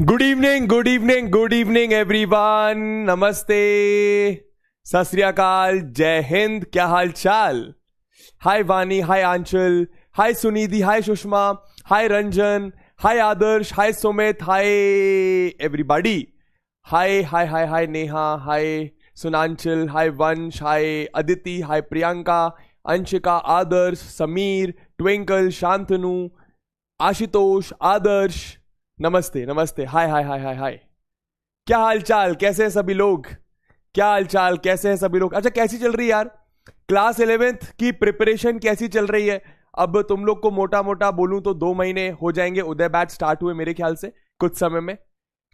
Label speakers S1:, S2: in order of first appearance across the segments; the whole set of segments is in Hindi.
S1: Good evening good evening good evening everyone. नमस्ते, सत श्री अकाल, जय हिंद। क्या हाल चाल? हाय वानी, हाय आंचल, हाय सुनिधि, हाय सुषमा, हाय रंजन, हाय आदर्श, हाय सुमित, हाय एवरीबॉडी, हाय हाय हाय हाय नेहा, हाय सुनांचल, हाय वंश, हाय अदिति, हाय प्रियंका, अंशिका, आदर्श, समीर, ट्विंकल, शांतनु, आशुतोष, आदर्श, नमस्ते नमस्ते, हाय हाय हाय हाय हाय। क्या हाल चाल, कैसे हैं सभी लोग? क्या हाल चाल, कैसे हैं सभी लोग? अच्छा, कैसी चल रही है यार क्लास 11th की प्रिपरेशन? कैसी चल रही है? अब तुम लोग को मोटा मोटा बोलूं तो 2 महीने हो जाएंगे उदय बैच स्टार्ट हुए मेरे ख्याल से कुछ समय में।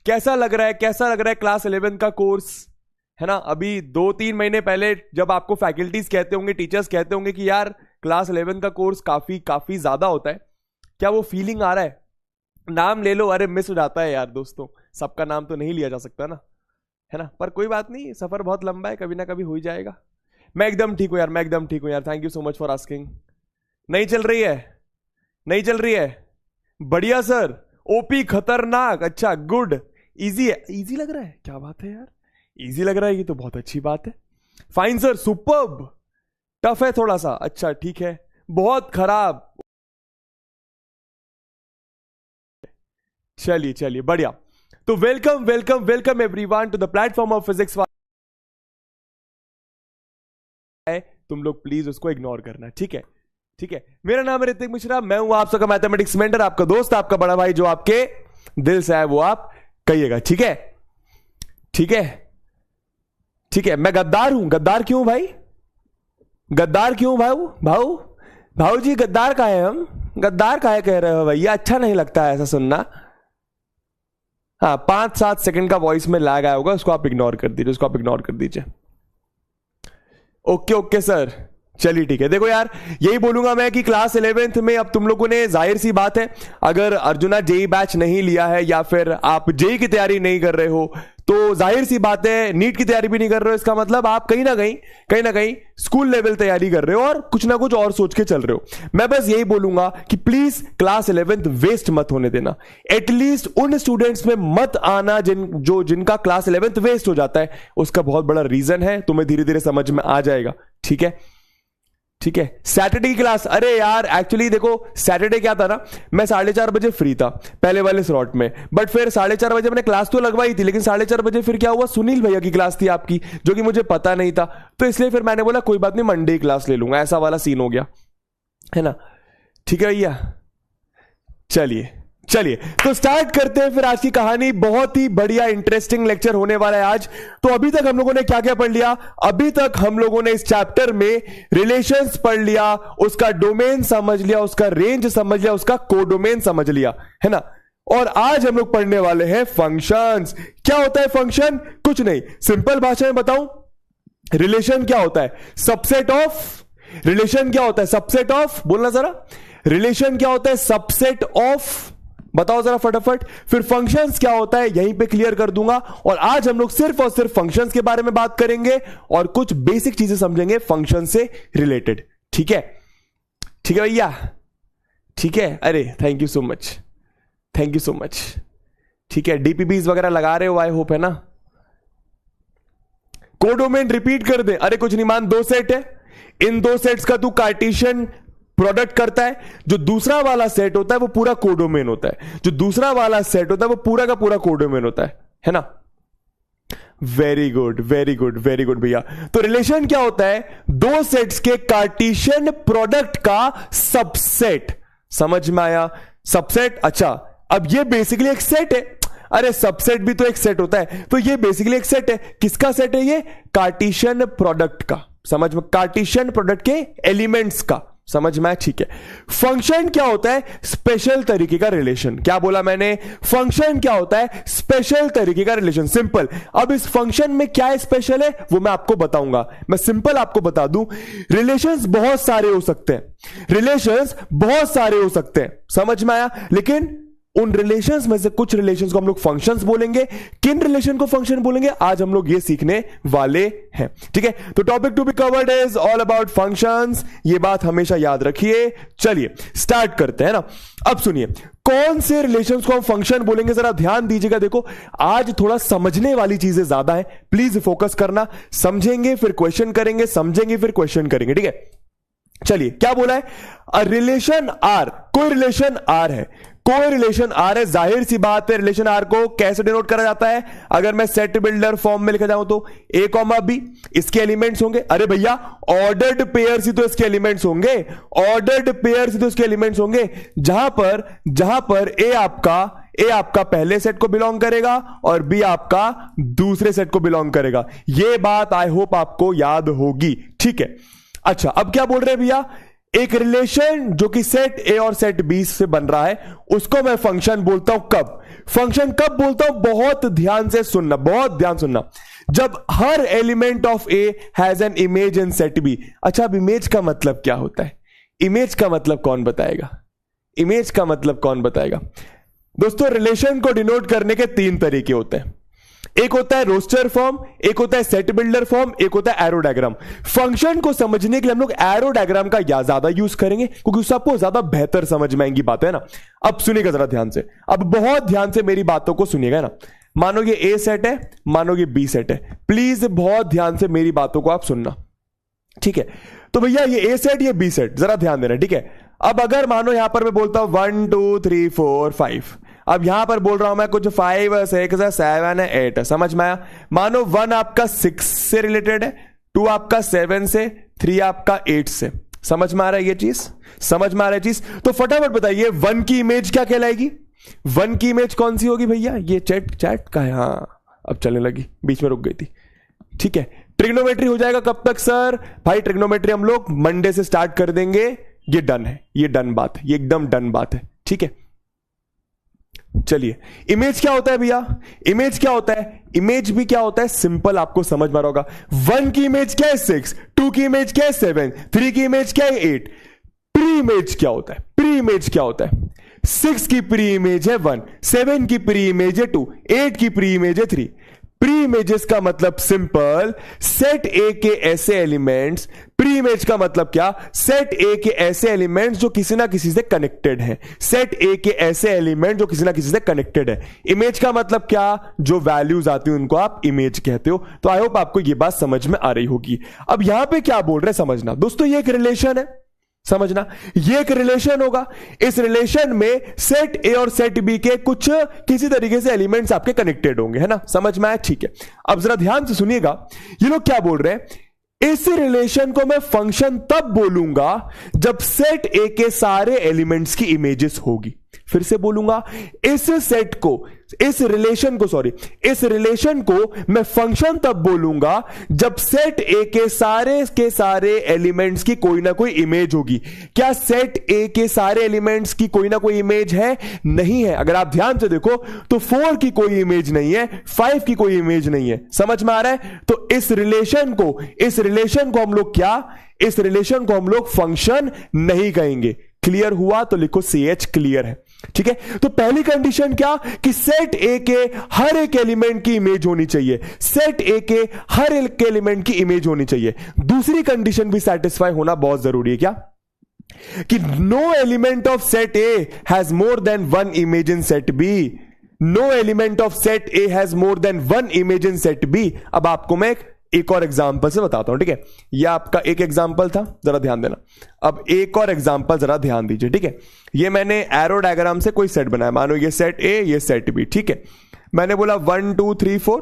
S1: कैसा लग रहा है, कैसा लग रहा है क्लास 11 का कोर्स? है ना, अभी 2-3 महीने पहले जब आपको फैकल्टीज कहते होंगे, टीचर्स कहते होंगे कि यार क्लास 11 का कोर्स काफी काफी ज्यादा होता है, क्या वो फीलिंग आ रहा है? नाम ले लो, अरे मिस हो जाता है यार दोस्तों, सबका नाम तो नहीं लिया जा सकता ना, है ना। पर कोई बात नहीं, सफर बहुत लंबा है, कभी ना कभी हो ही जाएगा। मैं एकदम ठीक हूं यार, मैं एकदम ठीक हूं यार, thank you so much for asking. नहीं चल रही है? नहीं चल रही है? बढ़िया सर, ओपी खतरनाक, अच्छा गुड, इजी है। इजी लग रहा है? क्या बात है यार, इजी लग रहा है, ये तो बहुत अच्छी बात है। Fine sir, superb. टफ है थोड़ा सा, अच्छा ठीक है। बहुत खराब, चलिए चलिए बढ़िया। तो welcome welcome welcome everyone to the platform of physics. तुम लोग प्लीज उसको इग्नोर करना, ठीक है? ठीक है, मेरा नाम है ऋतिक मिश्रा, मैं हूं आप सबका मैथमेटिक्स मेंटर, आपका दोस्त, आपका बड़ा भाई, जो आपके दिल से है वो आप कहिएगा, ठीक है? ठीक है, ठीक है। मैं गद्दार हूं। गद्दार क्यों भाई? गद्दार क्यों भाऊ? भाऊ भाऊ जी गद्दार का है? हम गद्दार का है कह रहे हो भैया? अच्छा नहीं लगता है ऐसा सुनना। हाँ, 5-7 सेकंड का वॉइस में लैग आया होगा, उसको आप इग्नोर कर दीजिए, उसको आप इग्नोर कर दीजिए। ओके ओके सर, चलिए ठीक है। देखो यार, यही बोलूंगा मैं कि क्लास 11th में अब तुम लोगों ने, जाहिर सी बात है, अगर अर्जुना जेई बैच नहीं लिया है या फिर आप जेई की तैयारी नहीं कर रहे हो, तो जाहिर सी बात है नीट की तैयारी भी नहीं कर रहे हो, इसका मतलब आप कहीं ना कहीं स्कूल लेवल तैयारी कर रहे हो और कुछ ना कुछ और सोच के चल रहे हो। मैं बस यही बोलूंगा कि प्लीज क्लास 11th वेस्ट मत होने देना। एटलीस्ट उन स्टूडेंट्स में मत आना जिनका क्लास 11th वेस्ट हो जाता है। उसका बहुत बड़ा रीजन है, तुम्हें धीरे धीरे समझ में आ जाएगा, ठीक है? ठीक है। सैटरडे की क्लास, अरे यार एक्चुअली देखो, सैटरडे क्या था ना, मैं 4:30 बजे फ्री था पहले वाले स्लॉट में, बट फिर 4:30 बजे मैंने क्लास तो लगवाई थी, लेकिन 4:30 बजे फिर क्या हुआ, सुनील भैया की क्लास थी आपकी, जो कि मुझे पता नहीं था, तो इसलिए फिर मैंने बोला कोई बात नहीं, मंडे की क्लास ले लूंगा, ऐसा वाला सीन हो गया, है ना? ठीक है भैया, चलिए चलिए तो स्टार्ट करते हैं फिर आज की कहानी। बहुत ही बढ़िया इंटरेस्टिंग लेक्चर होने वाला है आज। तो अभी तक हम लोगों ने क्या क्या पढ़ लिया? अभी तक हम लोगों ने इस चैप्टर में रिलेशंस पढ़ लिया, उसका डोमेन समझ लिया, उसका रेंज समझ लिया, उसका कोडोमेन समझ लिया, है ना? और आज हम लोग पढ़ने वाले हैं फंक्शंस। क्या होता है फंक्शन? कुछ नहीं, सिंपल भाषा में बताऊं, रिलेशन क्या होता है? Subset of. रिलेशन क्या होता है? Subset of. बोलना जरा, रिलेशन क्या होता है? Subset of. बताओ जरा फटाफट। फिर फंक्शंस क्या होता है, यहीं पे क्लियर कर दूंगा। और आज हम लोग सिर्फ और सिर्फ फंक्शंस के बारे में बात करेंगे और कुछ बेसिक चीजें समझेंगे फंक्शन से रिलेटेड, ठीक है? ठीक है भैया, ठीक है। अरे thank you so much, thank you so much. ठीक है, डीपीबीज वगैरह लगा रहे हो, आई होप, है ना? कोडोमेन रिपीट कर दे। अरे कुछ नहीं मान, 2 सेट है, इन 2 सेट्स का तू कार्टेशियन प्रोडक्ट करता है, जो दूसरा वाला सेट होता है वो पूरा कोडोमेन होता है, जो दूसरा वाला सेट होता है वो पूरा का पूरा कोडोमेन होता है ना? Very good very good very good भैया। तो रिलेशन क्या होता है? 2 सेट्स के कार्टेशियन प्रोडक्ट का सबसेट। समझ में आया? सबसेट। अच्छा, अब ये बेसिकली एक सेट है। अरे सबसेट भी तो एक सेट होता है, तो ये बेसिकली एक सेट है। किसका सेट है ये? कार्टेशियन प्रोडक्ट का। समझ में? कार्टेशियन प्रोडक्ट के एलिमेंट्स का। समझ में? ठीक है। फंक्शन क्या होता है? स्पेशल तरीके का रिलेशन। क्या बोला मैंने? फंक्शन क्या होता है? स्पेशल तरीके का रिलेशन। सिंपल। अब इस फंक्शन में क्या स्पेशल है वो मैं आपको बताऊंगा। मैं सिंपल आपको बता दूं, रिलेशंस बहुत सारे हो सकते हैं, रिलेशंस बहुत सारे हो सकते हैं। समझ में आया? लेकिन उन रिलेशंस में से कुछ रिलेशंस को हम लोग फंक्शंस बोलेंगे, किन रिलेशन को फंक्शन बोलेंगे आज हम लोग ये सीखने वाले हैं। ठीक है, तो topic to be covered is all about functions, ये बात हमेशा याद रखिए। चलिए स्टार्ट करते हैं ना। अब सुनिए कौन से रिलेशंस को हम फंक्शन बोलेंगे, जरा ध्यान दीजिएगा। देखो आज थोड़ा समझने वाली चीजें ज्यादा है, प्लीज फोकस करना। समझेंगे फिर क्वेश्चन करेंगे, समझेंगे फिर क्वेश्चन करेंगे। ठीक है, चलिए क्या बोला है, अ रिलेशन आर, कोई रिलेशन आर है, कोई रिलेशन आर है, जाहिर सी बात है रिलेशन आर को कैसे डिनोट करा जाता है, अगर मैं सेट बिल्डर फॉर्म में लिखा जाऊं तो ए कॉमा बी इसके एलिमेंट्स होंगे। अरे भैया ऑर्डर्ड पेयर्स ही तो इसके एलिमेंट्स होंगे, ऑर्डर्ड पेयर्स ही तो इसके एलिमेंट्स होंगे, जहां पर ए आपका पहले सेट को बिलोंग करेगा और बी आपका दूसरे सेट को बिलोंग करेगा। यह बात आई होप आपको याद होगी। ठीक है, अच्छा अब क्या बोल रहे हैं भैया, एक रिलेशन जो कि सेट ए और सेट बी से बन रहा है उसको मैं फंक्शन बोलता हूं। कब फंक्शन कब बोलता हूं, बहुत ध्यान से सुनना, बहुत ध्यान सुनना, जब हर element of A has an image in set B. अच्छा अब इमेज का मतलब क्या होता है, इमेज का मतलब कौन बताएगा, इमेज का मतलब कौन बताएगा। दोस्तों रिलेशन को डिनोट करने के तीन तरीके होते हैं, एक होता है रोस्टर फॉर्म, एक होता है सेट बिल्डर फॉर्म, एक होता है एरो डायग्राम। फंक्शन को समझने के लिए हम लोग एरो डायग्राम का ज्यादा यूज करेंगे क्योंकि उससे आपको ज्यादा बेहतर समझ में आएंगी बातें ना। अब सुनिएगा जरा ध्यान से, अब बहुत ध्यान से मेरी बातों को सुनिएगा ना। मानो ये ए सेट है, मानो ये बी सेट है, प्लीज बहुत ध्यान से मेरी बातों को आप सुनना। ठीक है, तो भैया ये ए सेट ये बी सेट, जरा ध्यान देना। ठीक है, अब अगर मानो यहां पर मैं बोलता हूं 1 2 3 4 5, अब यहां पर बोल रहा हूं मैं कुछ 5 6 7 8, समझ में आया। मानो 1 आपका 6 से रिलेटेड है, 2 आपका 7 से, 3 आपका 8 से, समझ में आ रहा है ये चीज, समझ में आ रहा है चीज। तो फटाफट बताइए 1 की इमेज क्या कहलाएगी, 1 की इमेज कौन सी होगी भैया, ये चैट का है, हाँ अब चलने लगी, बीच में रुक गई थी। ठीक है, ट्रिग्नोमेट्री हो जाएगा कब तक सर, भाई ट्रिग्नोमेट्री हम लोग मंडे से स्टार्ट कर देंगे, ये डन है, ये डन बात है, ये एकदम डन बात है। ठीक है, चलिए इमेज क्या होता है भैया, इमेज क्या होता है, इमेज भी क्या होता है, सिंपल आपको समझ में होगा। 1 की इमेज क्या है 6, 2 की इमेज क्या है 7, 3 की इमेज क्या है 8। प्री इमेज क्या होता है, प्री इमेज क्या होता है, 6 की प्री इमेज है 1, 7 की प्री इमेज है 2, 8 की प्री इमेज है 3। प्री इमेजेस का मतलब सिंपल, सेट ए के ऐसे एलिमेंट्स, प्री इमेज का मतलब क्या, सेट ए के ऐसे एलिमेंट्स जो किसी ना किसी से कनेक्टेड हैं, सेट ए के ऐसे एलिमेंट जो किसी ना किसी से कनेक्टेड है। इमेज का मतलब क्या, जो वैल्यूज आती है उनको आप इमेज कहते हो। तो आई होप आपको ये बात समझ में आ रही होगी। अब यहां पे क्या बोल रहे हैं समझना दोस्तों, ये एक रिलेशन है, समझना ये एक रिलेशन होगा, इस रिलेशन में सेट ए और सेट बी के कुछ किसी तरीके से एलिमेंट्स आपके कनेक्टेड होंगे, है ना, समझ में आया। ठीक है, अब जरा ध्यान से सुनिएगा, ये लोग क्या बोल रहे हैं, इस रिलेशन को मैं फंक्शन तब बोलूंगा जब सेट ए के सारे एलिमेंट्स की इमेजेस होगी। फिर से बोलूंगा, इस सेट को, इस रिलेशन को मैं फंक्शन तब बोलूंगा जब सेट ए के सारे एलिमेंट्स की कोई ना कोई इमेज होगी। क्या सेट ए के सारे एलिमेंट्स की कोई ना कोई इमेज है, नहीं है। अगर आप ध्यान से देखो तो 4 की कोई इमेज नहीं है, 5 की कोई इमेज नहीं है, समझ में आ रहा है। तो इस रिलेशन को हम लोग क्या, इस रिलेशन को हम लोग फंक्शन नहीं कहेंगे। क्लियर हुआ तो लिखो CH, क्लियर है। ठीक है, तो पहली कंडीशन क्या, कि सेट ए के हर एक एलिमेंट की इमेज होनी चाहिए, सेट ए के हर एक एलिमेंट की इमेज होनी चाहिए। दूसरी कंडीशन भी सेटिस्फाई होना बहुत जरूरी है, क्या, कि no element of set A has more than 1 image in set B, no element of set A has more than 1 image in set B. अब आपको मैं एक और एग्जांपल से बताता हूं। ठीक है, यह आपका एक एग्जांपल था, जरा ध्यान देना। अब एक और एग्जांपल जरा ध्यान दीजिए। ठीक है, ये मैंने एरो डायग्राम से कोई सेट बनाया, मानो ये सेट ए ये सेट बी। ठीक है, मैंने बोला 1 2 3 4,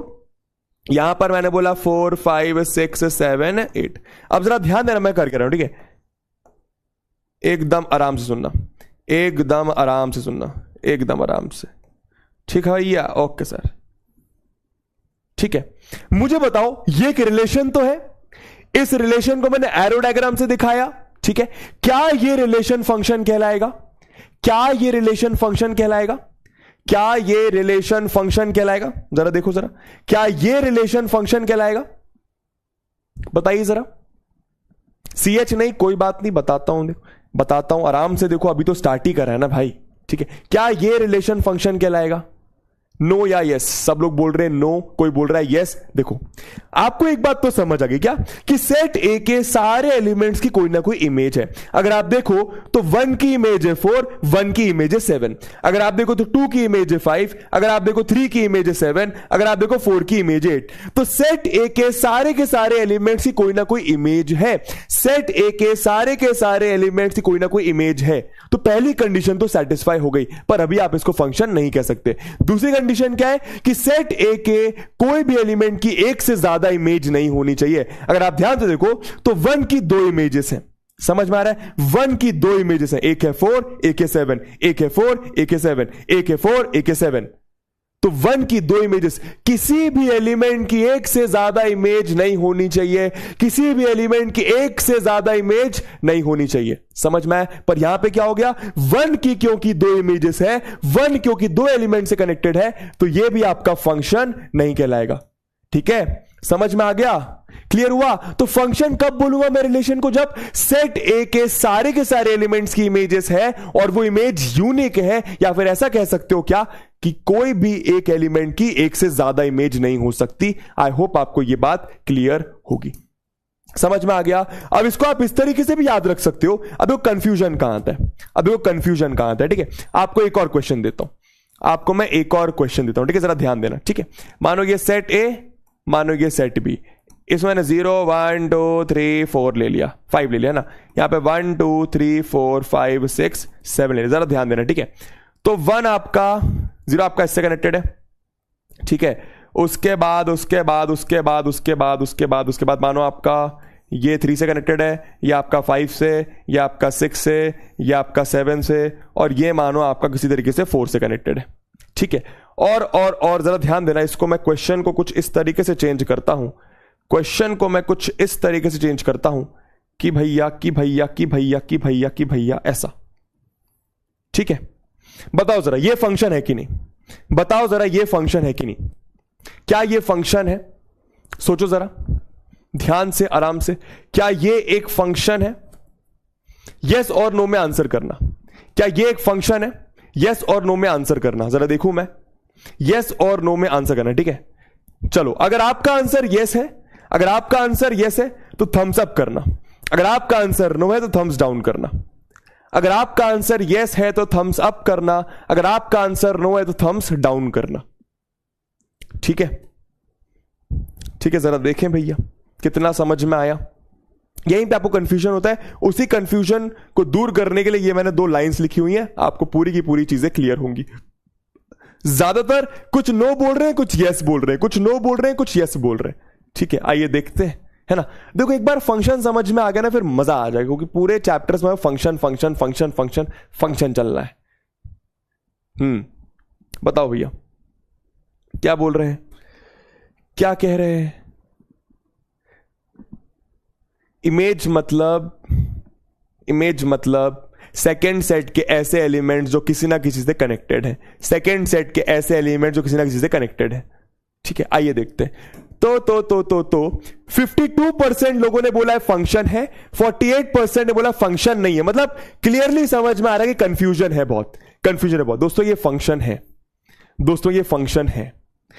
S1: यहां पर मैंने बोला 4 5 6 7 8। अब जरा ध्यान देना मैं करके रहा हूं। ठीक है, एकदम आराम से सुनना, एकदम आराम से सुनना, एकदम आराम से। ठीक है भैया, ओके सर। ठीक है, मुझे बताओ ये एक रिलेशन तो है, इस रिलेशन को मैंने एरो डायग्राम से दिखाया। ठीक है, क्या ये रिलेशन फंक्शन कहलाएगा, क्या ये रिलेशन फंक्शन कहलाएगा, क्या ये रिलेशन फंक्शन कहलाएगा, जरा देखो जरा, क्या ये रिलेशन फंक्शन कहलाएगा, बताइए जरा। CH नहीं, कोई बात नहीं, बताता हूं, आराम से देखो, अभी तो स्टार्ट ही कर रहा है ना भाई, ठीक है, क्या ये रिलेशन फंक्शन कहलाएगा? नो या यस? सब लोग बोल रहे हैं नो, कोई बोल रहा है यस। देखो आपको एक बात तो समझ आ गई क्या कि सेट ए के सारे एलिमेंट्स की कोई ना कोई इमेज है। अगर आप देखो तो 1 की इमेज है 4, 1 की इमेज है 7, अगर आप देखो तो 2 की इमेज है 5, अगर आप देखो 3 की इमेज है 7, अगर आप देखो 4 की इमेज है 8। तो सेट ए के सारे एलिमेंट्स की कोई ना कोई इमेज है। सेट ए के सारे एलिमेंट्स की कोई ना कोई इमेज है, तो पहली कंडीशन तो सेटिस्फाई हो गई, पर अभी आप इसको फंक्शन नहीं कह सकते। दूसरी कंडीशन क्या है कि सेट ए के कोई भी एलिमेंट की एक से ज्यादा इमेज नहीं होनी चाहिए। अगर आप ध्यान से देखो तो 1 की 2 इमेजेस हैं, समझ में आ रहा है? 1 की 2 इमेजेस हैं, एक है 4, एक है 7, एक है 4, एक है 7, एक है 4, एक है 7। तो 1 की 2 इमेजेस, किसी भी एलिमेंट की एक से ज्यादा इमेज नहीं होनी चाहिए, किसी भी एलिमेंट की एक से ज्यादा इमेज नहीं होनी चाहिए, समझ में आया? पर यहां पे क्या हो गया, 1 की क्योंकि 2 इमेजेस है, 1 क्योंकि 2 एलिमेंट से कनेक्टेड है, तो यह भी आपका फंक्शन नहीं कहलाएगा। ठीक है, समझ में आ गया? क्लियर हुआ? तो फंक्शन कब बोलूंगा मैं रिलेशन को? जब सेट ए के सारे एलिमेंट्स की इमेजेस है और वो इमेज यूनिक है, या फिर ऐसा कह सकते हो क्या कि कोई भी एक एलिमेंट की एक से ज्यादा इमेज नहीं हो सकती। आई होप आपको यह बात क्लियर होगी, समझ में आ गया? अब इसको आप इस तरीके से भी याद रख सकते हो। अब वो कंफ्यूजन कहां आता है, अब वो कंफ्यूजन कहां आता है? ठीक है, आपको एक और क्वेश्चन देता हूं, आपको मैं एक और क्वेश्चन देता हूं, ठीक है? जरा ध्यान देना, ठीक है? मानो ये सेट ए, मानो ये सेट बी, इसमें ना 0 1 2 3 4 ले लिया, 5 ले लिया ना, यहां पे 1 2 3 4 5 6 7 ले लिया। जरा ध्यान देना, ठीक है? तो 1 आपका 0 आपका इससे कनेक्टेड है, ठीक है? उसके बाद मानो आपका ये 3 से कनेक्टेड है, ये आपका 5 से, ये आपका 6 से, ये आपका 7 से, और ये मानो आपका किसी तरीके से 4 से कनेक्टेड है, ठीक है? और जरा ध्यान देना, इसको मैं क्वेश्चन को कुछ इस तरीके से चेंज करता हूं, क्वेश्चन को मैं कुछ इस तरीके से चेंज करता हूं कि भैया ऐसा, ठीक है? बताओ जरा ये फंक्शन है कि नहीं, बताओ जरा ये फंक्शन है कि नहीं? क्या ये फंक्शन है? सोचो जरा ध्यान से, आराम से, क्या ये एक फंक्शन है? यस और नो में आंसर करना। क्या ये एक फंक्शन है? यस और नो में आंसर करना, जरा देखूं मैं, यस और नो में आंसर करना, ठीक है? चलो, अगर आपका आंसर यस है, अगर आपका आंसर यस है तो थम्स अप करना, अगर आपका आंसर नो है तो थम्स डाउन करना, अगर आपका आंसर यस है तो थम्स अप करना, अगर आपका आंसर नो है तो थम्स डाउन करना, ठीक है? ठीक है, जरा देखें भैया कितना समझ में आया। यहीं पे आपको कंफ्यूजन होता है, उसी कंफ्यूजन को दूर करने के लिए ये मैंने 2 लाइंस लिखी हुई हैं, आपको पूरी की पूरी चीजें क्लियर होंगी। ज्यादातर कुछ नो बोल रहे हैं, कुछ यस बोल रहे हैं, कुछ नो बोल रहे हैं, कुछ यस बोल रहे हैं, ठीक है? आइए देखते हैं, है ना? देखो एक बार फंक्शन समझ में आ गया ना, फिर मजा आ जाएगा, क्योंकि पूरे चैप्टर्स में function function function function function चल रहा है। बताओ भैया क्या बोल रहे हैं, क्या कह रहे हैं? इमेज मतलब सेकेंड सेट के ऐसे एलिमेंट्स जो किसी ना किसी से कनेक्टेड है, सेकेंड सेट के ऐसे एलिमेंट जो किसी ना किसी से कनेक्टेड है, ठीक है? आइए देखते हैं। तो 52% लोगों ने बोला है फंक्शन है, 48% ने बोला फंक्शन नहीं है। मतलब क्लियरली समझ में आ रहा है कि कंफ्यूजन है, बहुत कंफ्यूजन है बहुत। दोस्तों ये फंक्शन है, दोस्तों ये फंक्शन है,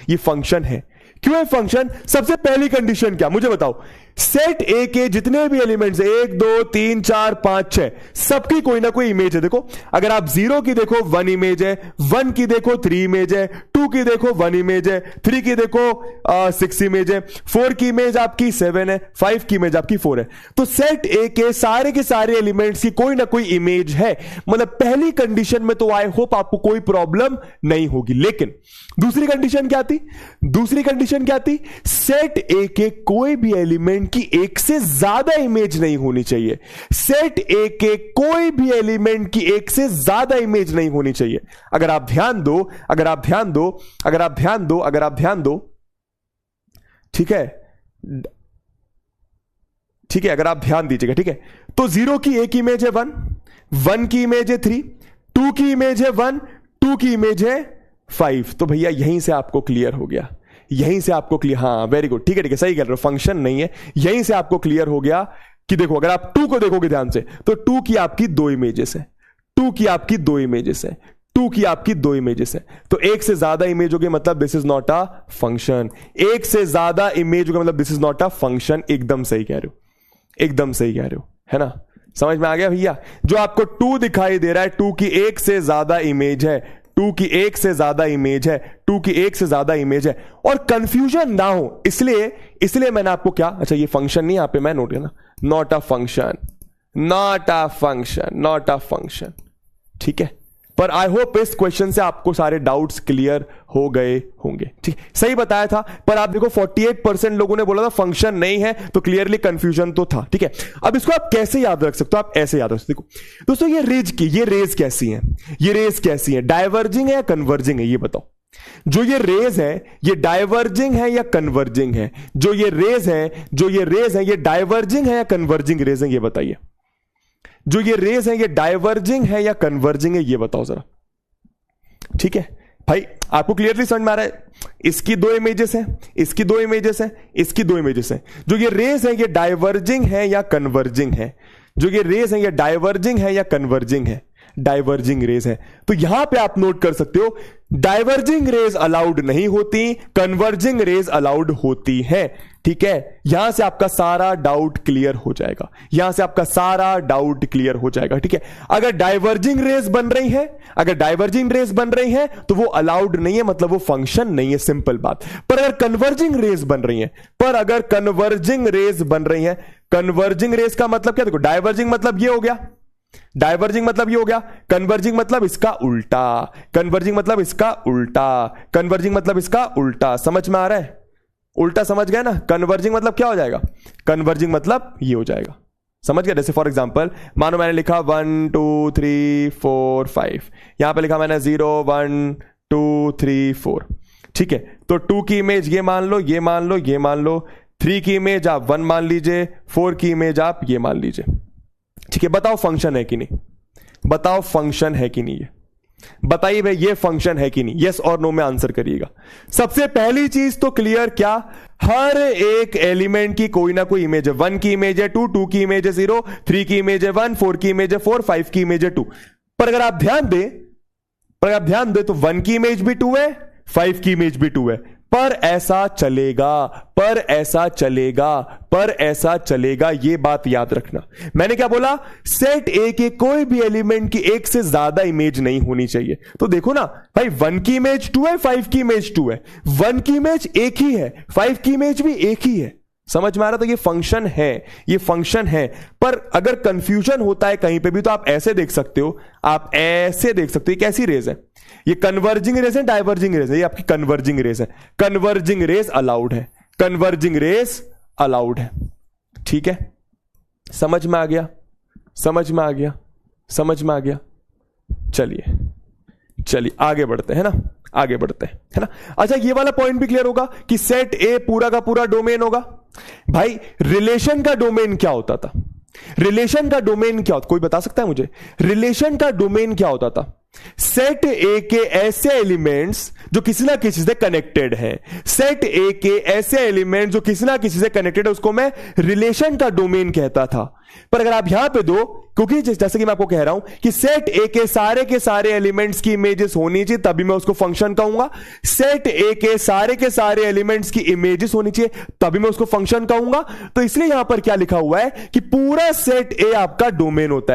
S1: ये फंक्शन है। क्यों है फंक्शन? सबसे पहली कंडीशन क्या, मुझे बताओ? सेट ए के जितने भी एलिमेंट्स 1 2 3 4 5 6 सबकी कोई ना कोई इमेज है। देखो अगर आप 0 की देखो 1 इमेज है, 1 की देखो 3 इमेज है, 2 की देखो 1 इमेज है, 3 की देखो 6 इमेज है, 4 की इमेज आपकी 7 है, 5 की इमेज आपकी 4 है। तो सेट ए के सारे एलिमेंट्स की कोई ना कोई इमेज है। मतलब पहली कंडीशन में तो आई होप आपको कोई प्रॉब्लम नहीं होगी। लेकिन दूसरी कंडीशन क्या थी? दूसरी कंडीशन क्या थी? सेट ए के कोई भी एलिमेंट की एक से ज्यादा इमेज नहीं होनी चाहिए। सेट ए के कोई भी एलिमेंट की एक से ज्यादा इमेज नहीं होनी चाहिए। अगर आप ध्यान दो, अगर आप ध्यान दो, अगर आप ध्यान दो, अगर आप ध्यान दो, ठीक है, ठीक है, अगर आप ध्यान दीजिएगा, ठीक है। तो 0 की एक इमेज है 1, 1 की इमेज है 3, 2 की इमेज है 1, 2 की इमेज है 5। तो भैया यहीं से आपको क्लियर हो गया, यहीं से आपको क्लियर, हाँ वेरी गुड, ठीक है, ठीक है, सही कह रहे हो, फंक्शन नहीं है। यहीं से आपको क्लियर हो गया कि देखो अगर आप 2 को देखोगे ध्यान से तो 2 की आपकी 2 इमेजेस है, 2 की आपकी 2 इमेजेस है, 2 की आपकी 2 इमेजेस है, तो एक से ज्यादा इमेज होगी मतलब this is not a function. एक से ज्यादा इमेज होगा मतलब this is not a function. एकदम सही कह रहे हो, एकदम सही कह रहे हो, है ना? समझ में आ गया भैया? जो आपको 2 दिखाई दे रहा है, 2 की एक से ज्यादा इमेज है, 2 की एक से ज्यादा इमेज है, 2 की एक से ज्यादा इमेज है, और कंफ्यूजन ना हो इसलिए मैंने आपको क्या, अच्छा ये फंक्शन नहीं, यहां पे मैं नोट करना, not a function, not a function, not a function, ठीक है? पर आई होप इस क्वेश्चन से आपको सारे डाउट्स क्लियर हो गए होंगे, ठीक? सही बताया था, पर आप देखो 48% लोगों ने बोला था फंक्शन नहीं है, तो क्लियरली कंफ्यूजन तो था, ठीक है? अब इसको आप कैसे याद रख सकते हो? आप ऐसे याद रख सकते हो। देखो दोस्तों, ये रेज कैसी है? ये रेज कैसी है? डाइवर्जिंग है या कन्वर्जिंग है? ये बताओ। जो ये रेज है ये डाइवर्जिंग है या कन्वर्जिंग है? जो ये रेज है ये डाइवर्जिंग है या कन्वर्जिंग रेज है? ये बताइए। जो ये रेज है ये डाइवर्जिंग है या कन्वर्जिंग है? ये बताओ जरा, ठीक है भाई? आपको क्लियरली समझ में आ रहा है? इसकी 2 इमेजेस हैं, इसकी 2 इमेजेस हैं, इसकी 2 इमेजेस हैं। जो ये रेज है ये डाइवर्जिंग है या कन्वर्जिंग है? जो ये रेज है ये डाइवर्जिंग है या कन्वर्जिंग है? डाइवर्जिंग रेज है। तो यहां पे आप नोट कर सकते हो, डाइवर्जिंग रेज अलाउड नहीं होती, कन्वर्जिंग रेज अलाउड होती है, ठीक है? यहां से आपका सारा डाउट क्लियर हो जाएगा, यहां से आपका सारा डाउट क्लियर हो जाएगा, ठीक है? अगर डाइवर्जिंग रेज बन रही है, अगर डाइवर्जिंग रेज बन रही है तो वो अलाउड नहीं है, मतलब वो फंक्शन नहीं है, सिंपल बात। पर अगर कन्वर्जिंग रेज बन रही है, कन्वर्जिंग रेज का मतलब क्या? देखो, डाइवर्जिंग मतलब ये हो गया, डाइवर्जिंग मतलब ये हो गया, कन्वर्जिंग मतलब इसका उल्टा, कन्वर्जिंग मतलब इसका उल्टा, कन्वर्जिंग मतलब इसका उल्टा। समझ में आ रहा है? उल्टा समझ गए ना? कन्वर्जिंग मतलब क्या हो जाएगा? कन्वर्जिंग मतलब ये हो जाएगा, समझ गया? जैसे फॉर एग्जांपल मानो मैंने लिखा 1 2 3 4 5, यहां पे लिखा मैंने 0 1 2 3 4, ठीक है? तो 2 की इमेज ये मान लो, ये मान लो, ये मान लो, 3 की इमेज आप 1 मान लीजिए, 4 की इमेज आप ये मान लीजिए, ठीक है? बताओ फंक्शन है कि नहीं? बताओ फंक्शन है कि नहीं? ये बताइए भाई, ये फंक्शन है कि नहीं? यस और नो में आंसर करिएगा। सबसे पहली चीज तो क्लियर, क्या? हर एक एलिमेंट की कोई ना कोई इमेज है। 1 की इमेज है 2, 2 की इमेज है 0, 3 की इमेज है 1, 4 की इमेज है 4, 5 की इमेज है 2। पर अगर आप ध्यान दें तो 1 की इमेज भी 2 है, 5 की इमेज भी 2 है, पर ऐसा चलेगा, ये बात याद रखना। मैंने क्या बोला? सेट ए के कोई भी एलिमेंट की एक से ज्यादा इमेज नहीं होनी चाहिए। तो देखो ना भाई, 1 की इमेज 2 है, 5 की इमेज 2 है, 1 की इमेज एक ही है, 5 की इमेज भी एक ही है। समझ में आ रहा? तो ये फंक्शन है, पर अगर कंफ्यूजन होता है कहीं पे भी तो आप ऐसे देख सकते हो, ये कैसी रेज है? ये कन्वर्जिंग रेज है, डाइवर्जिंग रेज है? ये आपकी कन्वर्जिंग रेज है। कन्वर्जिंग रेज अलाउड है, ठीक है? समझ में आ गया? चलिए आगे बढ़ते हैं, है ना? अच्छा, ये वाला पॉइंट भी क्लियर होगा कि सेट ए पूरा का पूरा डोमेन होगा। भाई रिलेशन का डोमेन क्या होता था? कोई बता सकता है मुझे? रिलेशन का डोमेन क्या होता था? सेट ए के ऐसे एलिमेंट्स जो किसी ना किसी से कनेक्टेड है, उसको मैं रिलेशन का डोमेन कहता था। पर अगर आप यहां पे दो, क्योंकि जैसे कि मैं आपको कह रहा हूं कि सेट ए के सारे एलिमेंट्स की इमेजेस होनी चाहिए तभी मैं उसको फंक्शन कहूंगा, सेट ए के सारे एलिमेंट्स की इमेजेस होनी चाहिए तभी मैं उसको फंक्शन कहूंगा। तो इसलिए यहां पर क्या लिखा हुआ है कि पूरा सेट ए आपका डोमेन होता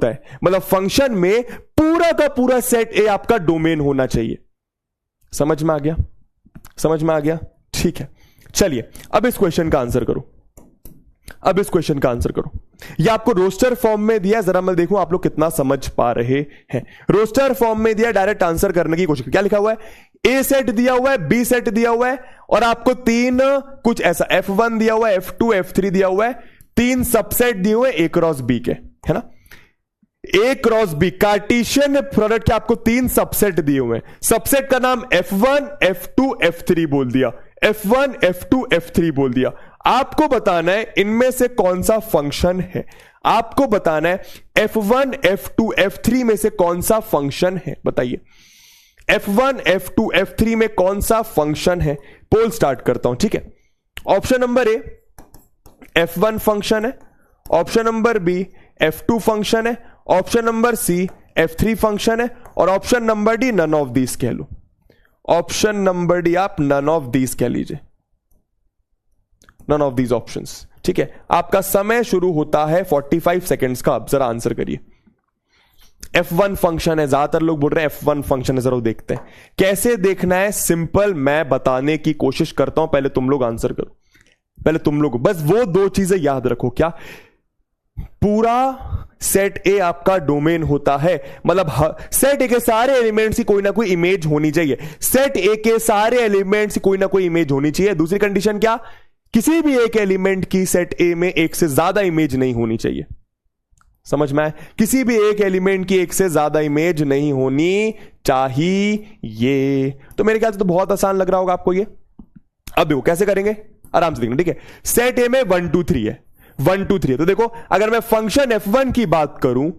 S1: है, मतलब फंक्शन में पूरा का पूरा सेट ए आपका डोमेन होना चाहिए। समझ में आ गया? ठीक है, चलिए अब इस क्वेश्चन का आंसर करो। यह आपको रोस्टर फॉर्म में दिया, जरा मैं देखूं आप लोग कितना समझ पा रहे हैं। रोस्टर फॉर्म में दिया, डायरेक्ट आंसर करने की कोशिश। क्या लिखा हुआ है? ए सेट दिया हुआ है, बी सेट दिया हुआ है, और आपको 3 कुछ ऐसा F1 दिया हुआ है, F2 F3 दिया हुआ है, 3 सबसेट दिए हुए A क्रॉस B के, है ना? A cross B Cartesian product के आपको 3 सबसेट दिए हुए हैं। सबसेट का नाम F1 F2 F3 बोल दिया, F1 F2 F3 बोल दिया। आपको बताना है इनमें से कौन सा फंक्शन है, F1 F2 F3 में से कौन सा फंक्शन है, बताइए। F1 F2 F3 में कौन सा फंक्शन है? पोल स्टार्ट करता हूं, ठीक है? Option number A F1 function है, option number B F2 function है, option number C F3 function है, और option number D none of these कह लो। ऑप्शन नंबर डी आप नन ऑफ दीज कह लीजिए, नन ऑफ दीज ऑप्शंस। ठीक है, आपका समय शुरू होता है 45 सेकेंड्स का। अब जरा आंसर करिए। F1 फंक्शन है, ज्यादातर लोग बोल रहे हैं F1 फंक्शन है। जरा देखते हैं कैसे देखना है। सिंपल, मैं बताने की कोशिश करता हूं, पहले तुम लोग आंसर करो। पहले तुम लोग बस वो दो चीजें याद रखो। क्या? पूरा सेट ए आपका डोमेन होता है, मतलब सेट ए के सारे एलिमेंट्स की कोई ना कोई इमेज होनी चाहिए। सेट ए के सारे एलिमेंट्स की कोई ना कोई इमेज होनी चाहिए। दूसरी कंडीशन क्या? किसी भी एक एलिमेंट की सेट ए में एक से ज्यादा इमेज नहीं होनी चाहिए। समझ में आए? किसी भी एक एलिमेंट की एक से ज्यादा इमेज नहीं होनी चाहिए। तो मेरे ख्याल से तो बहुत आसान लग रहा होगा आपको ये। अब देखो कैसे करेंगे, आराम से देखना। ठीक है, सेट ए में 1 2 3 है, 1 2 3 है। तो देखो अगर मैं फंक्शन F1 की बात करूं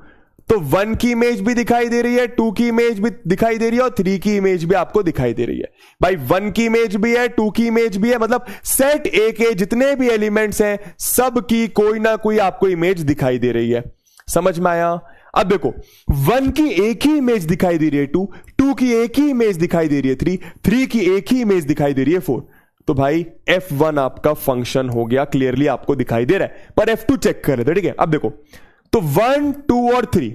S1: तो 1 की इमेज भी दिखाई दे रही है, 2 की इमेज भी दिखाई दे रही है, और 3 की इमेज भी आपको दिखाई दे रही है। भाई 1 की इमेज भी है, 2 की इमेज भी है, मतलब सेट ए के जितने भी एलिमेंट्स हैं सब की कोई ना कोई आपको इमेज दिखाई दे रही है। समझ में आया? अब देखो 1 की एक ही इमेज दिखाई दे रही है 2 की एक ही इमेज दिखाई दे रही है 3 की एक ही इमेज दिखाई दे रही है 4। तो भाई F1 आपका फंक्शन हो गया, क्लियरली आपको दिखाई दे रहा है। पर F2 चेक कर रहे थे। ठीक है, अब देखो तो 1 2 और 3,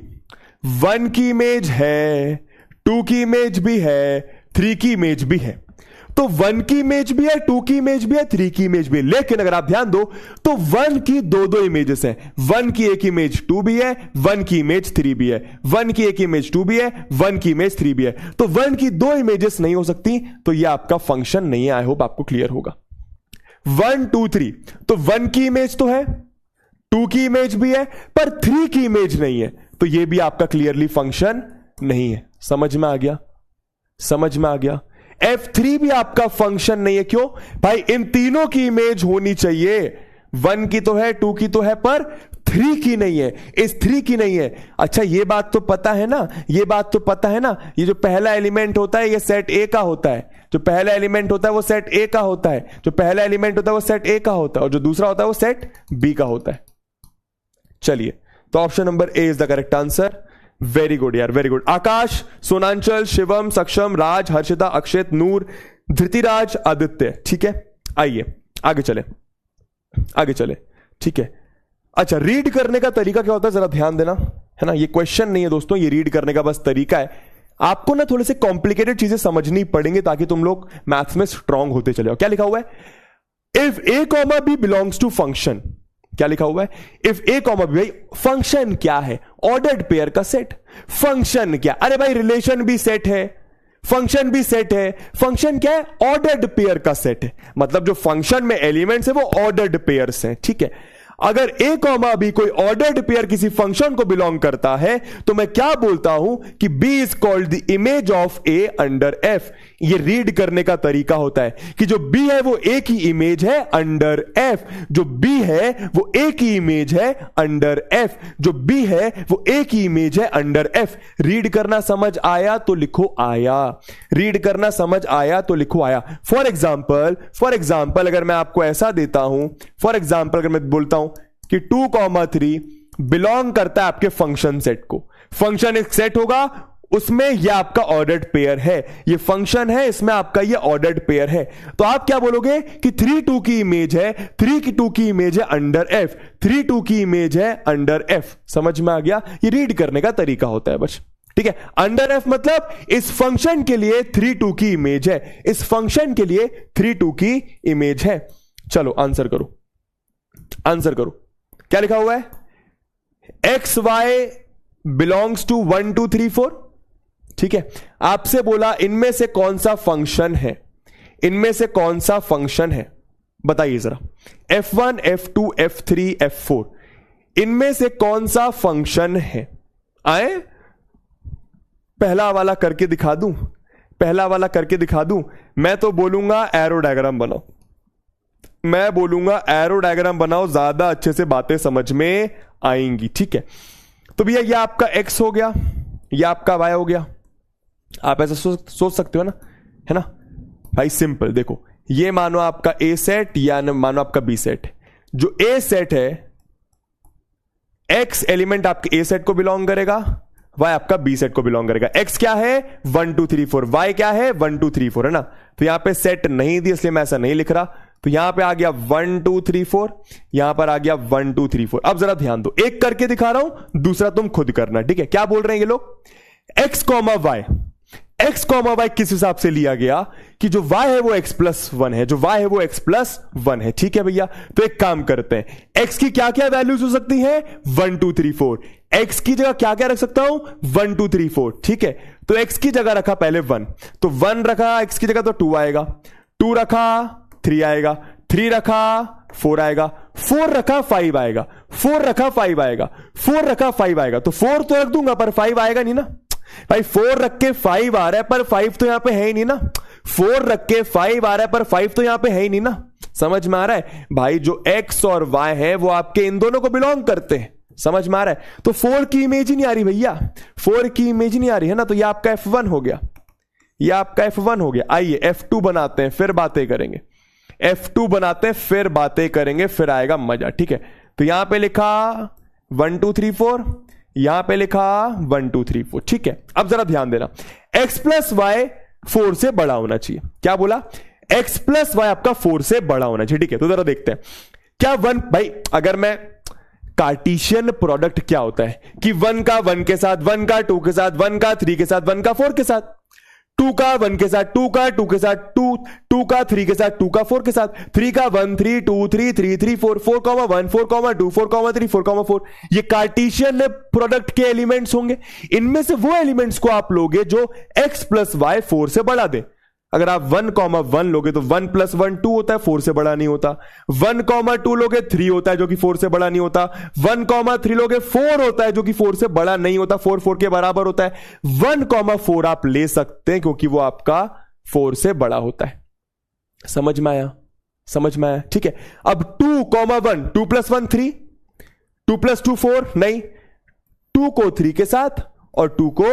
S1: 1 की इमेज है, 2 की इमेज भी है, 3 की इमेज भी है। तो 1 की इमेज भी है, 2 की इमेज भी है, 3 की इमेज भी है। लेकिन अगर आप ध्यान दो तो 1 की दो इमेजेस हैं। 1 की एक इमेज 2 भी है, 1 की इमेज 3 भी है, 1 की एक इमेज 2 भी है, 1 की इमेज 3 भी है। तो 1 की दो इमेजेस नहीं हो सकती, तो यह आपका फंक्शन नहीं है। आई होप आपको क्लियर होगा। 1 2 3, तो 1 की इमेज तो है, 2 की इमेज भी है, पर 3 की इमेज नहीं है। तो यह भी आपका क्लियरली फंक्शन नहीं है। समझ में आ गया? समझ में आ गया? F3 भी आपका फंक्शन नहीं है। क्यों भाई? इन तीनों की इमेज होनी चाहिए। 1 की तो है, 2 की तो है, पर 3 की नहीं है, इस 3 की नहीं है। अच्छा ये बात तो पता है ना, ये बात तो पता है ना, ये जो पहला एलिमेंट होता है ये सेट ए का होता है। जो पहला एलिमेंट होता है वो सेट ए का होता है, जो पहला एलिमेंट होता है वो सेट ए का होता है, और जो दूसरा होता है वो सेट बी का होता है। चलिए, तो option number A is the correct answer. Very good यार, वेरी गुड। आकाश, सोनांचल, शिवम, सक्षम, राज, हर्षिता, अक्षित, नूर, धृतिराज, आदित्य। ठीक है, आइए आगे चले, आगे चले। ठीक है, अच्छा रीड करने का तरीका क्या होता है जरा ध्यान देना, है ना। ये क्वेश्चन नहीं है दोस्तों, ये रीड करने का बस तरीका है। आपको ना थोड़े से कॉम्प्लिकेटेड चीजें समझनी पड़ेंगे ताकि तुम लोग मैथ्स में स्ट्रांग होते चले जाओ। क्या लिखा हुआ है? If a comma b belongs to function. क्या लिखा हुआ है? If a comma b. भाई फंक्शन क्या है? ऑर्डर्ड पेयर का सेट। फंक्शन क्या? अरे भाई रिलेशन भी सेट है, फंक्शन भी सेट है। फंक्शन क्या है? ऑर्डर्ड पेयर का सेट है। मतलब जो फंक्शन में एलिमेंट्स है वो ऑर्डर्ड पेयर्स हैं। ठीक है, अगर ए कॉमा बी कोई ऑर्डर्ड पेयर किसी फंक्शन को बिलोंग करता है तो मैं क्या बोलता हूं कि b is called the image of a under f. ये रीड करने का तरीका होता है कि जो बी है वो ए की इमेज है अंडर एफ, जो बी है वो ए की इमेज है अंडर एफ, जो बी है वो ए की इमेज है अंडर एफ। रीड करना समझ आया तो लिखो आया, रीड करना समझ आया तो लिखो आया। फॉर एग्जाम्पल अगर मैं आपको ऐसा देता हूं, फॉर एग्जाम्पल अगर मैं बोलता हूं कि 2,3 बिलोंग करता है आपके फंक्शन सेट को। फंक्शन एक सेट होगा, उसमें यह आपका ऑर्डर्ड पेयर है। ये फंक्शन है, इसमें आपका ये ऑर्डर्ड पेयर है। तो आप क्या बोलोगे कि 3 2 की इमेज है, 3 की 2 की इमेज है अंडर एफ, 3 2 की इमेज है अंडर एफ। समझ में आ गया? ये रीड करने का तरीका होता है बस। ठीक है, अंडर एफ मतलब इस फंक्शन के लिए 3 2 की इमेज है, इस फंक्शन के लिए 3 2 की इमेज है। चलो आंसर करो, आंसर करो। क्या लिखा हुआ है? X y belongs to 1 2 3 4। ठीक है, आपसे बोला इनमें से कौन सा फंक्शन है, इनमें से कौन सा फंक्शन है बताइए जरा। F1 F2 F3 F4 इनमें से कौन सा फंक्शन है? आए पहला वाला करके दिखा दूं, पहला वाला करके दिखा दूं। मैं तो बोलूंगा एरो डायग्राम बनाओ, मैं बोलूंगा एरो डायग्राम बनाओ, ज्यादा अच्छे से बातें समझ में आएंगी। ठीक है, तो भैया ये आपका एक्स हो गया, ये आपका वाई हो गया। आप ऐसा सोच सकते हो ना, है ना भाई। सिंपल देखो, ये मानो आपका ए सेट या मानो आपका बी सेट। जो ए सेट है, एक्स एलिमेंट आपके ए सेट को बिलोंग करेगा, y आपका बी सेट को बिलोंग करेगा। x क्या है 1 2 3 4, y क्या है 1 2 3 4 है ना। तो यहां पे सेट नहीं दी इसलिए मैं ऐसा नहीं लिख रहा। तो यहां पे आ गया 1 2 3 4, यहां पर आ गया 1 2 3 4। अब जरा ध्यान दो, एक करके दिखा रहा हूं, दूसरा तुम खुद करना, ठीक है। क्या बोल रहे हैं ये लोग, x comma y, x comma y किस हिसाब से लिया गया कि जो y है वो x प्लस 1 है, जो y है वो x प्लस 1 है, ठीक है भैया। तो एक काम करते हैं, x की क्या क्या वैल्यूज हो सकती है 1 2 3 4, x की जगह क्या क्या रख सकता हूं 1 2 3 4, ठीक है। तो x की जगह रखा पहले 1, तो 1 रखा x की जगह तो 2 आएगा, 2 रखा 3 आएगा, 3 रखा 4 आएगा, 4 रखा 5 आएगा, 4 रखा 5 आएगा, 4 रखा 5 आएगा। तो 4 तो रख दूंगा पर 5 आएगा नहीं ना भाई, 4 रख के 5 आ रहा है पर 5 तो यहां पे है ही नहीं ना, 4 रख के 5 आ रहा है पर 5 तो यहां पे है ही नहीं ना। समझ में आ रहा है भाई, जो x और y है वो आपके इन दोनों को बिलोंग करते हैं, समझ में आ रहा है। तो 4 की इमेज ही नहीं आ रही भैया, 4 की इमेज नहीं आ रही है ना, तो ये आपका F1 हो गया, ये आपका F1 हो गया। आइए F2 बनाते हैं फिर बातें करेंगे, F2 बनाते हैं फिर बातें करेंगे, फिर आएगा मजा, ठीक है। तो यहां पे लिखा 1 2 3 4, यहां पे लिखा 1 2 3 4, ठीक है। अब जरा ध्यान देना, x प्लस वाई 4 से बड़ा होना चाहिए। क्या बोला, x प्लस वाई आपका 4 से बड़ा होना चाहिए, ठीक है। तो जरा देखते हैं क्या 1, भाई अगर मैं कार्टेशियन प्रोडक्ट क्या होता है कि 1 का 1 के साथ, 1 का 2 के साथ, 1 का 3 के साथ, 1 का 4 के साथ, 2 का 1 के साथ, 2 का 2 के साथ, 2 का 3 के साथ, 2 का 4 के साथ, 3 का 1 3 2 3 3 3 4 4 1 4 2 4 3 4 4, ये कार्टेशियन प्रोडक्ट के एलिमेंट्स होंगे। इनमें से वो एलिमेंट्स को आप लोगे जो x प्लस वाई 4 से बढ़ा दे। अगर आप 1 लोगे तो 1 प्लस 1 2 होता है, 4 से बड़ा नहीं होता। 1 2 लोगे 3 होता है जो कि 4 से बड़ा नहीं होता। 1 3 लोगे 4 होता है जो कि 4 से बड़ा नहीं होता, 4 4 के बराबर होता है। 1 4 आप ले सकते हैं क्योंकि वो आपका 4 से बड़ा होता है। समझ में आया, समझ में आया, ठीक है। अब 2 1, 2 प्लस 1 3, 2 प्लस 2 4, नहीं, 2 को 3 के साथ और 2 को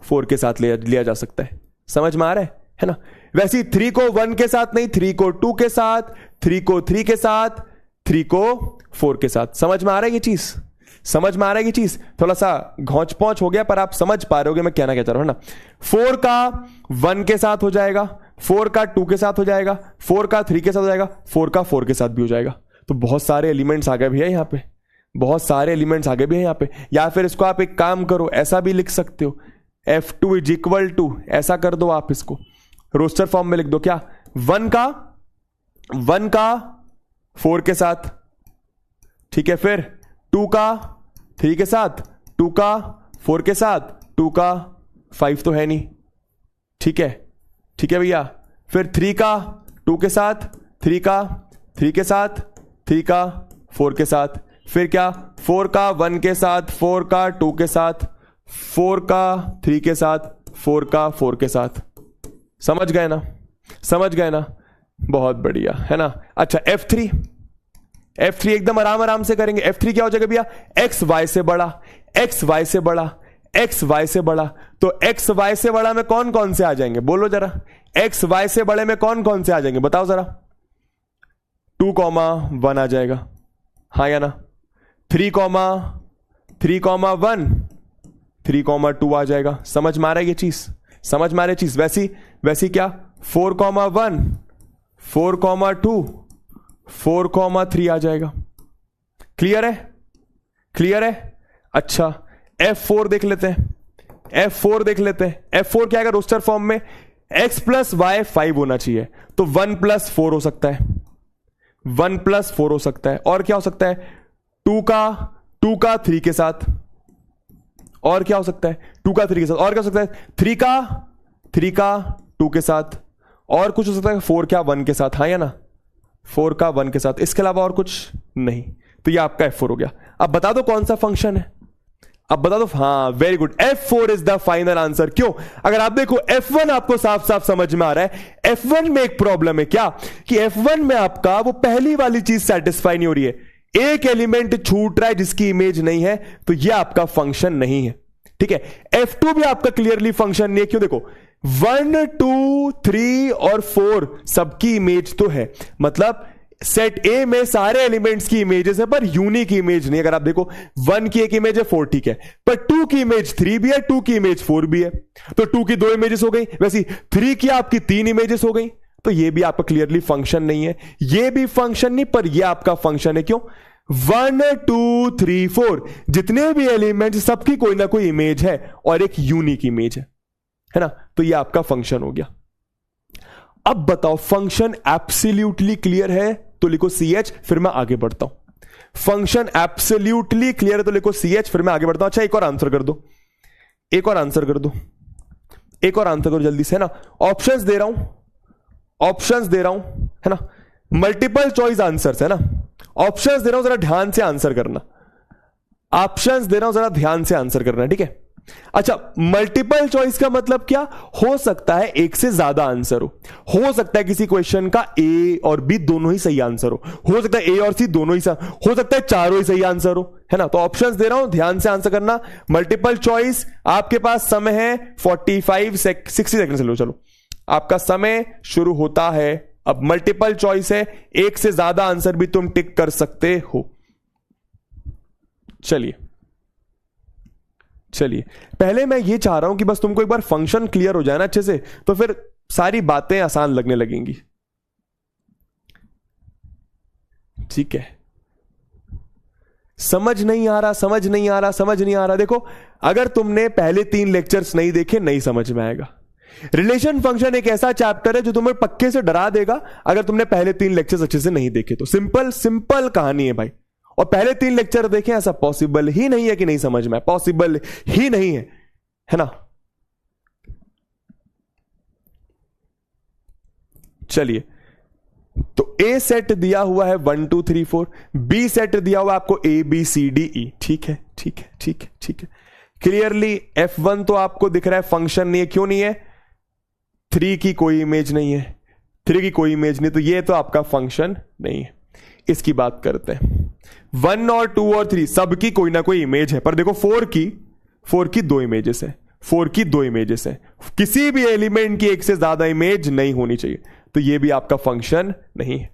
S1: 4 के साथ लिया जा सकता है। समझ में आ रहा है ना। वैसे ही 3 को 1 के साथ नहीं, 3 को 2 के साथ, 3 को 3 के साथ, 3 को 4 के साथ। समझ में आ रहा है ये चीज, समझ में आ रहा है ये चीज। थोड़ा सा घौंच पौंच हो गया पर आप समझ पा रहे होगे मैं कहना क्या चाह रहा हूं ना। 4 का 1 के साथ हो जाएगा, 4 का 2 के साथ हो जाएगा, 4 का 3 के साथ हो जाएगा, 4 का 4 के साथ भी हो जाएगा। तो बहुत सारे एलिमेंट्स आ गए भैया यहाँ पे, बहुत सारे एलिमेंट्स आ गए भी हैं यहाँ पे। या फिर इसको आप एक काम करो, ऐसा भी लिख सकते हो, F2 इज इक्वल टू, ऐसा कर दो आप, इसको रोस्टर फॉर्म में लिख दो। क्या 1 का 4 के साथ, ठीक है, फिर 2 का 3 के साथ, 2 का 4 के साथ, 2 का 5 तो है नहीं, ठीक है, ठीक है भैया। फिर 3 का 2 के साथ, 3 का 3 के साथ, 3 का 4 के साथ, फिर क्या 4 का 1 के साथ, 4 का 2 के साथ, 4 का 3 के साथ, 4 का 4 के साथ। समझ गए ना, समझ गए ना, बहुत बढ़िया है ना। अच्छा F3 एकदम आराम आराम से करेंगे। F3 क्या हो जाएगा भैया, x y से बड़ा, x y से बड़ा, x y से बड़ा। तो x y से बड़ा में कौन कौन से आ जाएंगे बोलो जरा, x y से बड़े में कौन कौन से आ जाएंगे बताओ जरा। 2 1 आ जाएगा, हाँ या ना। 3 1, 3 2 आ जाएगा। समझ में आ रहा है ये चीज, समझ में आ रही चीज। वैसी क्या 4 1, 4 2, 4 3 आ जाएगा। क्लियर है, क्लियर है। अच्छा F4 देख लेते हैं, F4 देख लेते हैं। F4 क्या आएगा रोस्टर फॉर्म में, x प्लस वाई 5 होना चाहिए, तो 1 + 4 हो सकता है, 1 + 4 हो सकता है। और क्या हो सकता है, 2 का 3 के साथ, और क्या हो सकता है 2 का 3 के साथ, और क्या हो सकता है 3 का 2 के साथ, और कुछ हो सकता है 4 क्या 1 के साथ, हाँ या ना, 4 का 1 के साथ। इसके अलावा और कुछ नहीं। तो ये आपका F4 हो गया। अब बता दो कौन सा फंक्शन है, अब बता दो। हाँ very good, F4 is the final answer. क्यों, अगर आप देखो F1 आपको साफ साफ समझ में आ रहा है। F1 में एक प्रॉब्लम है क्या, कि F1 में आपका वो पहली वाली चीज सेटिस्फाई नहीं हो रही है, एक एलिमेंट छूट रहा है जिसकी इमेज नहीं है, तो ये आपका फंक्शन नहीं है। ठीक है, F2 भी आपका क्लियरली फंक्शन नहीं है। क्यों, देखो 1 2 3 और 4 सबकी इमेज तो है, मतलब सेट ए में सारे एलिमेंट्स की इमेजेस है पर यूनिक इमेज नहीं। अगर आप देखो 1 की एक इमेज है 4, ठीक है, पर 2 की इमेज 3 भी है, 2 की इमेज 4 भी है, तो 2 की 2 इमेजेस हो गई, वैसे 3 की आपकी 3 इमेजेस हो गई, तो ये भी आपका क्लियरली फंक्शन नहीं है, ये भी फंक्शन नहीं, पर ये आपका फंक्शन है। क्यों? 1 2 3 4 जितने भी एलिमेंट्स सबकी कोई ना कोई इमेज है और एक यूनिक इमेज है ना, तो ये आपका फंक्शन हो गया। अब बताओ फंक्शन एब्सोल्युटली क्लियर है तो लिखो CH, फिर मैं आगे बढ़ता हूं। फंक्शन एब्सोल्युटली क्लियर है तो लिखो CH, फिर मैं आगे बढ़ता हूं। अच्छा एक और आंसर कर दो, एक और आंसर कर दो, एक और आंसर करो जल्दी से, है ना। ऑप्शंस दे रहा हूं, ऑप्शंस दे रहा हूं, है ना, मल्टीपल चॉइस आंसर्स है ना, ऑप्शंस दे रहा हूं, जरा ध्यान से आंसर करना, ऑप्शंस दे रहा हूं, जरा ध्यान से आंसर करना, ठीक है। अच्छा मल्टीपल चॉइस का मतलब क्या हो सकता है? एक से ज्यादा आंसर हो सकता है किसी क्वेश्चन का A और B दोनों ही सही आंसर हो सकता है A और C दोनों ही सही, हो सकता है चारों ही सही आंसर हो, है ना। तो ऑप्शंस दे रहा हूं, ध्यान से आंसर करना। मल्टीपल चॉइस, आपके पास समय है 60 सेकंड से लो, चलो आपका समय शुरू होता है अब। मल्टीपल चॉइस है, एक से ज्यादा आंसर भी तुम टिक कर सकते हो। चलिए पहले मैं ये चाह रहा हूं कि बस तुमको एक बार फंक्शन क्लियर हो जाए ना अच्छे से, तो फिर सारी बातें आसान लगने लगेंगी, ठीक है। समझ नहीं आ रहा, समझ नहीं आ रहा, समझ नहीं आ रहा। देखो अगर तुमने पहले 3 लेक्चर्स नहीं देखे नहीं समझ में आएगा। रिलेशन फंक्शन एक ऐसा चैप्टर है जो तुम्हें पक्के से डरा देगा अगर तुमने पहले 3 लेक्चर्स अच्छे से नहीं देखे तो। सिंपल कहानी है भाई। और पहले 3 लेक्चर देखें, ऐसा पॉसिबल ही नहीं है कि नहीं समझ में, पॉसिबल ही नहीं है ना। चलिए तो A सेट दिया हुआ है 1 2 3 4, B सेट दिया हुआ आपको A B C D E, ठीक है, ठीक है, ठीक है, ठीक है। क्लियरली F1 तो आपको दिख रहा है फंक्शन नहीं है, क्यों नहीं है? 3 की कोई इमेज नहीं है, 3 की कोई इमेज नहीं, तो ये तो आपका फंक्शन नहीं है। इसकी बात करते हैं। 1 और 2 और 3 सबकी कोई ना कोई इमेज है, पर देखो 4 की 2 इमेजेस है, 4 की 2 इमेजेस है, किसी भी एलिमेंट की एक से ज्यादा इमेज नहीं होनी चाहिए, तो ये भी आपका फंक्शन नहीं है।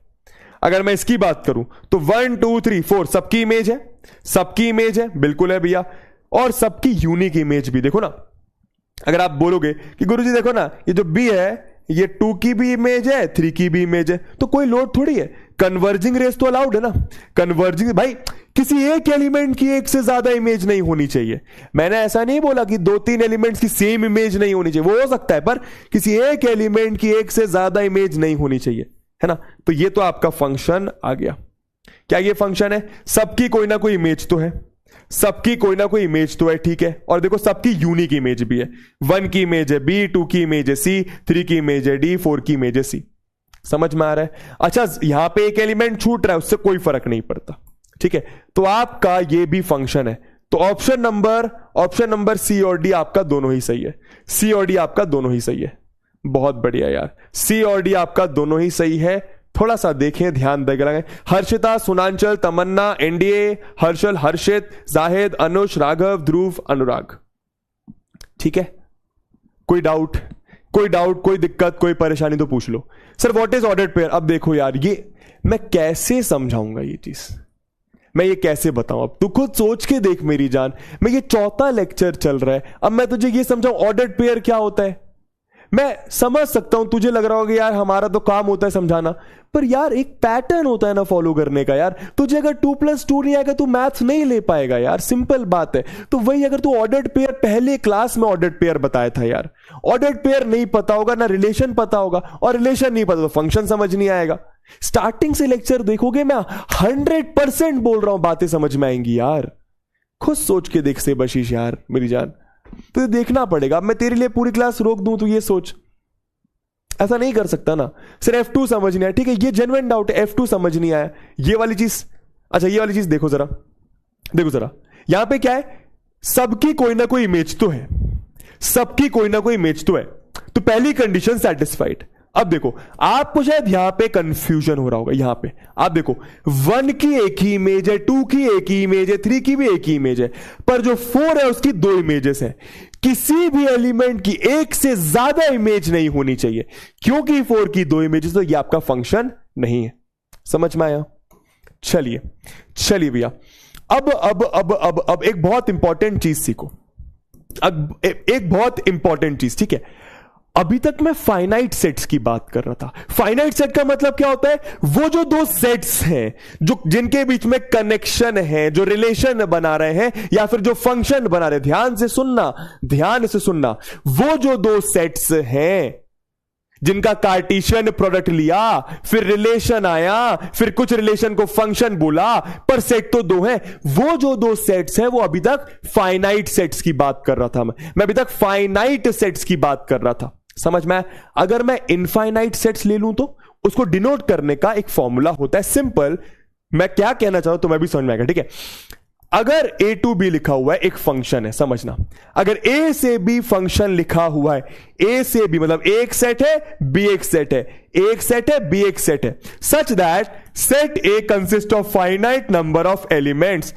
S1: अगर मैं इसकी बात करूं तो 1 2 3 4 सबकी इमेज है, सबकी इमेज है, बिल्कुल है भैया, और सबकी यूनिक इमेज भी। देखो ना, अगर आप बोलोगे कि गुरुजी देखो ना ये जो B है ये 2 की भी इमेज है, 3 की भी इमेज है, तो कोई लोड थोड़ी है, कन्वर्जिंग रेस तो अलाउड है ना। कन्वर्जिंग भाई, किसी एक एलिमेंट की एक से ज्यादा इमेज नहीं होनी चाहिए। मैंने ऐसा नहीं बोला कि 2-3 एलिमेंट्स की सेम इमेज नहीं होनी चाहिए, वो हो सकता है, पर किसी एक एलिमेंट की एक से ज्यादा इमेज नहीं होनी चाहिए, है ना। तो ये तो आपका फंक्शन आ गया। क्या ये फंक्शन है? सबकी कोई ना कोई इमेज तो है, सबकी कोई ना कोई इमेज तो है, ठीक है। और देखो सबकी यूनिक इमेज भी है, 1 की इमेज है B, 2 की इमेज है C, 3 की इमेज है D, 4 की इमेज है C। समझ में आ रहा है? अच्छा यहां पे एक एलिमेंट छूट रहा है, उससे कोई फर्क नहीं पड़ता, ठीक है। तो आपका ये भी फंक्शन है। तो ऑप्शन नंबर C और D आपका दोनों ही सही है, C और D आपका दोनों ही सही है। बहुत बढ़िया यार, C और D आपका दोनों ही सही है। थोड़ा सा देखें, ध्यान देकर। हर्षिता, सुनांचल, तमन्ना, एनडीए, हर्षल, हर्षित, जाहिद, अनुष, राघव, ध्रुव, अनुराग, ठीक है। कोई डाउट, कोई दिक्कत, कोई परेशानी तो पूछ लो। Sir what is ordered pair? अब देखो यार, ये मैं कैसे समझाऊंगा ये चीज, मैं ये कैसे बताऊं? अब तू खुद सोच के देख मेरी जान, मैं ये 4था लेक्चर चल रहा है, अब मैं तुझे ये समझाऊं ऑर्डर्ड पेयर क्या होता है। मैं समझ सकता हूं तुझे लग रहा होगा यार हमारा तो काम होता है समझाना, पर यार एक पैटर्न होता है ना फॉलो करने का यार। तुझे अगर 2+2 नहीं आएगा तू मैथ्स नहीं ले पाएगा यार, सिंपल बात है। तो वही अगर तू ऑर्डर्ड पेयर पहले क्लास में ऑर्डर्ड पेयर बताया था यार, ऑर्डर्ड पेयर नहीं पता होगा ना रिलेशन पता होगा, और रिलेशन नहीं पता तो फंक्शन समझ नहीं आएगा। स्टार्टिंग से लेक्चर देखोगे, मैं 100% बोल रहा हूं बातें समझ में आएंगी यार। खुद सोच के देख से बशीष यार मेरी जान, तो देखना पड़ेगा। अब मैं तेरे लिए पूरी क्लास रोक दूं तो ये सोच, ऐसा नहीं कर सकता ना। सिर्फ F2 समझ नहीं आया, ठीक है, ये जेन्युइन डाउट है, F2 समझ नहीं आया, ये वाली चीज। अच्छा ये वाली चीज देखो जरा, देखो जरा, यहां पे क्या है, सबकी कोई ना कोई इमेज तो है, सबकी कोई ना कोई इमेज तो है, तो पहली कंडीशन सेटिस्फाइड। अब देखो आपको शायद यहां पे कंफ्यूजन हो रहा होगा, यहां पे आप देखो 1 की एक ही इमेज है, 2 की एक ही इमेज है, 3 की भी एक ही इमेज है, पर जो 4 है उसकी 2 इमेजेस है। किसी भी एलिमेंट की एक से ज्यादा इमेज नहीं होनी चाहिए, क्योंकि 4 की 2 इमेजेस, तो ये आपका फंक्शन नहीं है। समझ में आया? चलिए चलिए भैया, अब एक बहुत इंपॉर्टेंट चीज सीखो। अब एक बहुत इंपॉर्टेंट चीज, ठीक है। अभी तक मैं फाइनाइट सेट्स की बात कर रहा था। फाइनाइट सेट का मतलब क्या होता है? वो जो दो सेट्स हैं जो जिनके बीच में कनेक्शन है, जो रिलेशन बना रहे हैं या फिर जो फंक्शन बना रहे हैं। ध्यान से सुनना, ध्यान से सुनना। वो जो दो सेट्स हैं जिनका कार्टेशियन प्रोडक्ट लिया, फिर रिलेशन आया, फिर कुछ रिलेशन को फंक्शन बोला, पर सेट तो दो हैं। वो जो दो सेट्स हैं वो अभी तक फाइनाइट सेट्स की बात कर रहा था। मैं अभी तक फाइनाइट सेट्स की बात कर रहा था। समझ में? अगर मैं इनफाइनाइट सेट्स ले लूं तो उसको डिनोट करने का एक फॉर्मूला होता है, सिंपल। मैं क्या कहना चाहूं तो मैं भी समझ में आएगा, ठीक है। अगर a टू b लिखा हुआ है, एक फंक्शन है, समझना। अगर a से b फंक्शन लिखा हुआ है, a से b मतलब a एक सेट है, b एक सेट है, a एक सेट है, b एक सेट है, such that set a consist of finite number of elements.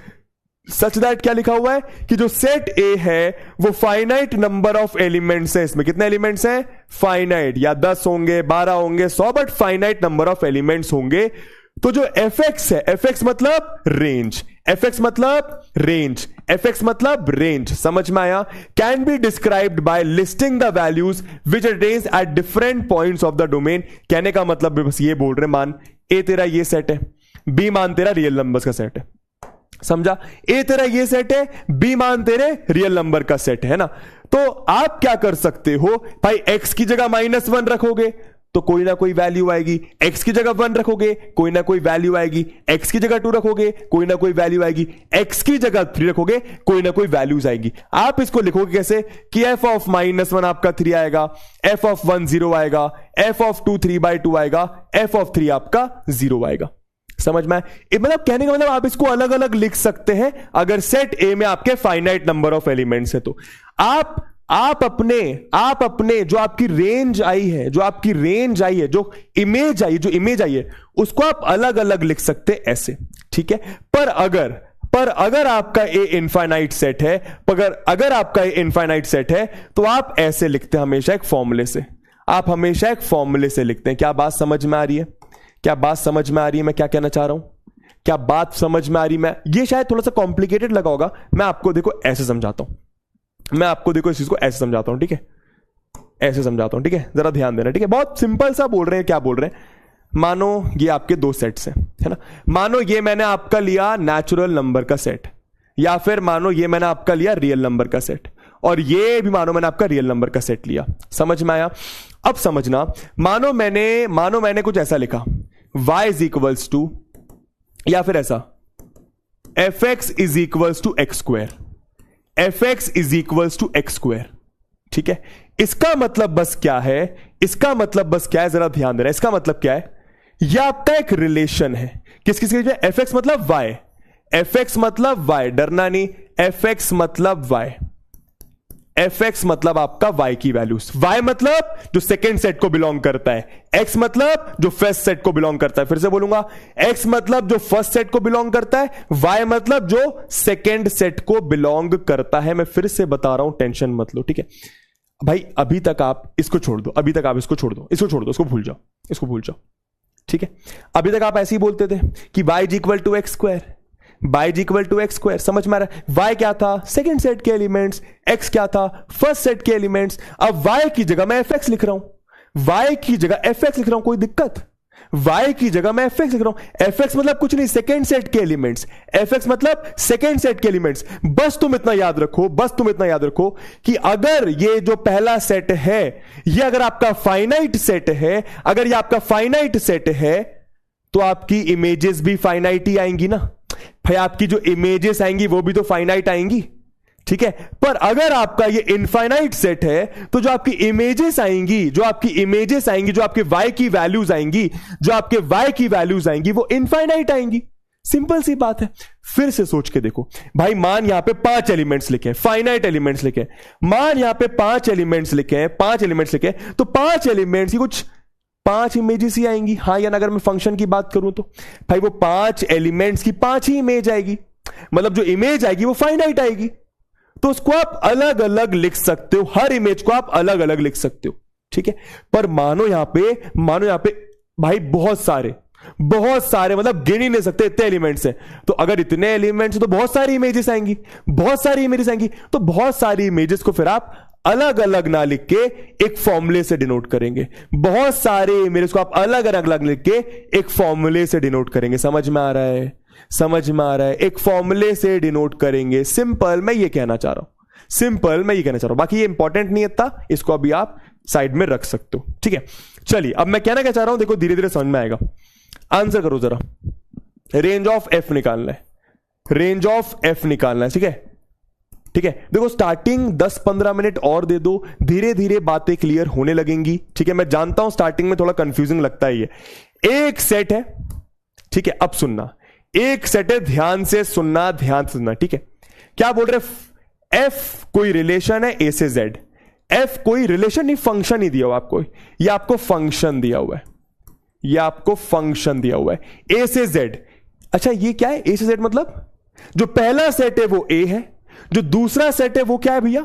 S1: Such that क्या लिखा हुआ है कि जो सेट A है वो फाइनाइट नंबर ऑफ एलिमेंट्स है। इसमें कितने एलिमेंट्स हैं? फाइनाइट, या 10 होंगे, 12 होंगे, 100, but finite number of elements होंगे। तो जो fx है, fx मतलब रेंज, fx मतलब रेंज, fx मतलब रेंज, समझ में आया? Can be described bye listing the values which attains at different points of the domain. कहने का मतलब बस ये बोल रहे, मान a तेरा ये सेट है, b मान तेरा रियल नंबर्स का सेट है, समझा? ए तेरा ये सेट है, बी मान तेरे रियल नंबर का सेट है ना। तो आप क्या कर सकते हो भाई, x की जगह -1 रखोगे तो कोई ना कोई वैल्यू आएगी, x की जगह 1 रखोगे कोई ना कोई वैल्यू आएगी, x की जगह 2 रखोगे कोई ना कोई वैल्यू आएगी, x की जगह 3 रखोगे कोई ना कोई वैल्यूज आएगी। आप इसको लिखोगे कैसे कि f ऑफ -1 आपका 3 आएगा, f ऑफ 1 0 आएगा, f ऑफ 2 3/2 आएगा, f ऑफ 3 आपका 0 आएगा। समझ में? मतलब कहने का मतलब आप इसको अलग अलग लिख सकते हैं अगर सेट ए में आपके फाइनाइट नंबर ऑफ एलिमेंट्स है तो। आप अपने जो आपकी रेंज आई है, जो आपकी रेंज आई है, जो इमेज आई है उसको आप अलग अलग लिख सकते हैं ऐसे, ठीक है। पर अगर आपका ए इनफाइनाइट सेट है, अगर आपका ए इनफाइनाइट सेट है तो आप ऐसे लिखते हैं हमेशा एक फॉर्मूले से। आप हमेशा एक फॉर्मूले से लिखते हैं। क्या बात समझ में आ रही है? क्या बात समझ में आ रही है? मैं क्या कहना चाह रहा हूं? क्या बात समझ में आ रही है? ये शायद थोड़ा सा कॉम्प्लिकेटेड लगा होगा, मैं आपको देखो ऐसे समझाता हूं। मैं आपको देखो इस चीज को ऐसे समझाता हूं, ठीक है? ऐसे समझाता हूं, ठीक है? जरा ध्यान देना, ठीक है? बहुत सिंपल सा बोल रहे हैं। क्या बोल रहे हैं? मानो ये आपके दो सेट्स हैं, है ना। मानो ये मैंने आपका लिया नेचुरल नंबर का सेट, या फिर मानो ये मैंने आपका लिया रियल नंबर का सेट, और ये भी मानो मैंने आपका रियल नंबर का सेट लिया। समझ में आया? अब समझना, मानो मैंने कुछ ऐसा लिखा, y इज इक्वल्स टू, या फिर ऐसा fx is equals to x square, fx is equals to x square, ठीक है। इसका मतलब बस क्या है? इसका मतलब बस क्या है? जरा ध्यान देना। इसका मतलब क्या है? यह आपका एक रिलेशन है। किस किस के? fx मतलब y, fx मतलब y, डरना नहीं, fx मतलब y, fx मतलब आपका y की वैल्यूज, y मतलब जो सेकेंड सेट को बिलोंग करता है, x मतलब जो फर्स्ट सेट को बिलोंग करता है। फिर से बोलूंगा, x मतलब जो फर्स्ट सेट को बिलोंग करता है, y मतलब जो सेकेंड सेट को बिलोंग करता है। मैं फिर से बता रहा हूं, टेंशन मत लो, ठीक है भाई। अभी तक आप इसको छोड़ दो, अभी तक आप इसको छोड़ दो, इसको छोड़ दो, इसको भूल जाओ, इसको भूल जाओ, ठीक है। अभी तक आप ऐसे ही बोलते थे कि y is equal to x square, y is equal to x square. समझ में आ रहा है? y क्या था? सेकंड सेट के एलिमेंट्स, x क्या था? फर्स्ट सेट के एलिमेंट्स। अब y की जगह मैं fx लिख रहा हूं, y की जगह fx लिख रहा हूं, कोई दिक्कत? y की जगह मैं fx लिख रहा हूं। fx मतलब कुछ नहीं, सेकंड सेट के एलिमेंट्स, fx मतलब सेकंड सेट के एलिमेंट्स। बस तुम इतना याद रखो कि अगर ये जो पहला सेट है, ये अगर आपका फाइनाइट सेट है, अगर ये आपका फाइनाइट सेट है, तो आपकी इमेजेस भी फाइनाइट ही आएंगी ना भाई। आपकी जो इमेजेस आएंगी वो भी तो फाइनाइट आएंगी, ठीक है। पर अगर आपका ये इनफाइनाइट सेट है तो जो आपकी इमेजेस आएंगी, जो आपके y की वैल्यूज आएंगी, वो इनफाइनाइट आएंगी। सिंपल सी बात है। फिर से सोच के देखो भाई, मान यहां पे 5 एलिमेंट्स लिखे, फाइनाइट एलिमेंट्स लिखे, मान यहां पे 5 एलिमेंट्स लिखे, तो 5 एलिमेंट्स की कुछ 5 इमेजेस ही आएंगी, हाँ या ना। अगर मैं फंक्शन की बात करूं तो भाई वो 5 एलिमेंट्स की 5 ही इमेज आएगी, मतलब जो इमेज आएगी वो फाइनाइट आएगी। तो उसको आप अलग अलग लिख सकते हो, हर इमेज को आप अलग अलग लिख सकते हो, ठीक है। पर मानो यहां पे भाई बहुत सारे बहुत सारे, मतलब गिन ही नहीं सकते इतने एलिमेंट्स हैं। तो अगर इतने एलिमेंट्स हैं तो बहुत सारी इमेजेस आएंगी, बहुत सारी इमेजेस आएंगी। तो बहुत सारी इमेजेस को फिर आप अलग अलग ना लिख के एक फॉर्मूले से डिनोट करेंगे। बहुत सारे इमेजेस को आप अलग अलग लिख के एक फॉर्मूले से डिनोट करेंगे। समझ में आ रहा है? समझ में आ रहा है? एक फॉर्मूले से डिनोट करेंगे। सिंपल मैं ये कहना चाह रहा हूं, सिंपल मैं ये कहना चाह रहा हूं। बाकी ये इंपॉर्टेंट नहीं था, इसको अभी आप साइड में रख सकते हो। ठीक है, चलिए अब मैं कहना क्या चाह रहा हूं, देखो धीरे धीरे समझ में आएगा। आंसर करो जरा। रेंज ऑफ एफ निकालना है, रेंज ऑफ एफ निकालना है। ठीक है, ठीक है। देखो स्टार्टिंग 10-15 मिनट और दे दो, धीरे धीरे बातें क्लियर होने लगेंगी। ठीक है, मैं जानता हूं स्टार्टिंग में थोड़ा कंफ्यूजिंग लगता है ये। एक सेट है, ठीक है, अब सुनना, एक सेट है, ध्यान से सुनना, ध्यान से सुनना। ठीक है, क्या बोल रहे? एफ कोई रिलेशन है ए से जेड। एफ कोई रिलेशन नहीं, फंक्शन ही दिया हुआ आपको, ये आपको फंक्शन दिया हुआ है, ये आपको फंक्शन दिया हुआ है ए से जेड। अच्छा ये क्या है? ए से जेड मतलब जो पहला सेट है वो ए है, जो दूसरा सेट है वो क्या है भैया?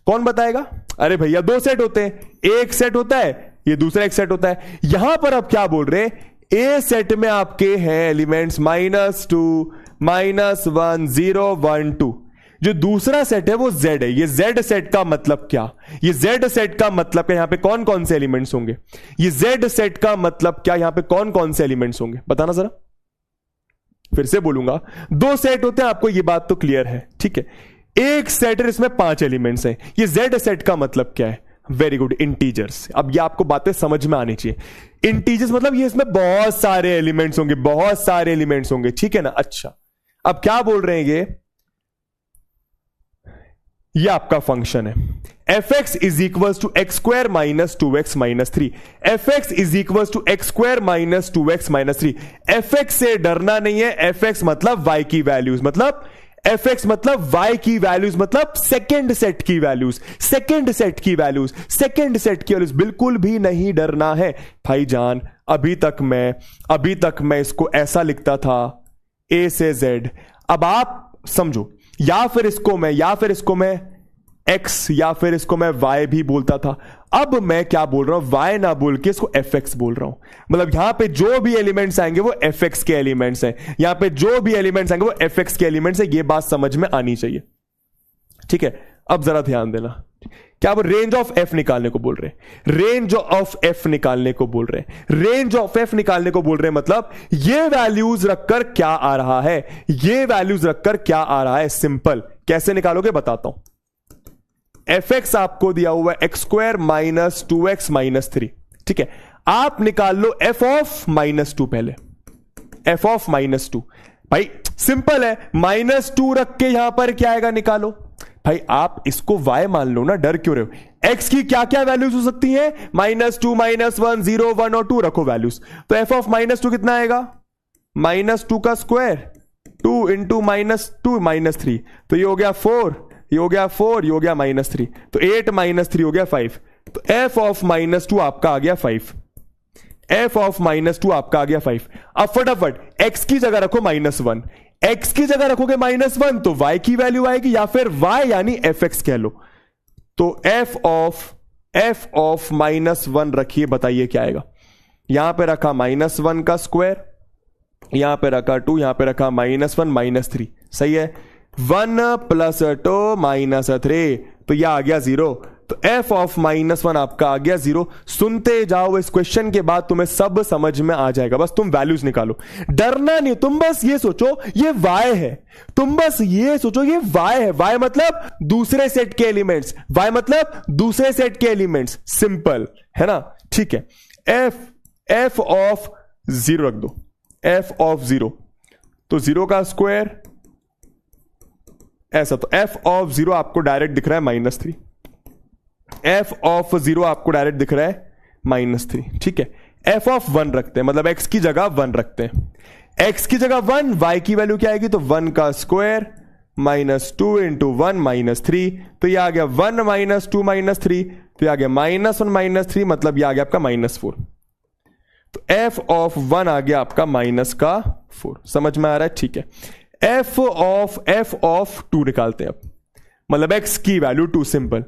S1: कौन बताएगा? अरे भैया दो सेट होते हैं, एक सेट होता है, ये दूसरा एक सेट होता है। यहां पर आप क्या बोल रहे हैं? ए सेट में आपके हैं एलिमेंट्स -2, -1, 0, 1, 2। जो दूसरा सेट है वो Z है। ये Z सेट का मतलब क्या? ये Z सेट का मतलब क्या? यहां पे कौन कौन से एलिमेंट्स होंगे? ये Z सेट का मतलब क्या? यहां पे कौन कौन से एलिमेंट्स होंगे? बताना जरा। फिर से बोलूंगा, दो सेट होते हैं, आपको ये बात तो क्लियर है। ठीक है, एक सेट है इसमें 5 एलिमेंट्स हैं। ये Z सेट का मतलब क्या है? Very good, integers. अब ये आपको बातें समझ में आनी चाहिए। इंटीजर्स मतलब ये इसमें बहुत सारे एलिमेंट्स होंगे, बहुत सारे एलिमेंट्स होंगे। ठीक है ना? अच्छा अब क्या बोल रहे हैं? ये आपका फंक्शन है f x is equal to x square minus 2x minus 3। F x is equal to x square minus 2x minus 3। F x से डरना नहीं है। एफ एक्स मतलब y की वैल्यूज, मतलब एफ एक्स मतलब y की वैल्यूज, मतलब सेकेंड सेट की वैल्यूज, सेकेंड सेट की वैल्यूज, सेकेंड सेट की वैल्यूज। बिल्कुल भी नहीं डरना है भाईजान। अभी तक मैं इसको ऐसा लिखता था a से z। अब आप समझो, या फिर इसको मैं x या फिर इसको मैं y भी बोलता था। अब मैं क्या बोल रहा हूं? y ना बोल के इसको fx बोल रहा हूं। मतलब यहां पे जो भी एलिमेंट्स आएंगे वो fx के एलिमेंट्स हैं। यहां पे जो भी एलिमेंट्स आएंगे वो fx के एलिमेंट्स हैं। ये बात समझ में आनी चाहिए। ठीक है, अब जरा ध्यान देना। क्या वो रेंज ऑफ एफ निकालने को बोल रहे हैं? रेंज ऑफ एफ निकालने को बोल रहे हैं। रेंज ऑफ एफ निकालने को बोल रहे हैं, मतलब ये वैल्यूज रखकर क्या आ रहा है, ये वैल्यूज रखकर क्या आ रहा है। सिंपल, कैसे निकालोगे बताता हूं। एफ एक्स आपको दिया हुआ है x square minus 2x minus 3। ठीक है, आप निकाल लो एफ ऑफ -2 पहले। एफ ऑफ -2 भाई सिंपल है, -2 रख के यहां पर क्या आएगा निकालो। भाई आप इसको y मान लो ना, डर क्यों रहे हो? x की क्या क्या वैल्यूज हो सकती हैं? -2, -1, 0, 1 और 2 रखो वैल्यूज। तो f ऑफ -2 कितना आएगा? -2 का स्क्वायर 2 इंटू -2 -3, तो ये हो गया 4, ये हो गया 4, ये हो गया -3, तो 8 -3 हो गया 5। तो f ऑफ -2 आपका आ गया 5। f ऑफ -2 आपका आ गया 5। अब फटाफट x की जगह रखो -1। x की जगह रखोगे -1 तो y की वैल्यू आएगी, या फिर y यानी fx कह लो। तो f ऑफ -1 रखिए, बताइए क्या आएगा। यहां पे रखा -1 का स्क्वायर, यहां पे रखा 2, यहां पे रखा -1 -3, सही है। 1 + 2 -3, तो यह आ गया 0। तो f ऑफ -1 आपका आ गया 0। सुनते जाओ, इस क्वेश्चन के बाद तुम्हें सब समझ में आ जाएगा। बस तुम वैल्यूज निकालो, डरना नहीं। तुम बस ये सोचो ये y है, तुम बस ये सोचो ये y है। y मतलब दूसरे सेट के एलिमेंट्स, y मतलब दूसरे सेट के एलिमेंट्स। सिंपल है ना? ठीक है, f ऑफ 0 रख दो। f ऑफ 0 तो 0 का स्क्वायर ऐसा, तो f ऑफ 0 आपको डायरेक्ट दिख रहा है -3। f ऑफ 0 आपको डायरेक्ट दिख रहा है -3। ठीक है, f ऑफ 1 रखते हैं, मतलब x की जगह 1 रखते हैं। x की जगह 1, y की वैल्यू क्या आएगी? तो 1 का स्क्वायर -2 इंटू 1 -3, तो ये आ गया 1 -2 -3, तो ये आ गया -1 -3, मतलब ये आ गया आपका -4। तो f ऑफ 1 आ गया आपका -4। समझ में आ रहा है? ठीक है, f ऑफ 2 निकालते हैं अब, मतलब x की वैल्यू 2। सिंपल,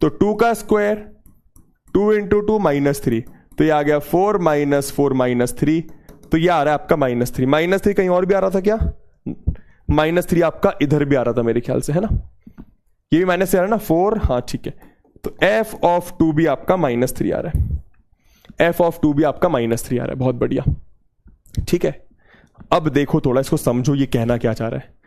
S1: तो 2 का स्क्वायर 2 इंटू 2 -3, तो ये आ गया 4 -4 -3, तो ये आ रहा है आपका -3। -3 कहीं और भी आ रहा था क्या? -3 आपका इधर भी आ रहा था मेरे ख्याल से, है ना? ये भी माइनस से आ रहा है ना, 4। हाँ ठीक है, तो f(2) भी आपका -3 आ रहा है। f(2) भी आपका -3 आ रहा है, बहुत बढ़िया। ठीक है, अब देखो थोड़ा इसको समझो, ये कहना क्या चाह रहा है।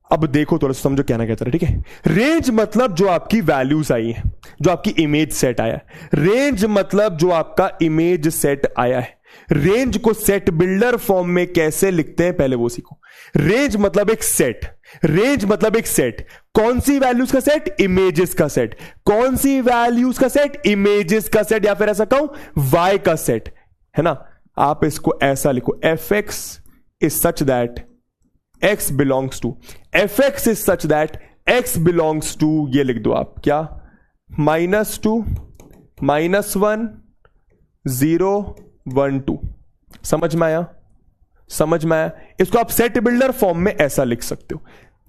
S1: अब देखो थोड़ा समझो कहना क्या चाह रहा है। ठीक है, रेंज मतलब जो आपकी वैल्यूज आई है, जो आपकी इमेज सेट आया है। रेंज मतलब जो आपका इमेज सेट आया है। रेंज को सेट बिल्डर फॉर्म में कैसे लिखते हैं पहले वो सीखो। रेंज मतलब एक सेट, रेंज मतलब एक सेट। कौन सी वैल्यूज का सेट? इमेजेस का सेट। कौन सी वैल्यूज का सेट? इमेजेस का सेट, या फिर ऐसा कहूं वाई का सेट, है ना? आप इसको ऐसा लिखो, fx is such that x belongs to, fx is such that x belongs to, ये लिख दो आप क्या, -2 -1 0 1 2। समझ में आया? समझ में आया? इसको आप सेट बिल्डर फॉर्म में ऐसा लिख सकते हो।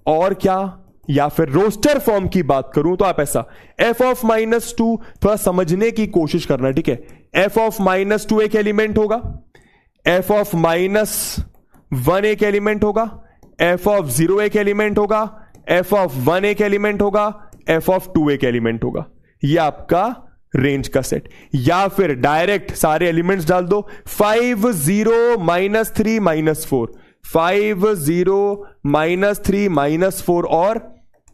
S1: और क्या, या फिर रोस्टर फॉर्म की बात करूं तो आप ऐसा f(-2), थोड़ा समझने की कोशिश करना, ठीक है? f(-2) एक एलिमेंट होगा, f(-1) एक एलिमेंट होगा, f(0) एक एलिमेंट होगा, f(1) एक एलिमेंट होगा, f(2) एक एलिमेंट होगा। यह आपका रेंज का सेट। या फिर डायरेक्ट सारे एलिमेंट्स डाल दो, 5 0 -3 -4, 5 0 -3 -4 और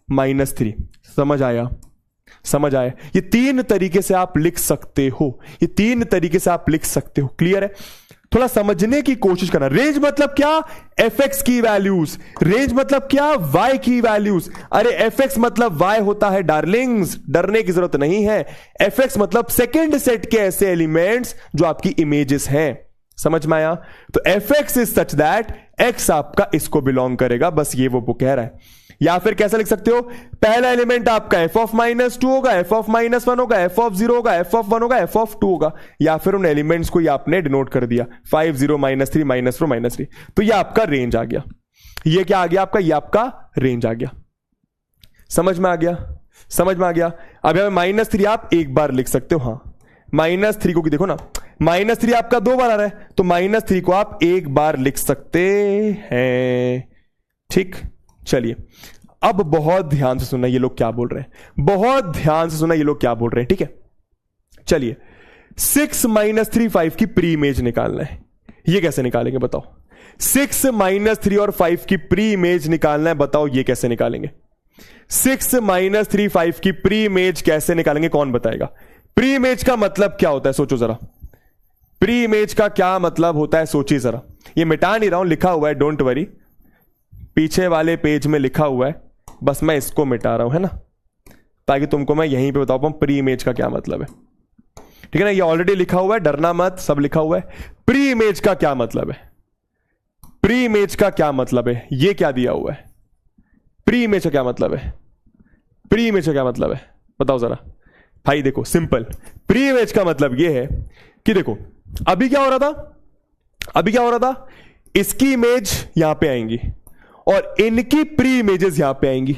S1: -3। समझ आया? समझ आया? ये 3 तरीके से आप लिख सकते हो, ये 3 तरीके से आप लिख सकते हो। क्लियर है? थोड़ा समझने की कोशिश करना। रेंज मतलब क्या? fx की वैल्यूज। रेंज मतलब क्या? y की वैल्यूज। अरे fx मतलब y होता है डार्लिंग्स, डरने की जरूरत नहीं है। fx मतलब सेकेंड सेट के ऐसे एलिमेंट्स जो आपकी इमेजेस हैं। समझ में आया? तो fx is such that x आपका इसको बिलोंग करेगा, बस ये वो कह रहा है। या फिर कैसा लिख सकते हो? पहला एलिमेंट आपका f(-2) होगा, f(-1) होगा, f(0) होगा, f(1) होगा, f(2) होगा। या फिर उन एलिमेंट्स को ये आपने डिनोट कर दिया, 5 0 -3 -4 -3। तो ये आपका रेंज आ गया। ये क्या आ गया आपका? ये आपका रेंज आ गया। समझ में आ गया? समझ में आ गया? अब यहां -3 आप एक बार लिख सकते हो। हाँ, -3 को देखो ना, -3 आपका 2 बार आ रहा है, तो -3 को आप एक बार लिख सकते हैं। ठीक, चलिए अब बहुत ध्यान से सुनना ये लोग क्या बोल रहे हैं, बहुत ध्यान से सुनना ये लोग क्या बोल रहे हैं। ठीक है, चलिए 6 -3 5 की प्री इमेज निकालना है। ये कैसे निकालेंगे बताओ? 6 -3 और 5 की प्री इमेज निकालना है, बताओ ये कैसे निकालेंगे? 6 -3 5 की प्री इमेज कैसे निकालेंगे, कौन बताएगा? प्री इमेज का मतलब क्या होता है, सोचो जरा। प्री इमेज का क्या मतलब होता है, सोचिए जरा। ये मिटा नहीं रहा हूं, लिखा हुआ है, डोंट वरी, पीछे वाले पेज में लिखा हुआ है, बस मैं इसको मिटा रहा हूं, है ना, ताकि तुमको मैं यहीं पे बता पाऊं प्री इमेज का क्या मतलब है। ठीक है ना, ये ऑलरेडी लिखा हुआ है, डरना मत, सब लिखा हुआ है। प्री इमेज का क्या मतलब है? प्री इमेज का क्या मतलब है? ये क्या दिया हुआ है? प्री इमेज का क्या मतलब है? प्री इमेज का क्या मतलब है, बताओ जरा भाई। देखो सिंपल, प्री इमेज का मतलब ये है कि देखो अभी क्या हो रहा था, अभी क्या हो रहा था, इसकी इमेज यहां पे आएंगी और इनकी प्री इमेजेस यहां पे आएंगी,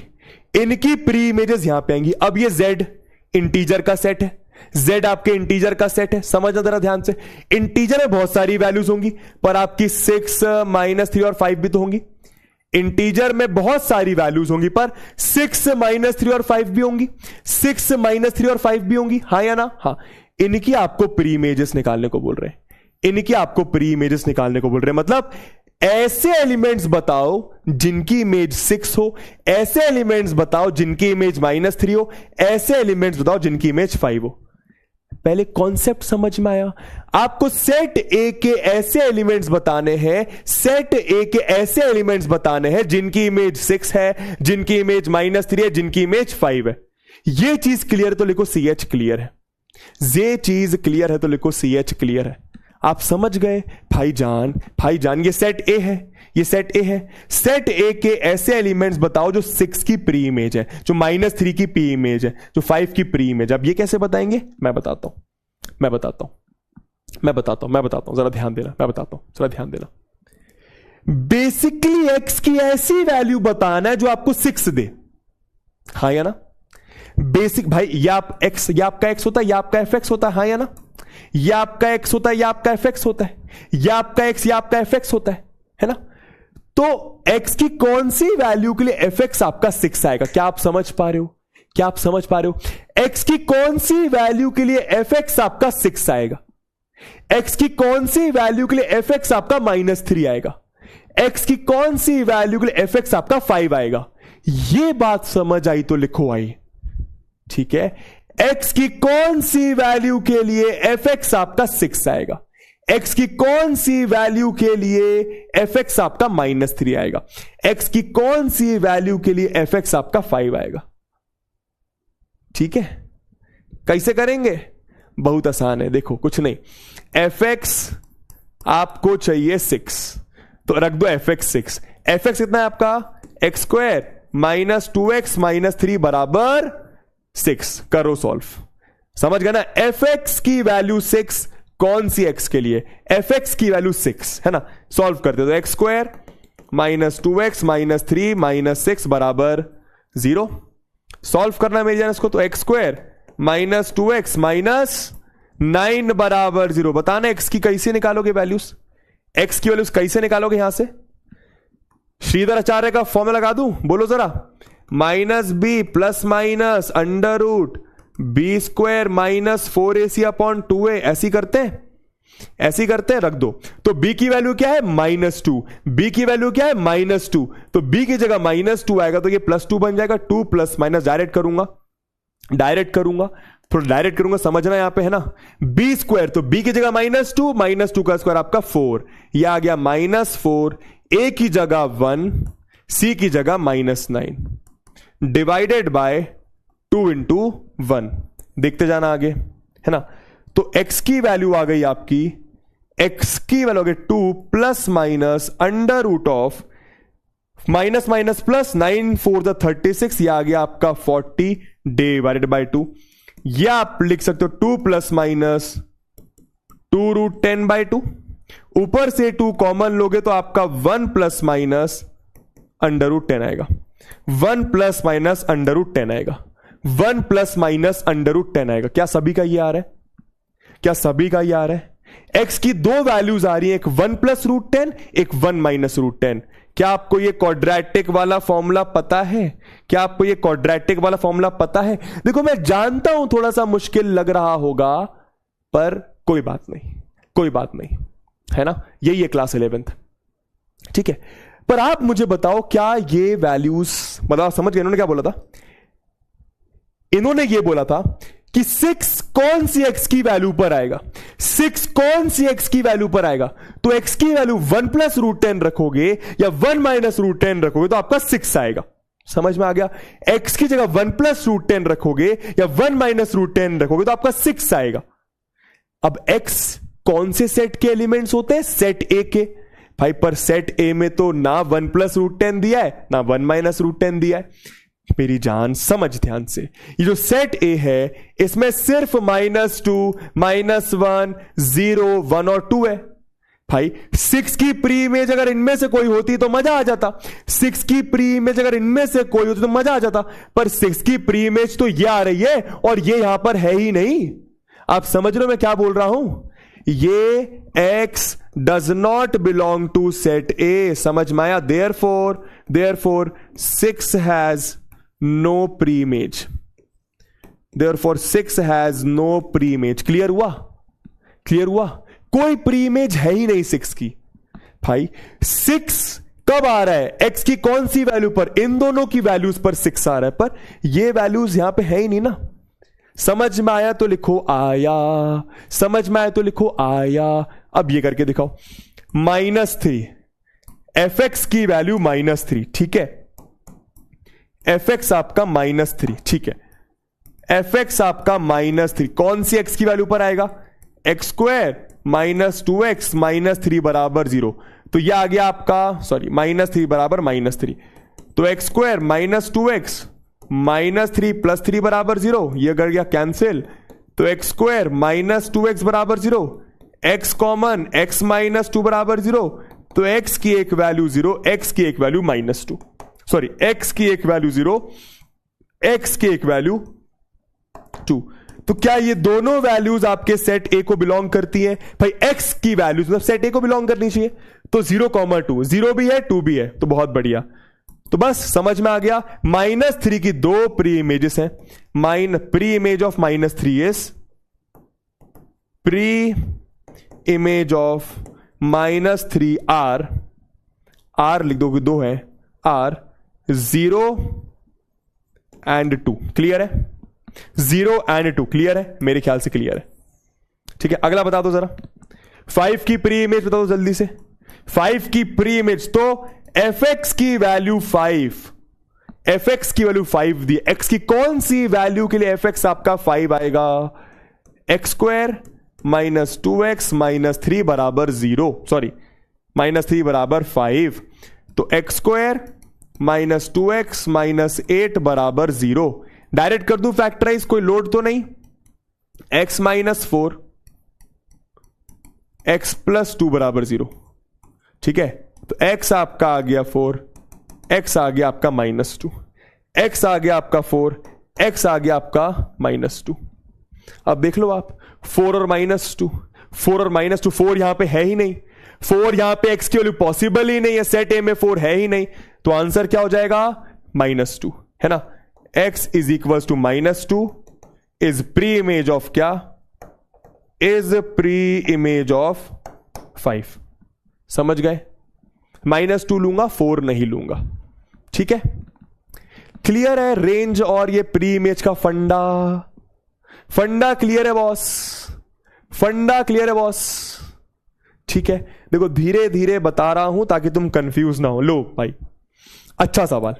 S1: इनकी प्री इमेजेस यहां पे आएंगी। अब ये z इंटीजर का सेट है, z आपके इंटीजर का सेट है। समझना जरा ध्यान से, इंटीजर में बहुत सारी वैल्यूज होंगी, पर आपकी 6 -3 और 5 भी तो होंगी। इंटीजर में बहुत सारी वैल्यूज होंगी, पर 6 -3 और 5 भी होंगी, 6 -3 और 5 भी होंगी, हाँ या ना? हाँ। इनकी आपको प्री इमेजेस निकालने को बोल रहे हैं, इनकी आपको प्री इमेजेस निकालने को बोल रहे हैं। मतलब ऐसे एलिमेंट्स बताओ जिनकी इमेज 6 हो, ऐसे एलिमेंट्स बताओ जिनकी इमेज -3 हो, ऐसे एलिमेंट्स बताओ जिनकी इमेज 5 हो। पहले कॉन्सेप्ट समझ में आया? आपको सेट ए के ऐसे एलिमेंट्स बताने हैं, सेट ए के ऐसे एलिमेंट्स बताने हैं जिनकी इमेज 6 है, जिनकी इमेज -3 है, जिनकी इमेज 5 है। यह चीज क्लियर है तो लिखो CH क्लियर है। ये चीज क्लियर है तो लिखो CH क्लियर है। आप समझ गए भाईजान? भाईजान ये सेट ए है, ये सेट ए है। सेट ए के ऐसे एलिमेंट्स बताओ जो 6 की प्री इमेज है, जो -3 की प्री इमेज है, जो 5 की प्री इमेज। अब ये कैसे बताएंगे, मैं बताता हूं, मैं बताता हूं, मैं बताता हूं, मैं बताता हूं, जरा ध्यान देना, मैं बताता हूं, जरा ध्यान देना। बेसिकली x की ऐसी वैल्यू बताना है जो आपको 6 दे, हाँ या ना? बेसिक भाई, या आप x, या आपका x होता है, या आपका fx होता है, हाँ या ना? ये आपका एक्स होता है, ये आपका एफ एक्स होता है, ये आपका एक्स, ये आपका एफ एक्स होता है ना। तो एक्स की कौन सी वैल्यू के लिए एफ एक्स आपका 6 आएगा? क्या आप समझ पा रहे हो? क्या आप समझ पा रहे हो? एक्स की कौन सी वैल्यू के लिए एफ एक्स आपका 6 आएगा? एक्स की कौन सी वैल्यू के लिए एफ एक्स आपका -3 आएगा? एक्स की कौन सी वैल्यू के लिए एफ एक्स आपका 5 आएगा? ये बात समझ आई तो लिखो आई। ठीक है, एक्स की कौन सी वैल्यू के लिए एफ एक्स आपका 6 आएगा? एक्स की कौन सी वैल्यू के लिए एफ एक्स आपका -3 आएगा? एक्स की कौन सी वैल्यू के लिए एफ एक्स आपका 5 आएगा? ठीक है, कैसे करेंगे? बहुत आसान है, देखो कुछ नहीं, एफ एक्स आपको चाहिए 6, तो रख दो एफ एक्स 6। एफ एक्स कितना है आपका? एक्स स्क्वायर -2x -3 बराबर 6। करो सॉल्व, समझ गए ना? एफ एक्स की वैल्यू 6, कौन सी एक्स के लिए? एफ एक्स की वैल्यू 6 है ना। सॉल्व करते तो एक्स स्क्वायर -2x -3 -6 बराबर 0। सॉल्व करना मेरी जान इसको, तो एक्स स्क्वायर -2x -9 बराबर 0। बताना एक्स की कैसे निकालोगे वैल्यूज? एक्स की वैल्यूज कैसे निकालोगे यहां से? श्रीधर आचार्य का फॉर्मूला लगा दूं? बोलो जरा। -b ± √b² -4ac/2a। ऐसी करते हैं, ऐसी करते हैं, रख दो। तो b की वैल्यू क्या है? -2। b की वैल्यू क्या है? -2। तो b की जगह -2 आएगा तो ये +2 बन जाएगा। 2 + डायरेक्ट करूंगा, डायरेक्ट करूंगा, थोड़ा डायरेक्ट करूंगा, समझना यहां पे है ना। b², तो b की जगह -2 का स्क्वायर आपका 4, यह आ गया -4। a की जगह 1, c की जगह -9 डिवाइडेड बाय 2 × 1। देखते जाना आगे, है ना। तो x की वैल्यू आ गई आपकी, x की वैल्यू आ गई 2 ± √(-9 4 36), यह आ गया आपका 40 डिवाइडेड बाय 2। या आप लिख सकते हो 2 ± 2√10/2। ऊपर से 2 कॉमन लोगे तो आपका 1 ± √10 आएगा। 1 ± √10 आएगा। 1 ± √10 आएगा। क्या सभी का ये आ रहा है? क्या सभी का ये आ रहा है? x की दो वैल्यूज आ रही है, एक 1 + √10, एक 1 - √10। क्या आपको ये क्वाड्रेटिक वाला फॉर्मूला पता है? क्या आपको ये क्वाड्रेटिक वाला फॉर्मूला पता है? देखो मैं जानता हूं थोड़ा सा मुश्किल लग रहा होगा, पर कोई बात नहीं, कोई बात नहीं, है ना। यही है क्लास 11th, ठीक है। पर आप मुझे बताओ, क्या ये वैल्यूज, मतलब आप समझ गए इन्होंने क्या बोला था? इन्होंने ये बोला था कि 6 कौन सी x की वैल्यू पर आएगा? 6 कौन सी x की वैल्यू पर आएगा? तो x की वैल्यू 1 + √10 रखोगे या 1 - √10 रखोगे तो आपका 6 आएगा। समझ में आ गया? x की जगह 1 + √10 रखोगे या 1 - √10 रखोगे तो आपका 6 आएगा। अब x कौन से सेट के एलिमेंट्स होते हैं? सेट A के। भाई पर सेट A में तो ना 1 + √10 दिया है, ना 1 - √10 दिया है। मेरी जान समझ ध्यान से, ये जो सेट A है इसमें सिर्फ -2, -1, 0, 1 और 2 है। भाई 6 की प्री इमेज अगर इनमें से कोई होती तो मजा आ जाता। 6 की प्री इमेज अगर इनमें से कोई होती तो मजा आ जाता, पर 6 की प्री इमेज तो ये आ रही है और ये यहां पर है ही नहीं। आप समझ रहे हो मैं क्या बोल रहा हूं? ये x does not belong to set A। समझ में आया? therefore 6 has no pre-image। therefore 6 has no pre-image। Clear हुआ? क्लियर हुआ? कोई pre-image है ही नहीं 6 की। भाई 6 कब आ रहा है? x की कौन सी वैल्यू पर? इन दोनों की वैल्यूज पर 6 आ रहा है, पर ये वैल्यूज यहां पे है ही नहीं ना। समझ में आया तो लिखो आया, समझ में आया तो लिखो आया। अब ये करके दिखाओ। -3, fx की वैल्यू -3, ठीक है। fx आपका -3, ठीक है। fx आपका -3 कौन सी x की वैल्यू पर आएगा? x² -2x -3 बराबर 0। तो यह आ गया आपका, सॉरी, -3 बराबर -3। तो x² -2x -3 + 3 बराबर 0, यह कर गया कैंसिल। तो x² -2x बराबर 0, x कॉमन, x -2 बराबर 0। तो x की एक वैल्यू 0, x की एक वैल्यू -2, सॉरी, x की एक वैल्यू 0, x की एक वैल्यू 2। तो क्या ये दोनों वैल्यूज आपके सेट ए को बिलोंग करती हैं? भाई एक्स की वैल्यूज मतलब सेट ए को बिलोंग करनी चाहिए, तो 0,2, 0 भी है 2 भी है, तो बहुत बढ़िया। तो बस समझ में आ गया। -3 की दो प्री इमेजेस हैं। Pre image of -3 is pre image of -3 are लिख दो, दो है आर 0 and 2। क्लियर है? 0 and 2 क्लियर है? मेरे ख्याल से क्लियर है। ठीक है, अगला बता दो जरा। 5 की प्री इमेज बताओ जल्दी से। 5 की प्री इमेज, तो fx की वैल्यू 5, fx की वैल्यू 5 दी। x की कौन सी वैल्यू के लिए fx आपका 5 आएगा? x² - 2x - 3 बराबर 0, सॉरी -3 बराबर 5, तो x² - 2x - 8 बराबर 0। डायरेक्ट कर दूं फैक्टराइज, कोई लोड तो नहीं। x - 4 x + 2 बराबर 0। ठीक है, तो x आपका आ गया 4, x आ गया आपका -2, x आ गया आपका 4, x आ गया आपका -2। अब देख लो आप, 4 और -2, 4 और -2, 4 यहां पे है ही नहीं, 4 यहां पे x की वैल्यू पॉसिबल ही नहीं है, सेट ए में 4 है ही नहीं, तो आंसर क्या हो जाएगा? -2, है ना। x = -2 is pre image of क्या? Is pre image of 5। समझ गए? -2 लूंगा, 4 नहीं लूंगा। ठीक है, क्लियर है रेंज और ये प्री इमेज का फंडा क्लियर है बॉस? फंडा क्लियर है बॉस? ठीक है, देखो धीरे धीरे बता रहा हूं ताकि तुम कंफ्यूज ना हो। लो भाई, अच्छा सवाल,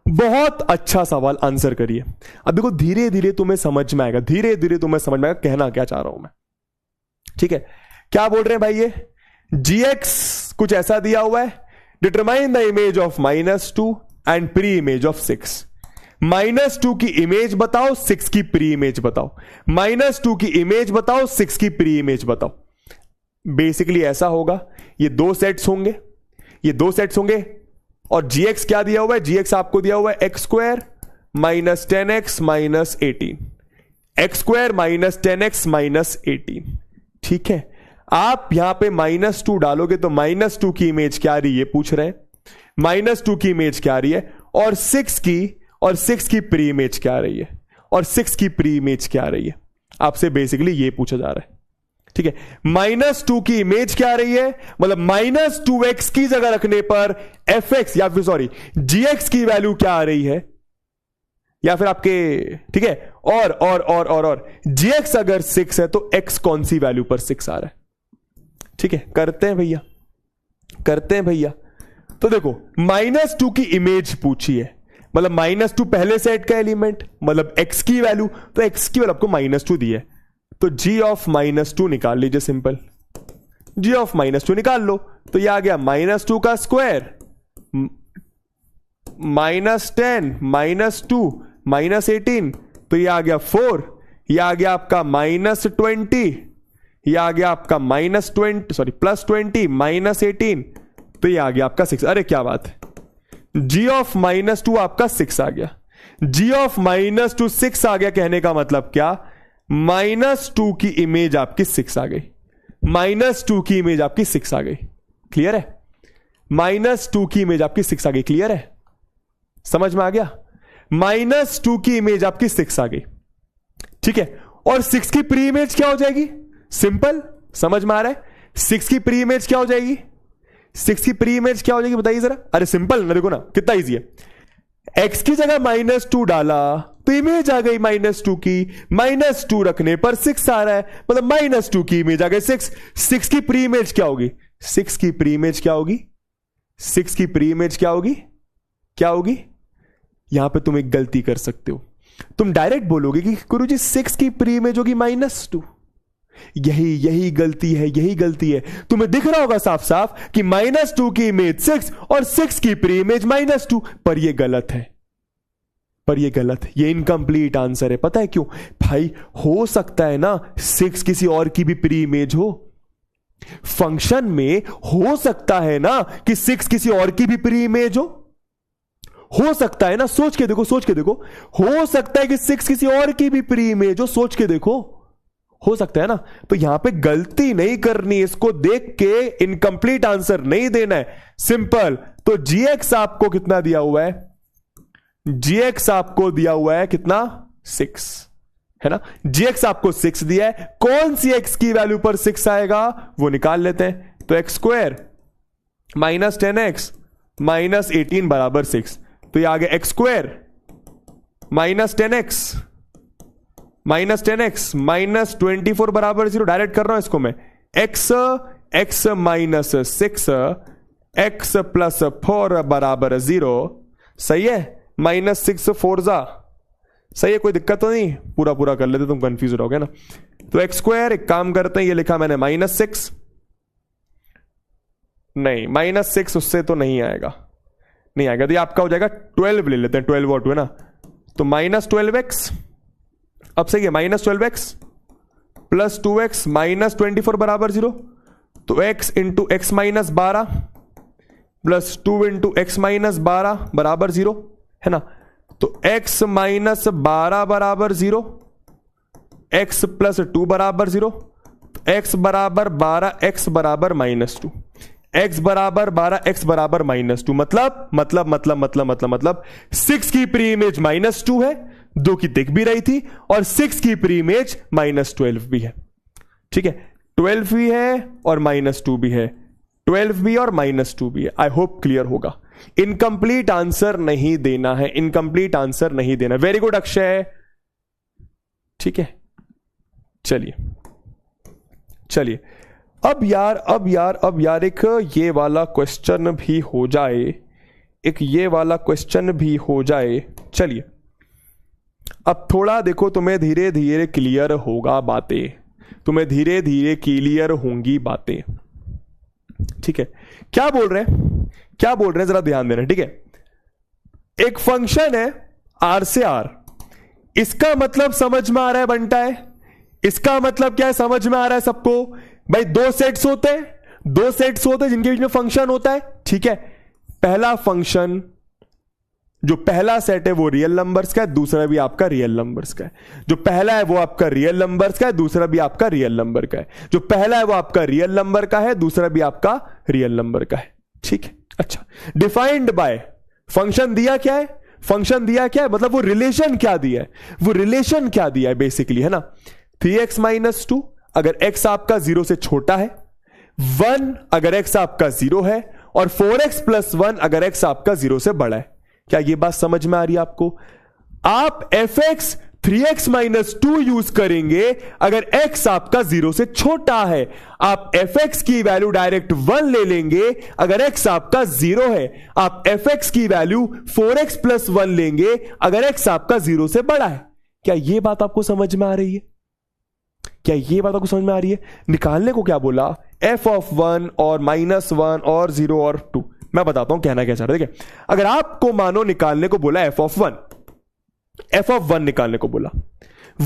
S1: बहुत अच्छा सवाल, आंसर करिए। अब देखो धीरे धीरे तुम्हें समझ में आएगा, धीरे धीरे तुम्हें समझ में आएगा कहना क्या चाह रहा हूं मैं। ठीक है, क्या बोल रहे हैं भाई? ये gx कुछ ऐसा दिया हुआ है, determine the image of -2 and pre image of 6। -2 की इमेज बताओ, 6 की प्री इमेज बताओ, -2 की इमेज बताओ, 6 की प्री इमेज बताओ। बेसिकली ऐसा होगा, ये दो सेट्स होंगे, ये दो सेट्स होंगे, और gx क्या दिया हुआ है? gx आपको दिया हुआ है x² - 10x - 18, x² - 10x - 18। ठीक है, आप यहां पे -2 डालोगे तो -2 की इमेज क्या आ रही है पूछ रहे हैं, -2 की इमेज क्या आ रही है, और 6 की प्री इमेज क्या आ रही है, और 6 की प्री इमेज क्या आ रही है। आपसे बेसिकली ये पूछा जा रहा है। ठीक है, -2 की इमेज क्या आ रही है, मतलब -2x की जगह रखने पर fx या फिर सॉरी gx की वैल्यू क्या आ रही है, या फिर आपके, ठीक है, और gx अगर 6 है तो x कौन सी वैल्यू पर 6 आ रहा है। ठीक है, करते हैं भैया, करते हैं भैया। तो देखो -2 की इमेज पूछी है, मतलब -2 पहले सेट का एलिमेंट, मतलब x की वैल्यू, तो x की वैल्यू आपको -2 दी है, तो g ऑफ -2 निकाल लीजिए। सिंपल, g ऑफ -2 निकाल लो, तो यह आ गया -2 का स्क्वायर -10 -2 -18, तो यह आ गया 4, यह आ गया आपका -20, यह आ गया आपका -20 सॉरी +20 -18, तो यह आ गया आपका 6। अरे क्या बात है, g ऑफ -2 आपका 6 आ गया, g ऑफ -2 6 आ गया, कहने का मतलब क्या, -2 की इमेज आपकी 6 आ गई, -2 की इमेज आपकी 6 आ गई। क्लियर है? -2 की इमेज आपकी 6 आ गई। क्लियर है? समझ में आ गया? -2 की इमेज आपकी 6 आ गई। ठीक है, और 6 की प्री इमेज क्या हो जाएगी? सिंपल, समझ में आ रहा है? 6 की प्री इमेज क्या हो जाएगी? 6 की प्री इमेज क्या हो जाएगी बताइए जरा। अरे सिंपल ना, देखो ना कितना इजी है। x की जगह -2 डाला तो इमेज आ गई -2 की, -2 रखने पर 6 आ रहा है, मतलब -2 की इमेज आ गई 6। 6 की प्री इमेज क्या होगी? 6 की प्री इमेज क्या होगी? 6 की प्री इमेज क्या होगी? क्या होगी? यहां पे तुम एक गलती कर सकते हो, तुम डायरेक्ट बोलोगे कि गुरुजी 6 की प्री इमेज होगी -2। यही गलती है, यही गलती है। तुम्हें दिख रहा होगा साफ साफ कि -2 की इमेज 6 और 6 की प्री इमेज -2, पर यह गलत है, पर यह गलत है, यह इनकम्प्लीट आंसर है। पता है क्यों भाई? हो सकता है ना 6 किसी और की भी प्री इमेज हो, फंक्शन में हो सकता है ना कि 6 किसी और की भी प्री इमेज हो हो सकता है ना, सोच के देखो, सोच के देखो, हो सकता है कि 6 किसी और की भी प्री इमेज हो, सोच के देखो, हो सकता है ना। तो यहां पे गलती नहीं करनी, इसको देख के इनकंप्लीट आंसर नहीं देना है, सिंपल। तो gx आपको कितना दिया हुआ है, gx आपको दिया हुआ है कितना, 6 है ना। gx आपको 6 दिया है, कौन सी x की वैल्यू पर 6 आएगा वो निकाल लेते हैं। तो x square minus 10x minus 18 बराबर 6, तो ये आ गया x square minus 10x minus 10x minus 24 बराबर 0। डायरेक्ट कर रहा हूं इसको मैं, x माइनस 6 x प्लस 4 बराबर 0, सही है। माइनस 6 4 जा, सही है, कोई दिक्कत तो नहीं, पूरा पूरा कर लेते, तुम कंफ्यूज हो गए ना। तो x स्क्वायर, एक काम करते हैं, ये लिखा मैंने माइनस 6, नहीं माइनस 6 उससे तो नहीं आएगा, नहीं आएगा, तो ये आपका हो जाएगा 12 ले लेते हैं, 12 और 2 है ना, तो माइनस 12x, अब सही है, minus 12x plus 2x minus 24 बराबर 0, तो x into x minus 12 plus 2 into x minus 12 बराबर 0 है ना। तो x माइनस 12 बराबर 0, x प्लस 2 बराबर 0, x बराबर 12 x बराबर माइनस 2, x बराबर 12 x बराबर माइनस 2, मतलब 6 की प्री इमेज माइनस 2 है, 2 की दिख भी रही थी, और 6 की प्री इमेज माइनस 12 भी है, ठीक है, 12 भी है और माइनस 2 भी है, 12 भी और माइनस 2 भी है। आई होप क्लियर होगा। इनकंप्लीट आंसर नहीं देना है, इनकंप्लीट आंसर नहीं देना। वेरी गुड अक्षय, ठीक है, चलिए चलिए, अब यार एक ये वाला क्वेश्चन भी हो जाए, एक ये वाला क्वेश्चन भी हो जाए। चलिए अब थोड़ा देखो, तुम्हें धीरे धीरे क्लियर होगा बातें, तुम्हें धीरे धीरे क्लियर होंगी बातें, ठीक है। क्या बोल रहे हैं जरा ध्यान देना, ठीक है। एक फंक्शन है r से r, इसका मतलब समझ में आ रहा है बंटा है, इसका मतलब क्या है समझ में आ रहा है सबको भाई। दो सेट्स होते हैं जिनके बीच में फंक्शन होता है, ठीक है। पहला फंक्शन, जो पहला सेट है वो रियल नंबर्स का है, दूसरा भी आपका रियल नंबर्स का है। जो पहला है वो आपका रियल नंबर्स का है, दूसरा भी आपका रियल नंबर का है। जो पहला है वो आपका रियल नंबर का है, दूसरा भी आपका रियल नंबर का है, ठीक है। अच्छा, डिफाइंड बाय, फंक्शन दिया क्या है, फंक्शन दिया क्या है, मतलब वो रिलेशन क्या दिया है, वो रिलेशन क्या दिया है बेसिकली, है ना। 3x माइनस 2 अगर x आपका 0 से छोटा है, 1 अगर x आपका 0 है, और 4x प्लस 1 अगर x आपका 0 से बड़ा है। क्या ये बात समझ में आ रही है आपको? आप fx 3x माइनस 2 यूज करेंगे अगर x आपका 0 से छोटा है। आप fx की वैल्यू डायरेक्ट 1 ले लेंगे अगर x आपका 0 है। आप fx की वैल्यू 4x प्लस 1 लेंगे अगर x आपका 0 से बड़ा है। क्या ये बात आपको समझ में आ रही है? क्या ये बात आपको समझ में आ रही है? निकालने को क्या बोला? f ऑफ 1 और -1 और 0 और 2। मैं बताता हूं कहना क्या चाह रहा है। देखिए, अगर आपको मानो निकालने को बोला f ऑफ 1 निकालने को बोला,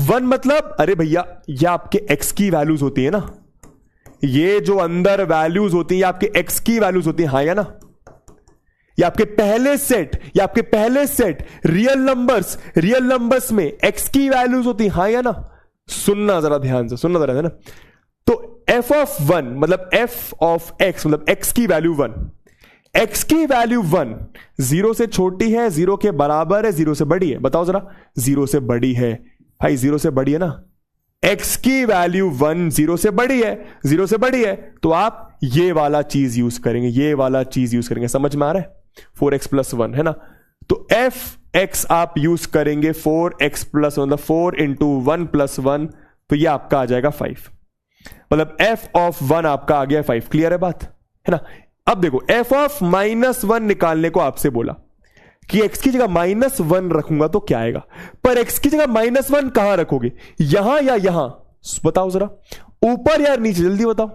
S1: 1 मतलब अरे भैया ये आपके x की वैल्यूज होती है ना, ये जो अंदर वैल्यूज होती है आपके x की वैल्यूज होती है, हाँ या ना। ये आपके पहले सेट रियल नंबर्स में x की वैल्यूज होती है, हाँ या ना। सुनना जरा ध्यान से, सुनना जरा है ना। तो f ऑफ 1 मतलब f ऑफ x मतलब x की वैल्यू 1, x की वैल्यू 1 0 से छोटी है, 0 के बराबर है, 0 से बड़ी है। बताओ जरा, 0 से बड़ी है भाई, 0 से बड़ी है ना। x की वैल्यू 1 0 से बड़ी है, 0 से बड़ी है, तो आप ये वाला चीज यूज करेंगे, समझ में आ रहा है? 4x प्लस 1 है ना। तो fx आप यूज करेंगे 4x प्लस 1, मतलब 4 इंटू 1 प्लस 1, तो ये आपका आ जाएगा 5, मतलब f ऑफ 1 आपका आ गया 5। क्लियर है बात, है ना। अब देखो, f ऑफ -1 निकालने को आपसे बोला कि x की जगह -1 रखूंगा तो क्या आएगा, पर x की जगह -1 कहां रखोगे, यहां या यहां? बताओ जरा, ऊपर या नीचे, जल्दी बताओ।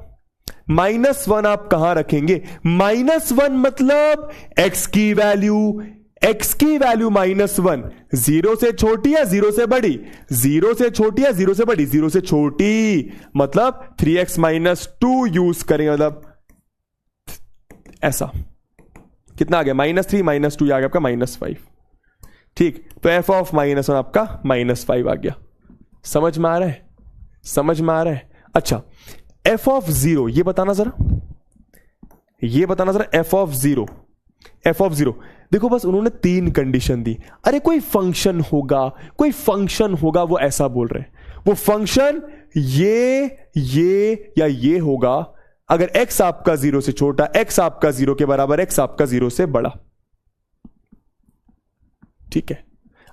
S1: -1 आप कहां रखेंगे? -1 मतलब x की वैल्यू -1 0 से छोटी या 0 से बड़ी? 0 से छोटी या 0 से बड़ी? 0 से छोटी, मतलब 3x - 2 यूज करेंगे, मतलब ऐसा कितना आ गया -3 -2 आ गया आपका -5। ठीक, तो f ऑफ -1 आपका -5 आ गया। समझ में आ रहा है, समझ में आ रहा है। अच्छा, f ऑफ 0 ये बताना जरा, ये बताना जरा f ऑफ 0, f ऑफ 0। देखो बस उन्होंने 3 कंडीशन दी। अरे कोई फंक्शन होगा, कोई फंक्शन होगा, वो ऐसा बोल रहे हैं, वो फंक्शन ये या ये होगा अगर x आपका 0 से छोटा, x आपका 0 के बराबर, x आपका 0 से बड़ा। ठीक है,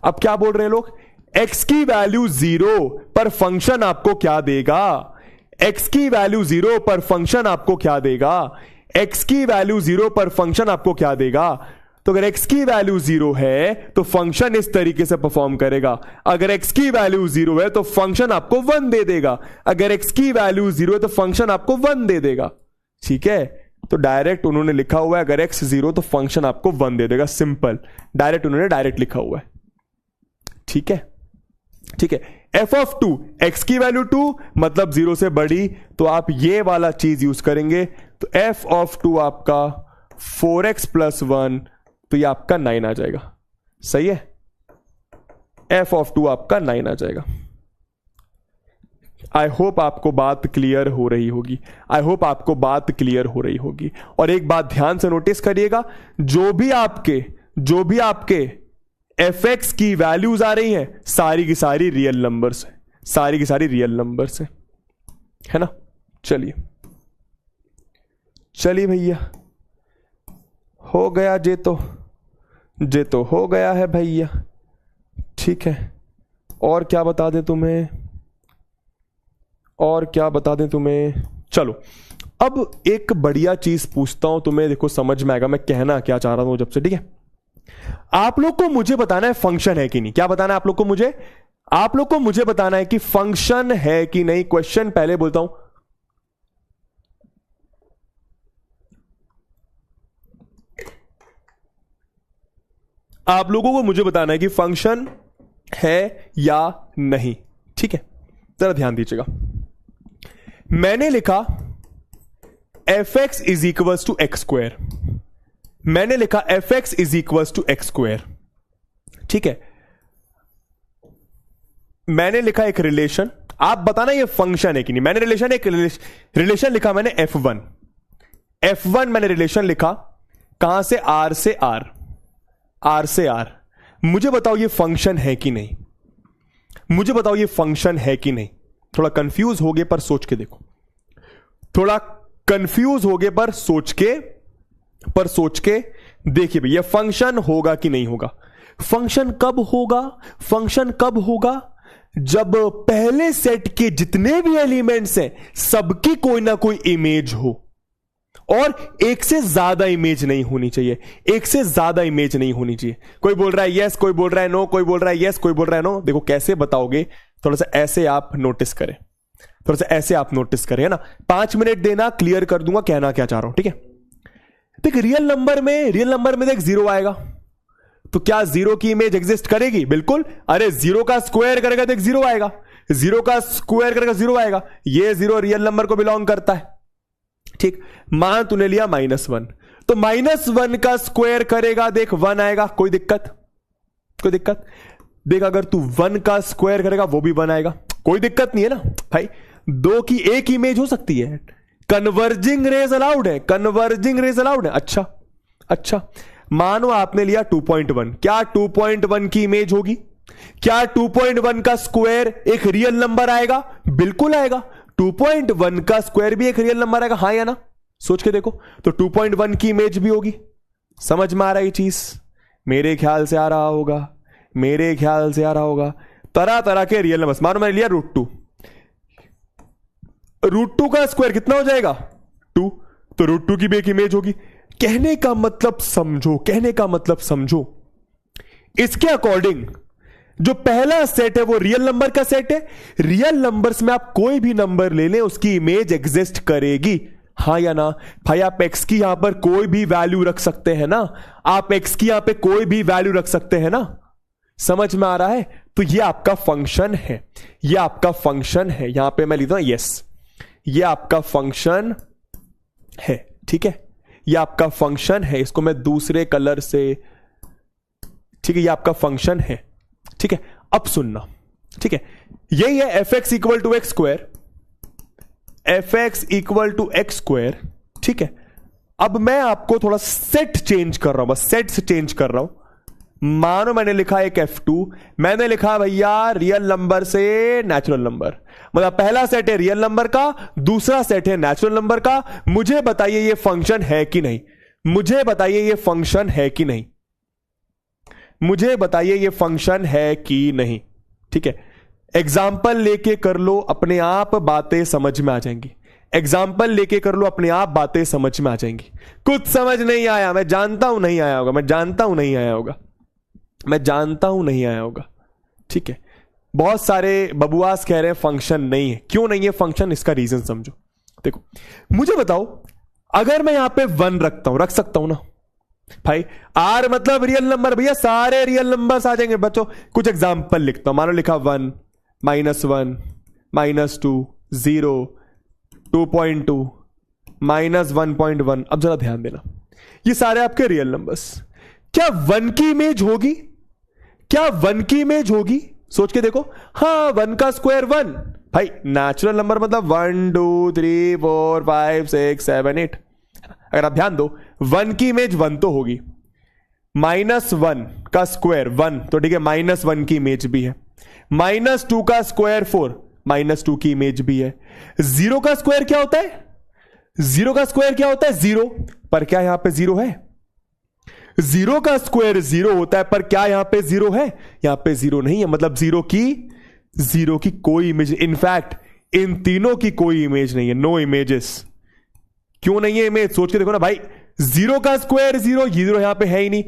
S1: अब क्या बोल रहे हैं लोग, x की वैल्यू 0 पर फंक्शन आपको क्या देगा, x की वैल्यू 0 पर फंक्शन आपको क्या देगा, x की वैल्यू 0 पर फंक्शन आपको क्या देगा। तो अगर x की वैल्यू 0 है तो फंक्शन इस तरीके से परफॉर्म करेगा, अगर x की वैल्यू 0 है तो फंक्शन आपको 1 दे देगा, अगर x की वैल्यू 0 है तो फंक्शन आपको 1 दे देगा। ठीक है, तो डायरेक्ट उन्होंने लिखा हुआ है अगर x 0 तो फंक्शन आपको 1 दे देगा, सिंपल, डायरेक्ट उन्होंने डायरेक्ट लिखा हुआ है। ठीक है, ठीक है। f ऑफ 2, x की वैल्यू 2 मतलब 0 से बड़ी, तो आप ये वाला चीज यूज करेंगे, तो f ऑफ 2 आपका 4x + 1, तो ये आपका 9 आ जाएगा। सही है, f ऑफ 2 आपका 9 आ जाएगा। आई होप आपको बात क्लियर हो रही होगी, आई होप आपको बात क्लियर हो रही होगी। और एक बात ध्यान से नोटिस करिएगा, जो भी आपके fx की वैल्यूज आ रही हैं सारी की सारी रियल नंबर्स है, सारी की सारी रियल नंबर्स है ना। चलिए भैया, हो गया जे तो हो गया है भैया। ठीक है, और क्या बता दें तुम्हें, और क्या बता दें तुम्हें। चलो अब एक बढ़िया चीज पूछता हूं तुम्हें, देखो समझ में आएगा मैं कहना क्या चाह रहा हूं जब से। ठीक है, आप लोग को मुझे बताना है फंक्शन है कि नहीं। क्या बताना है आप लोग को मुझे बताना है कि फंक्शन है कि नहीं। क्वेश्चन पहले बोलता हूं, आप लोगों को मुझे बताना है कि फंक्शन है या नहीं। ठीक है, जरा ध्यान दीजिएगा। मैंने लिखा fx is equals to x square, मैंने लिखा fx is equals to x square. ठीक है, मैंने लिखा एक रिलेशन, आप बताना ये फंक्शन है कि नहीं। मैंने रिलेशन लिखा, मैंने f1 मैंने रिलेशन लिखा, कहां से, r से r। मुझे बताओ ये फंक्शन है कि नहीं, मुझे बताओ ये फंक्शन है कि नहीं। थोड़ा कंफ्यूज हो गए पर सोच के देखो, थोड़ा कंफ्यूज हो गए पर सोच के देखिए भैया फंक्शन होगा कि नहीं होगा। फंक्शन कब होगा, जब पहले सेट के जितने भी एलिमेंट्स हैं सबकी कोई ना कोई इमेज हो, और एक से ज्यादा इमेज नहीं होनी चाहिए, कोई बोल रहा है यस, कोई बोल रहा है नो, कोई बोल रहा है यस, कोई बोल रहा है नो। देखो कैसे बताओगे, थोड़ा सा ऐसे आप नोटिस करें, है ना। 5 मिनट देना, क्लियर कर दूंगा कहना क्या चाह रहा हूं। ठीक है, देख रियल नंबर में देख 0 आएगा, तो क्या 0 की इमेज एग्जिस्ट करेगी? बिल्कुल। अरे 0 का स्क्वायर करेगा तो 0 आएगा, 0 का स्क्वायर करेगा 0 आएगा। ये 0 रियल नंबर को बिलोंग करता है। ठीक, मान तूने लिया -1, तो -1 का स्क्वायर करेगा, देख 1 आएगा। कोई दिक्कत? देख अगर तू 1 का स्क्वायर करेगा वो भी 1 आएगा, कोई दिक्कत नहीं है ना भाई। 2 की एक इमेज हो सकती है, कन्वर्जिंग रेज अलाउड है, अच्छा मानो आपने लिया 2.1, क्या 2.1 की इमेज होगी? क्या 2.1 का स्क्वायर एक रियल नंबर आएगा? बिल्कुल आएगा। 2.1 का स्क्वायर भी एक रियल नंबर आएगा, हाँ या ना? सोच के देखो, तो 2.1 की इमेज भी होगी। समझ में आ रहा है ये चीज? मेरे ख्याल से आ रहा होगा। तरह तरह के रियल नंबर, मानो मैंने लिया √2, √2 का स्क्वायर कितना हो जाएगा? 2, तो √2 की भी एक इमेज होगी। कहने का मतलब समझो, इसके अकॉर्डिंग जो पहला सेट है वो रियल नंबर का सेट है। रियल नंबर्स में आप कोई भी नंबर ले लें उसकी इमेज एग्जिस्ट करेगी, हाँ या ना? भाई आप x की यहां पर कोई भी वैल्यू रख सकते हैं ना, समझ में आ रहा है? तो ये आपका फंक्शन है, यहां पे मैं लिखता हूं यस, ये आपका फंक्शन है। ठीक है, ये आपका फंक्शन है, इसको मैं दूसरे कलर से, ठीक है, ये आपका फंक्शन है, ठीक है। अब सुनना, ठीक है, यही है f x equal to x square, f x equal to x square, ठीक है। अब मैं आपको थोड़ा सेट चेंज कर रहा हूं, बस सेट से चेंज कर रहा हूं। मानो मैंने लिखा एक F2, मैंने लिखा भैया रियल नंबर से नेचुरल नंबर, मतलब पहला सेट है रियल नंबर का, दूसरा सेट है नेचुरल नंबर का। मुझे बताइए ये फंक्शन है कि नहीं, मुझे बताइए ये फंक्शन है कि नहीं, मुझे बताइए ये फंक्शन है कि नहीं, ठीक है। एग्जाम्पल लेके कर लो, अपने आप बातें समझ में आ जाएंगी। एग्जाम्पल लेके कर लो, अपने आप बातें समझ में आ जाएंगी। कुछ समझ नहीं आया, मैं जानता हूं नहीं आया होगा, मैं जानता हूं नहीं आया होगा, मैं जानता हूं नहीं आया होगा, ठीक है। बहुत सारे बबुआस कह रहे हैं फंक्शन नहीं है। क्यों नहीं है फंक्शन, इसका रीजन समझो। देखो मुझे बताओ, अगर मैं यहां पे 1 रखता हूं, रख सकता हूं ना भाई, आर मतलब रियल नंबर, भैया सारे रियल नंबर्स आ जाएंगे बच्चों। कुछ एग्जाम्पल लिखता हूं, मानो लिखा 1, -1, -2, 0, 2.2, -1.1। अब जरा ध्यान देना, ये सारे आपके रियल नंबर्स। क्या 1 की इमेज होगी, क्या 1 की इमेज होगी? सोच के देखो। हाँ, 1 का स्क्वायर 1, भाई नेचुरल नंबर मतलब 1 2 3 4 5 6 7 8। अगर आप ध्यान दो, 1 की इमेज 1 तो होगी, -1 का स्क्वायर 1, तो ठीक है, -1 की इमेज भी है। -2 का स्क्वायर 4, -2 की इमेज भी है। 0 का स्क्वायर क्या होता है, 0 का स्क्वायर क्या होता है, 0। पर क्या यहां पे 0 है? 0 का स्क्वायर 0 होता है, पर क्या यहां पे 0 है? यहां पे 0 नहीं है, मतलब 0 की कोई इमेज, इनफैक्ट इन तीनों की कोई इमेज नहीं है, नो इमेजेस। क्यों नहीं है इमेज? सोच के देखो ना भाई, 0 का स्क्वायर 0, 0 यहां पे है ही नहीं।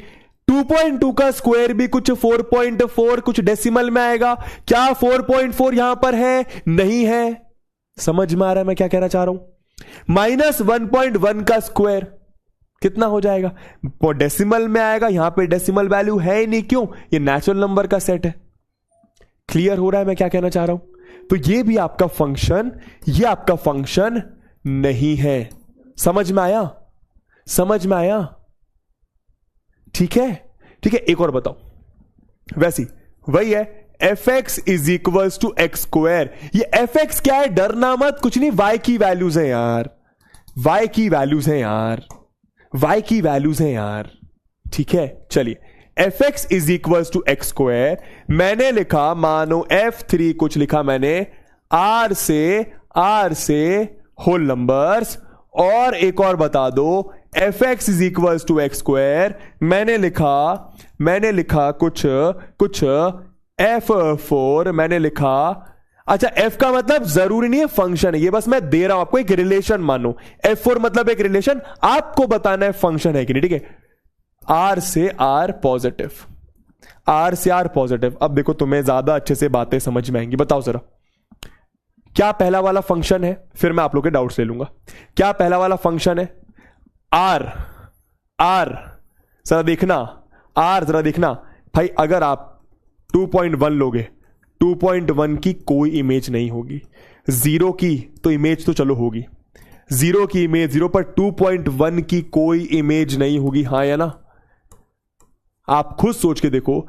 S1: 2.2 का स्क्वायर भी कुछ 4.4 कुछ डेसिमल में आएगा, क्या 4.4 यहां पर है? नहीं है। समझ में आ रहा है मैं क्या कहना चाह रहा हूं? -1.1 का स्क्वायर कितना हो जाएगा? वो डेसिमल में आएगा, यहां पे डेसिमल वैल्यू है ही नहीं। क्यों? ये नेचुरल नंबर का सेट है। क्लियर हो रहा है मैं क्या कहना चाह रहा हूं? तो ये भी आपका फंक्शन, ये आपका फंक्शन नहीं है। समझ में आया? समझ में आया? ठीक है, ठीक है। एक और बताओ, वैसी वही है, f x is equal to x square. ये एफ एक्स क्या है? डरना मत, कुछ नहीं, वाई की वैल्यूज है यार, वाई की वैल्यूज है यार, वाई की वैल्यूज हैं यार, ठीक है। चलिए, f x is equal to x square, मैंने लिखा, मानो F3 कुछ लिखा मैंने, आर से होल नंबर्स, और एक और बता दो, f x is equal to x square, मैंने लिखा कुछ F4, मैंने लिखा, अच्छा F का मतलब जरूरी नहीं है फंक्शन है, ये बस मैं दे रहा हूं आपको एक रिलेशन, मानो F4 मतलब एक रिलेशन, आपको बताना है फंक्शन है कि नहीं, ठीक है। R से R पॉजिटिव, R से R पॉजिटिव। अब देखो तुम्हें ज्यादा अच्छे से बातें समझ में आएंगी। बताओ जरा, क्या पहला वाला फंक्शन है? फिर मैं आप लोग के डाउट्स ले लूंगा। क्या पहला वाला फंक्शन है? R जरा देखना, R जरा देखना भाई, अगर आप 2.1 लोगे, 2.1 की कोई इमेज नहीं होगी, 0 की तो इमेज तो चलो होगी, 0 की इमेज 0, पर 2.1 की कोई इमेज नहीं होगी, हाँ या ना? आप खुद सोच के देखो,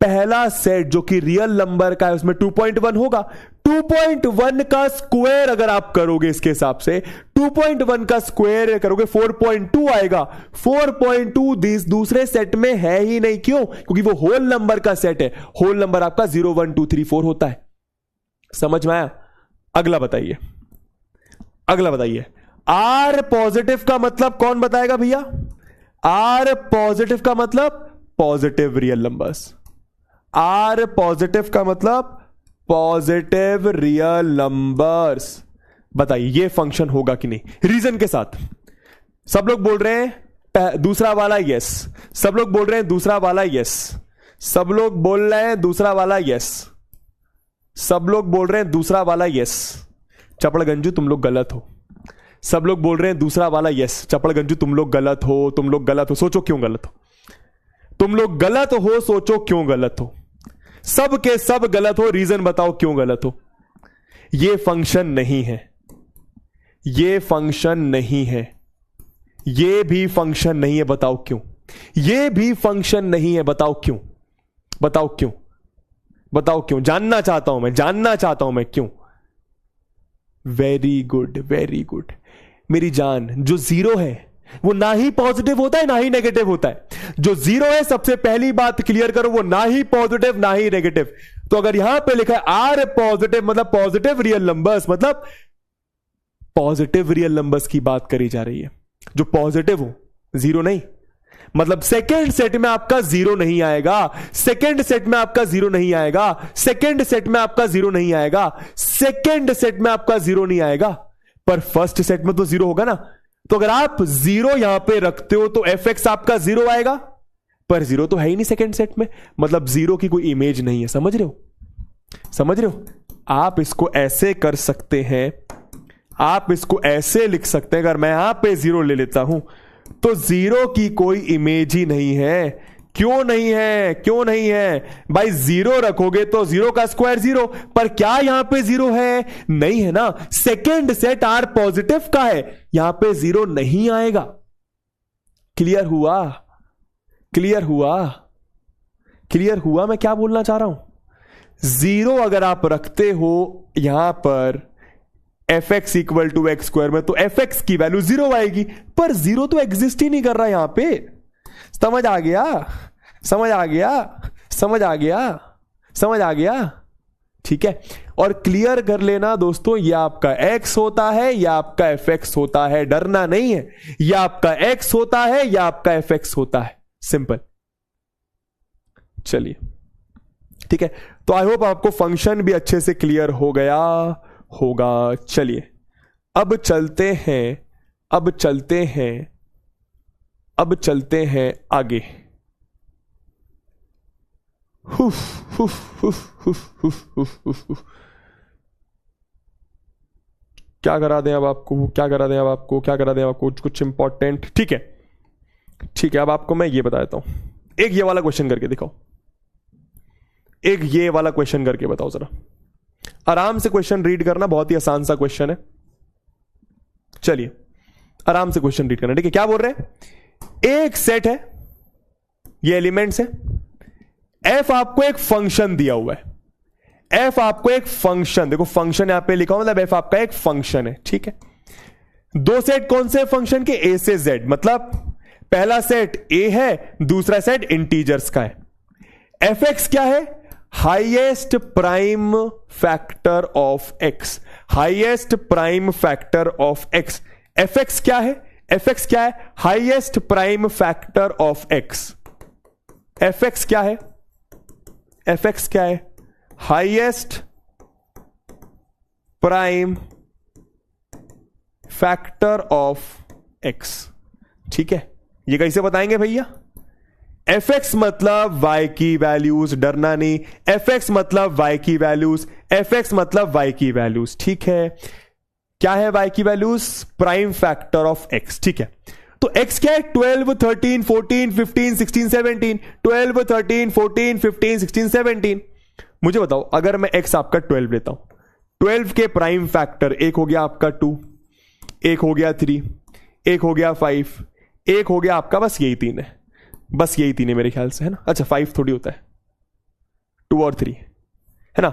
S1: पहला सेट जो कि रियल नंबर का है उसमें 2.1 होगा। 2.1 का स्क्वायर अगर आप करोगे, इसके हिसाब से 2.1 का स्क्वायर करोगे 4.2 आएगा। 4.2 दूसरे सेट में है ही नहीं। क्यों? क्योंकि वो होल नंबर का सेट है। होल नंबर आपका 0 1 2 3 4 होता है। समझ में आया? अगला बताइए, अगला बताइए। आर पॉजिटिव का मतलब कौन बताएगा भैया? आर पॉजिटिव का मतलब positive real numbers. R positive का मतलब पॉजिटिव रियल नंबर्स। बताइए ये फंक्शन होगा कि नहीं, रीजन के साथ। सब लोग बोल रहे हैं दूसरा वाला यस, सब लोग बोल रहे हैं दूसरा वाला यस, सब लोग बोल रहे हैं दूसरा वाला यस, सब लोग बोल रहे हैं दूसरा वाला यस। चपड़गंजू तुम लोग गलत हो। सब लोग बोल रहे हैं दूसरा वाला यस। चपड़गंजू तुम लोग गलत हो, तुम लोग गलत हो। सोचो क्यों गलत हो, तुम लोग गलत हो, सोचो क्यों गलत हो। सब के सब गलत हो, रीजन बताओ क्यों गलत हो। ये फंक्शन नहीं है, ये फंक्शन नहीं है, ये भी फंक्शन नहीं है, बताओ क्यों? ये भी फंक्शन नहीं है, बताओ क्यों? बताओ क्यों? बताओ क्यों? जानना चाहता हूं मैं, जानना चाहता हूं मैं क्यों? वेरी गुड, वेरी गुड मेरी जान। जो जीरो है वो ना ही पॉजिटिव होता है ना ही नेगेटिव होता है। जो जीरो है, सबसे पहली बात क्लियर करो, वो ना ही पॉजिटिव ना ही नेगेटिव। तो अगर यहां पे लिखा है आर पॉजिटिव, मतलब पॉजिटिव रियल नंबर्स, मतलब पॉजिटिव रियल नंबर्स की बात करी जा रही है जो पॉजिटिव हो, जीरो नहीं। मतलब सेकेंड सेट में आपका जीरो नहीं आएगा, सेकेंड सेट में आपका जीरो नहीं आएगा, सेकेंड सेट में आपका जीरो नहीं आएगा, सेकेंड सेट में आपका जीरो नहीं आएगा, पर फर्स्ट सेट में तो जीरो होगा ना। तो अगर आप जीरो यहां पे रखते हो तो एफ एक्स आपका जीरो आएगा, पर जीरो तो है ही नहीं सेकेंड सेट में, मतलब जीरो की कोई इमेज नहीं है। समझ रहे हो? समझ रहे हो? आप इसको ऐसे कर सकते हैं, आप इसको ऐसे लिख सकते हैं, अगर मैं यहां पे जीरो ले लेता हूं तो जीरो की कोई इमेज ही नहीं है। क्यों नहीं है? क्यों नहीं है भाई? जीरो रखोगे तो जीरो का स्क्वायर जीरो, पर क्या यहां पे जीरो है? नहीं है ना। सेकेंड सेट आर पॉजिटिव का है, यहां पे जीरो नहीं आएगा। क्लियर हुआ? क्लियर हुआ? क्लियर हुआ मैं क्या बोलना चाह रहा हूं? जीरो अगर आप रखते हो यहां पर f x equal to x square में, तो एफ एक्स की वैल्यू जीरो आएगी, पर जीरो तो एग्जिस्ट ही नहीं कर रहा यहां पे। समझ आ गया? समझ आ गया? समझ आ गया? समझ आ गया? ठीक है। और क्लियर कर लेना दोस्तों, यह आपका एक्स होता है या आपका एफ एक्स होता है, डरना नहीं है। यह आपका एक्स होता है या आपका एफ एक्स होता है, सिंपल। चलिए ठीक है, तो आई होप आपको फंक्शन भी अच्छे से क्लियर हो गया होगा। चलिए अब चलते हैं, अब चलते हैं, अब चलते हैं आगे। HUF HUF HUF HUF HUF HUF HUF. क्या करा दें अब आपको, क्या करा दें अब आपको, क्या करा दें आपको? कुछ इंपॉर्टेंट। ठीक है, ठीक है, अब आपको मैं ये बता देता हूं। एक ये वाला क्वेश्चन करके दिखाओ, एक ये वाला क्वेश्चन करके बताओ जरा। आराम से क्वेश्चन रीड करना, बहुत ही आसान सा क्वेश्चन है। चलिए आराम से क्वेश्चन रीड करना, ठीक है। क्या बोल रहे हैं? एक सेट है, ये एलिमेंट्स है, एफ आपको एक फंक्शन दिया हुआ है, एफ आपको एक फंक्शन, देखो फंक्शन यहां पे लिखा हुआ, मतलब एफ आपका एक फंक्शन है, ठीक है। दो सेट कौन से फंक्शन के? ए से जेड, मतलब पहला सेट ए है, दूसरा सेट इंटीजर्स का है। एफ एक्स क्या है? Highest prime factor of x, highest prime factor of x. F x क्या है? एफ एक्स क्या है? Highest prime factor of x. F x क्या है? एफ एक्स क्या है? Highest prime factor of x, ठीक है। ये कैसे बताएंगे भैया? एफ एक्स मतलब y की वैल्यूज, डरना नहीं। एफ एक्स मतलब y की वैल्यूज, एफ एक्स मतलब y की वैल्यूज, ठीक है। क्या है y की values? Prime factor of x, ठीक है। तो x क्या है? 12, 13, 14, 15, 16, 17। 12, 13, 14, 15, 16, 17। मुझे बताओ, अगर मैं x आपका 12 लेता हूं, 12 के प्राइम फैक्टर, एक हो गया आपका 2, एक हो गया 3, एक हो गया 5, एक हो गया आपका, बस यही 3 है, बस यही 3 है मेरे ख्याल से, है ना। अच्छा 5 थोड़ी होता है, 2 और 3 है ना,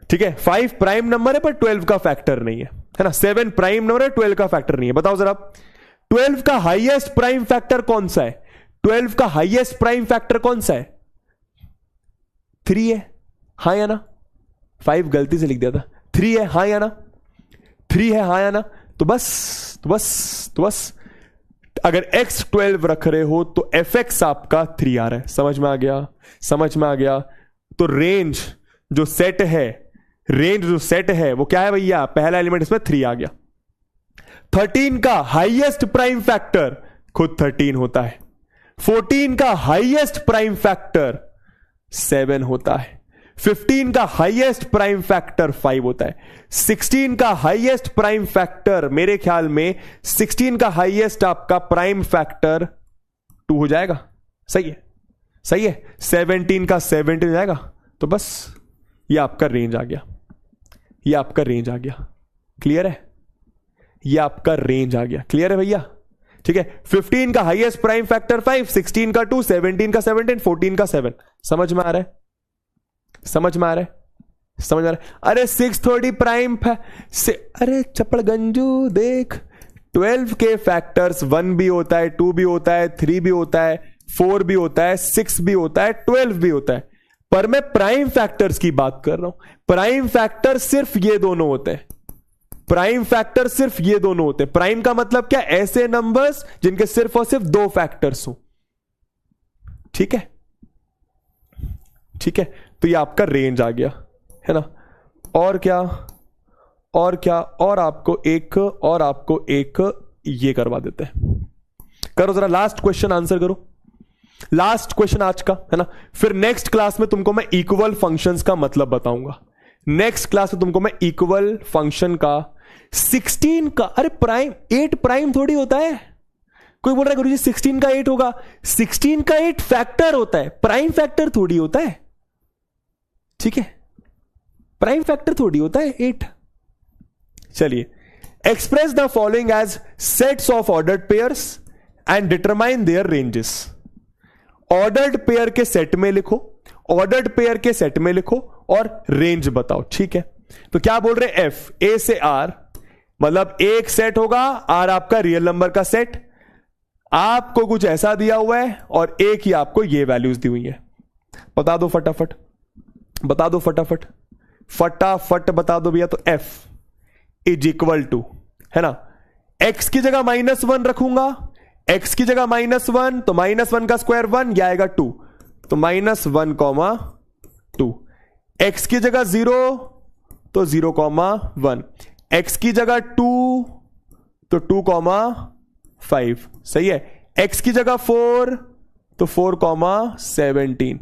S1: ठीक है। 5 प्राइम नंबर है पर 12 का फैक्टर नहीं है ना। 7 प्राइम नंबर है, 12 का फैक्टर नहीं है। बताओ जरा, 12 का हाईएस्ट प्राइम फैक्टर कौन सा है? 12 का हाईएस्ट प्राइम फैक्टर कौन सा है? 3 है, हाँ या ना? 5 गलती से लिख दिया था, 3 है, हाँ या ना? 3 है, हाँ या ना? तो बस अगर x 12 रख रहे हो तो एफ एक्स आपका 3 आ रहा है। समझ में आ गया? समझ में आ गया? तो रेंज जो सेट है, रेंज जो सेट है वो क्या है भैया? पहला एलिमेंट इसमें 3 आ गया। 13 का हाईएस्ट प्राइम फैक्टर खुद 13 होता है। 14 का हाईएस्ट प्राइम फैक्टर 7 होता है। 15 का हाईएस्ट प्राइम फैक्टर 5 होता है। 16 का हाईएस्ट प्राइम फैक्टर, मेरे ख्याल में 16 का हाईएस्ट आपका प्राइम फैक्टर 2 हो जाएगा। सही है, सही है। 17 का 17 हो जाएगा। तो बस ये आपका रेंज आ गया, ये आपका रेंज आ गया। क्लियर है? ये आपका रेंज आ गया। क्लियर है भैया? ठीक है। 15 का हाईएस्ट प्राइम फैक्टर 5, 16 का 2, 17 का 17, 14 का 7। समझ में आ रहा है? समझ में आ रहा है? समझ में आ रहा है? अरे 630 प्राइम अरे चप्पड़ गंजू देख, 12 के फैक्टर्स 1 भी होता है, 2 भी होता है, 3 भी होता है, 4 भी होता है, 6 भी होता है, 12 भी होता है, पर मैं प्राइम फैक्टर्स की बात कर रहा हूं। प्राइम फैक्टर सिर्फ ये दोनों होते हैं। प्राइम फैक्टर सिर्फ ये दोनों होते हैं। प्राइम का मतलब क्या? ऐसे नंबर्स जिनके सिर्फ और सिर्फ 2 फैक्टर्स हो। ठीक है, ठीक है। तो ये आपका रेंज आ गया, है ना। और क्या, और क्या, और आपको एक ये करवा देते हैं। करो जरा, लास्ट क्वेश्चन आंसर करो, लास्ट क्वेश्चन आज का, है ना। फिर नेक्स्ट क्लास में तुमको मैं इक्वल फंक्शंस का मतलब बताऊंगा। नेक्स्ट क्लास में तुमको मैं इक्वल फंक्शन का 16 का, अरे प्राइम 8 प्राइम थोड़ी होता है। कोई बोल रहा है गुरुजी 16 का 8 होगा, 16 का 8 फैक्टर होता है, प्राइम फैक्टर थोड़ी होता है। ठीक है, प्राइम फैक्टर थोड़ी होता है 8। चलिए, express the following as sets of ordered pairs and determine their ranges. Ordered pair के सेट में लिखो, ऑर्डर्ड पेयर के सेट में लिखो और रेंज बताओ। ठीक है, तो क्या बोल रहे हैं? एफ, ए से आर, मतलब एक सेट होगा, आर आपका रियल नंबर का सेट। आपको कुछ ऐसा दिया हुआ है और एक ही आपको ये वैल्यूज दी हुई है। बता दो फटाफट, बता दो फटाफट, फटाफट बता दो भैया। तो एफ इज इक्वल टू, है ना, एक्स की जगह -1 रखूंगा, एक्स की जगह -1, तो -1 का स्क्वायर 1, यह आएगा 2, तो -1, 2। एक्स की जगह 0, तो 0, 1। एक्स की जगह 2, तो 2, 5। सही है। एक्स की जगह 4, तो 4, 17।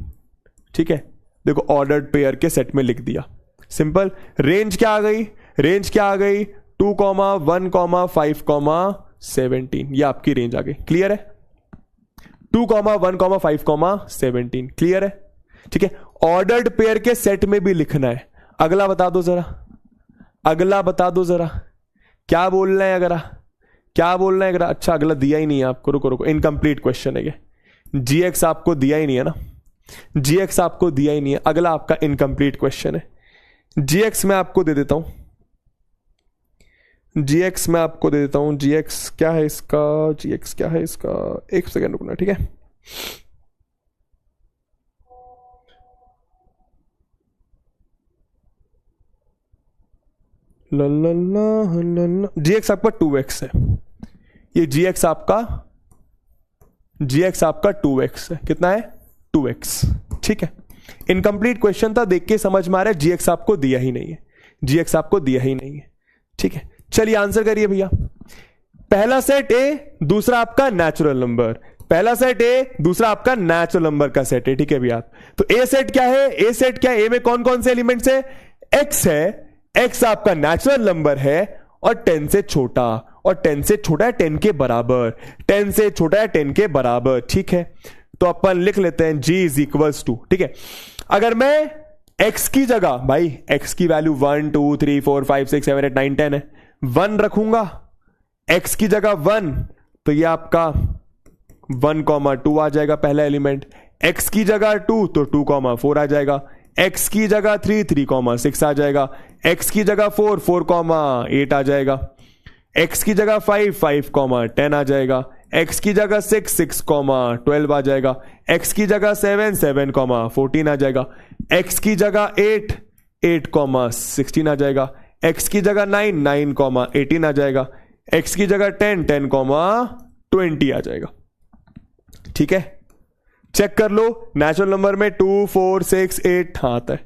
S1: ठीक है, देखो ऑर्डर्ड पेयर के सेट में लिख दिया, सिंपल। रेंज क्या आ गई? रेंज क्या आ गई? 2, 1, 5, 17। ये आपकी रेंज आ गई। क्लियर है? 2, 1, 5, 17। क्लियर है? ठीक है, ऑर्डर्ड पेयर के सेट में भी लिखना है। अगला बता दो जरा, अगला बता दो जरा, क्या बोलना है अगला, क्या बोलना है अगला? अच्छा, अगला दिया ही नहीं है आपको, रुको रुको, इनकम्प्लीट क्वेश्चन है ये। जीएक्स आपको दिया ही नहीं है ना, जीएक्स आपको दिया ही नहीं है। अगला आपका इनकम्प्लीट क्वेश्चन है। जीएक्स मैं आपको दे देता हूं, जीएक्स मैं आपको दे देता हूं। जीएक्स क्या है इसका? जीएक्स क्या है इसका? एक सेकेंड रुकना, ठीक है। जीएक्स आपका 2x है। ये जीएक्स आपका 2x है। कितना है? 2x। ठीक है, इनकम्प्लीट क्वेश्चन था, देख के समझ में आ रहा है जीएक्स आपको दिया ही नहीं है, जीएक्स आपको दिया ही नहीं है। ठीक है, चलिए आंसर करिए भैया। पहला सेट ए, दूसरा आपका नेचुरल नंबर। पहला सेट ए, दूसरा आपका नेचुरल नंबर का सेट है। ठीक है भैया, तो ए सेट क्या है? ए सेट क्या है? ए में कौन कौन से एलिमेंट्स है? एक्स है, एक्स आपका नेचुरल नंबर है और 10 से छोटा, और 10 से छोटा है 10 के बराबर, 10 से छोटा है 10 के बराबर। ठीक है, तो अपन लिख लेते हैं g इज इक्वल्स टू, ठीक है, अगर मैं x की जगह, भाई x की वैल्यू 1 2 3 4 5 6 7 8 9 10 है, 1 रखूंगा, x की जगह 1, तो ये आपका 1,2 आ जाएगा पहला एलिमेंट। x की जगह 2 तो 2,4 आ जाएगा। x की जगह 3 3,6 आ जाएगा। x की जगह 4 4,8 आ जाएगा। x की जगह 5 5,10 आ जाएगा। x की जगह 6 6,12 आ जाएगा। x की जगह 7 7,14 आ जाएगा। x की जगह 8 8,16 आ जाएगा। x की जगह 9 9,18 आ जाएगा। x की जगह 10 10,20 आ जाएगा। ठीक है, चेक कर लो, नेचुरल नंबर में 2 4 6 8 आता है,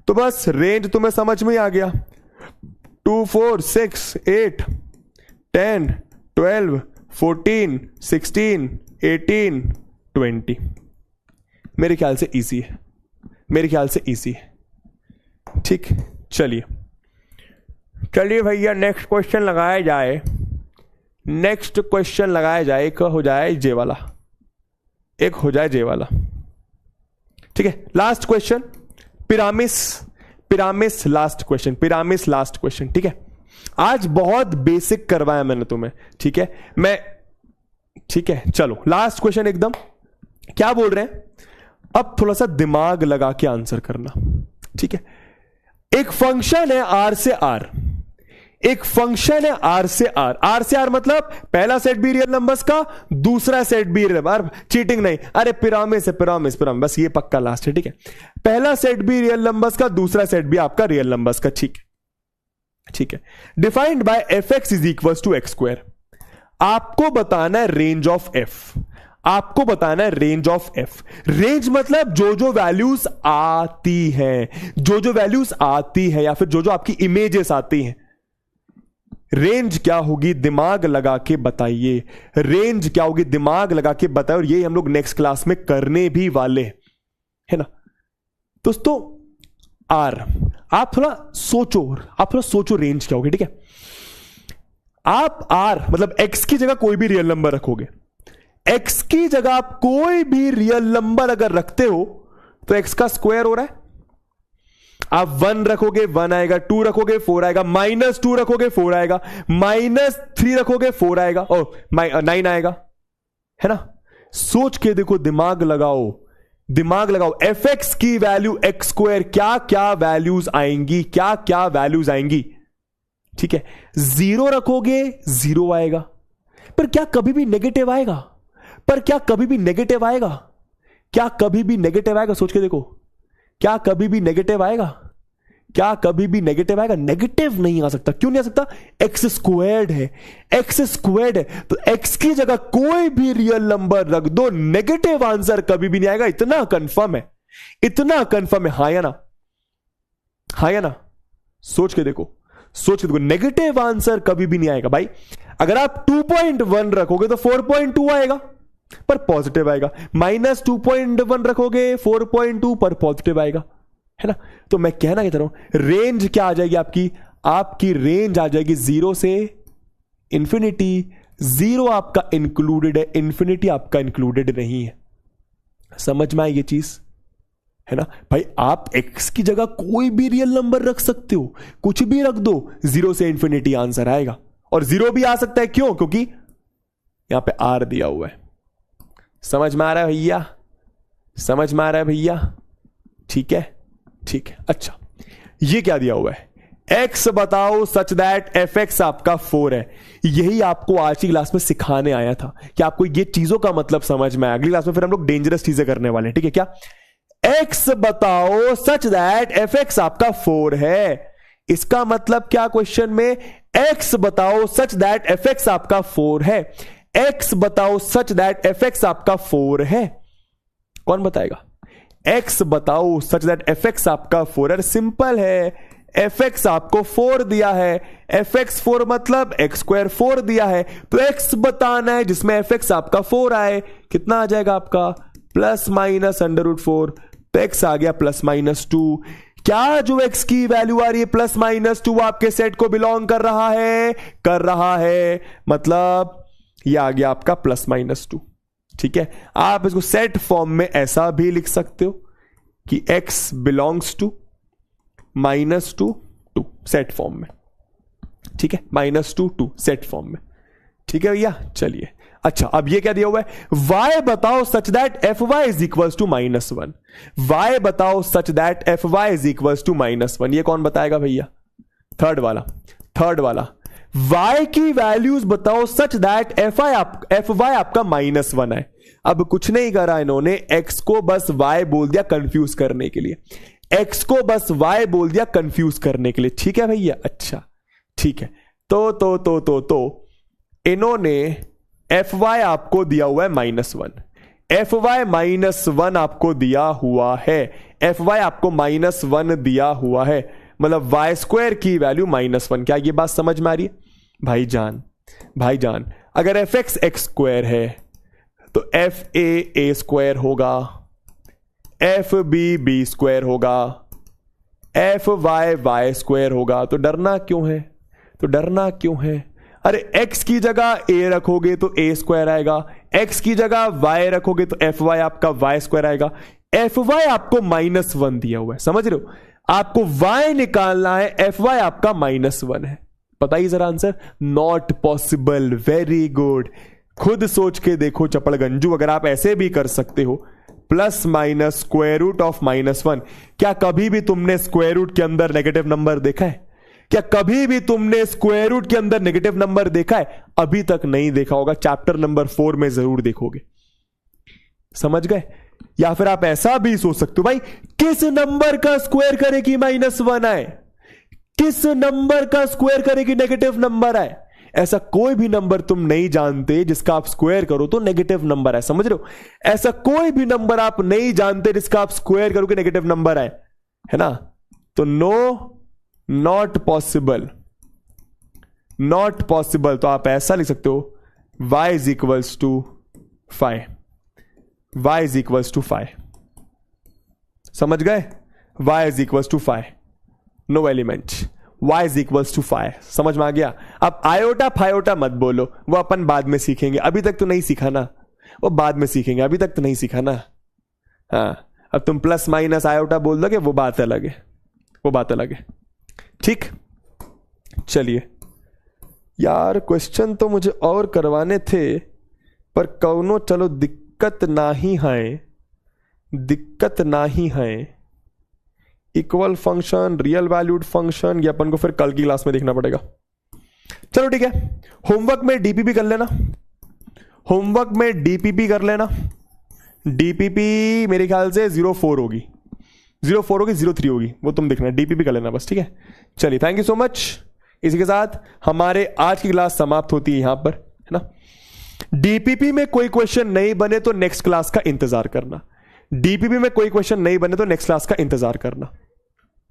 S1: तो बस रेंज तुम्हें समझ में आ गया। 2 4 6 8 10 12 14 16 18 20। मेरे ख्याल से इजी है, मेरे ख्याल से इजी है। ठीक, चलिए चलिए भैया नेक्स्ट क्वेश्चन लगाया जाए, नेक्स्ट क्वेश्चन लगाया जाए। एक हो जाए जे वाला, एक हो जाए जे वाला। ठीक है, last question, promise, promise last question, promise last question. ठीक है, आज बहुत बेसिक करवाया मैंने तुम्हें। ठीक है, मैं ठीक है, चलो लास्ट क्वेश्चन एकदम, क्या बोल रहे हैं, अब थोड़ा सा दिमाग लगा के आंसर करना। ठीक है, एक फंक्शन है आर से आर, एक फंक्शन है आर से आर, आर से आर मतलब पहला सेट भी रियल नंबर्स का, दूसरा सेट भी रियल, चीटिंग नहीं, अरे पिरामिड से पिरामिड पिरामिड, बस ये पक्का लास्ट है। ठीक है, पहला सेट भी रियल नंबर्स का, दूसरा सेट भी आपका रियल नंबर्स का। ठीक है, ठीक है, defined by f x is equal to x square. आपको बताना है रेंज ऑफ एफ, आपको बताना है रेंज ऑफ एफ। रेंज मतलब जो जो वैल्यूज आती हैं, जो जो वैल्यूज आती है, या फिर जो जो आपकी इमेजेस आती हैं। रेंज क्या होगी दिमाग लगा के बताइए, रेंज क्या होगी दिमाग लगा के बताइए, और ये हम लोग नेक्स्ट क्लास में करने भी वाले है ना दोस्तों। आर, आप थोड़ा सोचो, आप थोड़ा सोचो रेंज क्या होगी। ठीक है, आप आर मतलब एक्स की जगह कोई भी रियल नंबर रखोगे, एक्स की जगह आप कोई भी रियल नंबर अगर रखते हो तो एक्स का स्क्वायर हो रहा है। आप 1 रखोगे 1 आएगा, 2 रखोगे 4 आएगा, -2 रखोगे 4 आएगा, -3 रखोगे 4 आएगा, और 9 आएगा, है ना। सोच के देखो, दिमाग लगाओ, दिमाग लगाओ। एफ एक्स की वैल्यू एक्स स्क्वायर, क्या क्या वैल्यूज आएंगी, क्या क्या वैल्यूज आएंगी। ठीक है, 0 रखोगे 0 आएगा, पर क्या कभी भी नेगेटिव आएगा, पर क्या कभी भी नेगेटिव आएगा, क्या कभी भी नेगेटिव आएगा, सोच के देखो, क्या कभी भी नेगेटिव आएगा, क्या कभी भी नेगेटिव आएगा, नेगेटिव नहीं आ सकता। क्यों नहीं आ सकता, एक्स स्क्वायर्ड है, एक्स स्क्वायर्ड है, तो एक्स की जगह कोई भी रियल नंबर रख दो, नेगेटिव आंसर कभी भी नहीं आएगा, इतना कंफर्म है, इतना कंफर्म है। हाँ या ना, हाँ या ना, सोच के देखो, सोच के देखो, नेगेटिव आंसर कभी भी नहीं आएगा भाई। अगर आप 2.1 रखोगे तो 4.2 आएगा पर पॉजिटिव आएगा, -2.1 रखोगे 4.2 पर पॉजिटिव आएगा, है ना। तो मैं कहना क्या चाह रहा हूं, रेंज क्या आ जाएगी आपकी, आपकी रेंज आ जाएगी 0 से इंफिनिटी। 0 आपका इंक्लूडेड है, इंफिनिटी आपका इंक्लूडेड नहीं है। समझ में आई ये चीज, है ना भाई। आप x की जगह कोई भी रियल नंबर रख सकते हो, कुछ भी रख दो, 0 से इंफिनिटी आंसर आएगा। और 0 भी आ सकता है, क्यों, क्योंकि यहां पे r दिया हुआ है। समझ में आ रहा है भैया, समझ में आ रहा है भैया। ठीक है, ठीक है। अच्छा, ये क्या दिया हुआ है, x बताओ सच दैट एफ एक्स आपका 4 है। यही आपको आज की क्लास में सिखाने आया था कि आपको ये चीजों का मतलब समझ में आया। अगली क्लास में फिर हम लोग डेंजरस चीजें करने वाले हैं। ठीक है, क्या x बताओ सच दैट एफ एक्स आपका 4 है। इसका मतलब क्या, क्वेश्चन में x बताओ सच दैट एफ एक्स आपका 4 है, x बताओ सच दैट एफ एक्स आपका 4 है। कौन बताएगा, x बताओ सच दैट एफ एक्स आपका 4 है। सिंपल है, एफ एक्स आपको 4 दिया है, एफ एक्स 4 मतलब एक्स स्क्वायर 4 दिया है, तो x बताना है जिसमें एफ एक्स आपका 4 आए। कितना आ जाएगा आपका, ±√4, तो x आ गया ±2। क्या जो x की वैल्यू आ रही है +-2 आपके सेट को बिलोंग कर रहा है, कर रहा है, मतलब यह आ गया आपका +-2। ठीक है, आप इसको सेट फॉर्म में ऐसा भी लिख सकते हो कि x belongs to -2 2 set form में। ठीक है, -2 2 सेट फॉर्म में। ठीक है भैया, चलिए। अच्छा, अब ये क्या दिया हुआ है, y बताओ such that f y is equal to -1। y बताओ such that f y is equal to -1। ये कौन बताएगा भैया, थर्ड वाला, थर्ड वाला। y की वैल्यूज बताओ सच दैट एफ वाई आपका -1 है। अब कुछ नहीं करा इन्होंने, x को बस y बोल दिया कंफ्यूज करने के लिए, x को बस y बोल दिया कंफ्यूज करने के लिए। ठीक है भैया, अच्छा ठीक है। तो इन्होंने एफ वाई आपको दिया हुआ है -1, एफ वाई -1 आपको दिया हुआ है, एफ वाई आपको -1 दिया हुआ है, मतलब वाई स्क्वायर की वैल्यू -1। क्या ये बात समझ में आ रही है भाईजान, भाईजान। अगर एफ एक्स एक्स स्क्वायर है तो एफ ए स्क्वायर होगा, एफ बी स्क्वायर होगा, एफ वाई स्क्वायर होगा। तो डरना क्यों है, तो डरना क्यों है। अरे x की जगह a रखोगे तो a स्क्वायर आएगा, x की जगह y रखोगे तो एफ वाई आपका y स्क्वायर आएगा। एफ वाई आपको -1 दिया हुआ है, समझ रहे हो, आपको y निकालना है, एफ वाई आपका -1 है। बताइए जरा answer, not possible. Very good, खुद सोच के देखो चपड़गंजू, अगर आप ऐसे भी कर सकते हो, plus minus square root of -1, क्या कभी भी तुमने स्क्वायर रूट के अंदर नेगेटिव नंबर देखा है? क्या कभी भी तुमने स्क्वायर रूट के अंदर नेगेटिव नंबर देखा है? अभी तक नहीं देखा होगा, चैप्टर नंबर 4 में जरूर देखोगे। समझ गए? या फिर आप ऐसा भी सोच सकते हो, भाई किस नंबर का स्क्वायर करे कि -1 आए, किस नंबर का स्क्वायर करे कि नेगेटिव नंबर आए? ऐसा कोई भी नंबर तुम नहीं जानते जिसका आप स्क्वायर करो तो नेगेटिव नंबर आए। समझ रहे हो? ऐसा कोई भी नंबर आप नहीं जानते जिसका आप स्क्वायर करो कि नेगेटिव नंबर आए, है ना? तो no, not possible, not possible. तो आप ऐसा लिख सकते हो y is equals to 5, y is equals to 5। समझ गए? y is equals to 5, no element, y is equals to 5। समझ में आ गया? अब आयोटा फायोटा मत बोलो, वो अपन बाद में सीखेंगे, अभी तक तो नहीं सीखा ना, वो बाद में सीखेंगे, अभी तक तो नहीं सीखा ना। हाँ, अब तुम प्लस माइनस आयोटा बोल दोगे, वो बात अलग है, वो बात अलग है। ठीक, चलिए यार, क्वेश्चन तो मुझे और करवाने थे, पर कौनो चलो दिक्कत ना ही है, दिक्कत ना ही है। Equal function, real valued function, ये अपन को फिर कल की क्लास में देखना पड़ेगा। चलो ठीक है, होमवर्क में डीपीपी कर लेना, होमवर्क में डीपीपी कर लेना। डीपीपी मेरे ख्याल से 04 होगी, 04 होगी, 03 होगी, वो तुम देखना, डीपीपी कर लेना बस। ठीक है, चलिए, थैंक यू सो मच। इसी के साथ हमारे आज की क्लास समाप्त होती है यहां पर, है ना? डीपीपी में कोई क्वेश्चन नहीं बने तो नेक्स्ट क्लास का इंतजार करना, डीपीपी में कोई क्वेश्चन नहीं बने तो नेक्स्ट क्लास का इंतजार करना।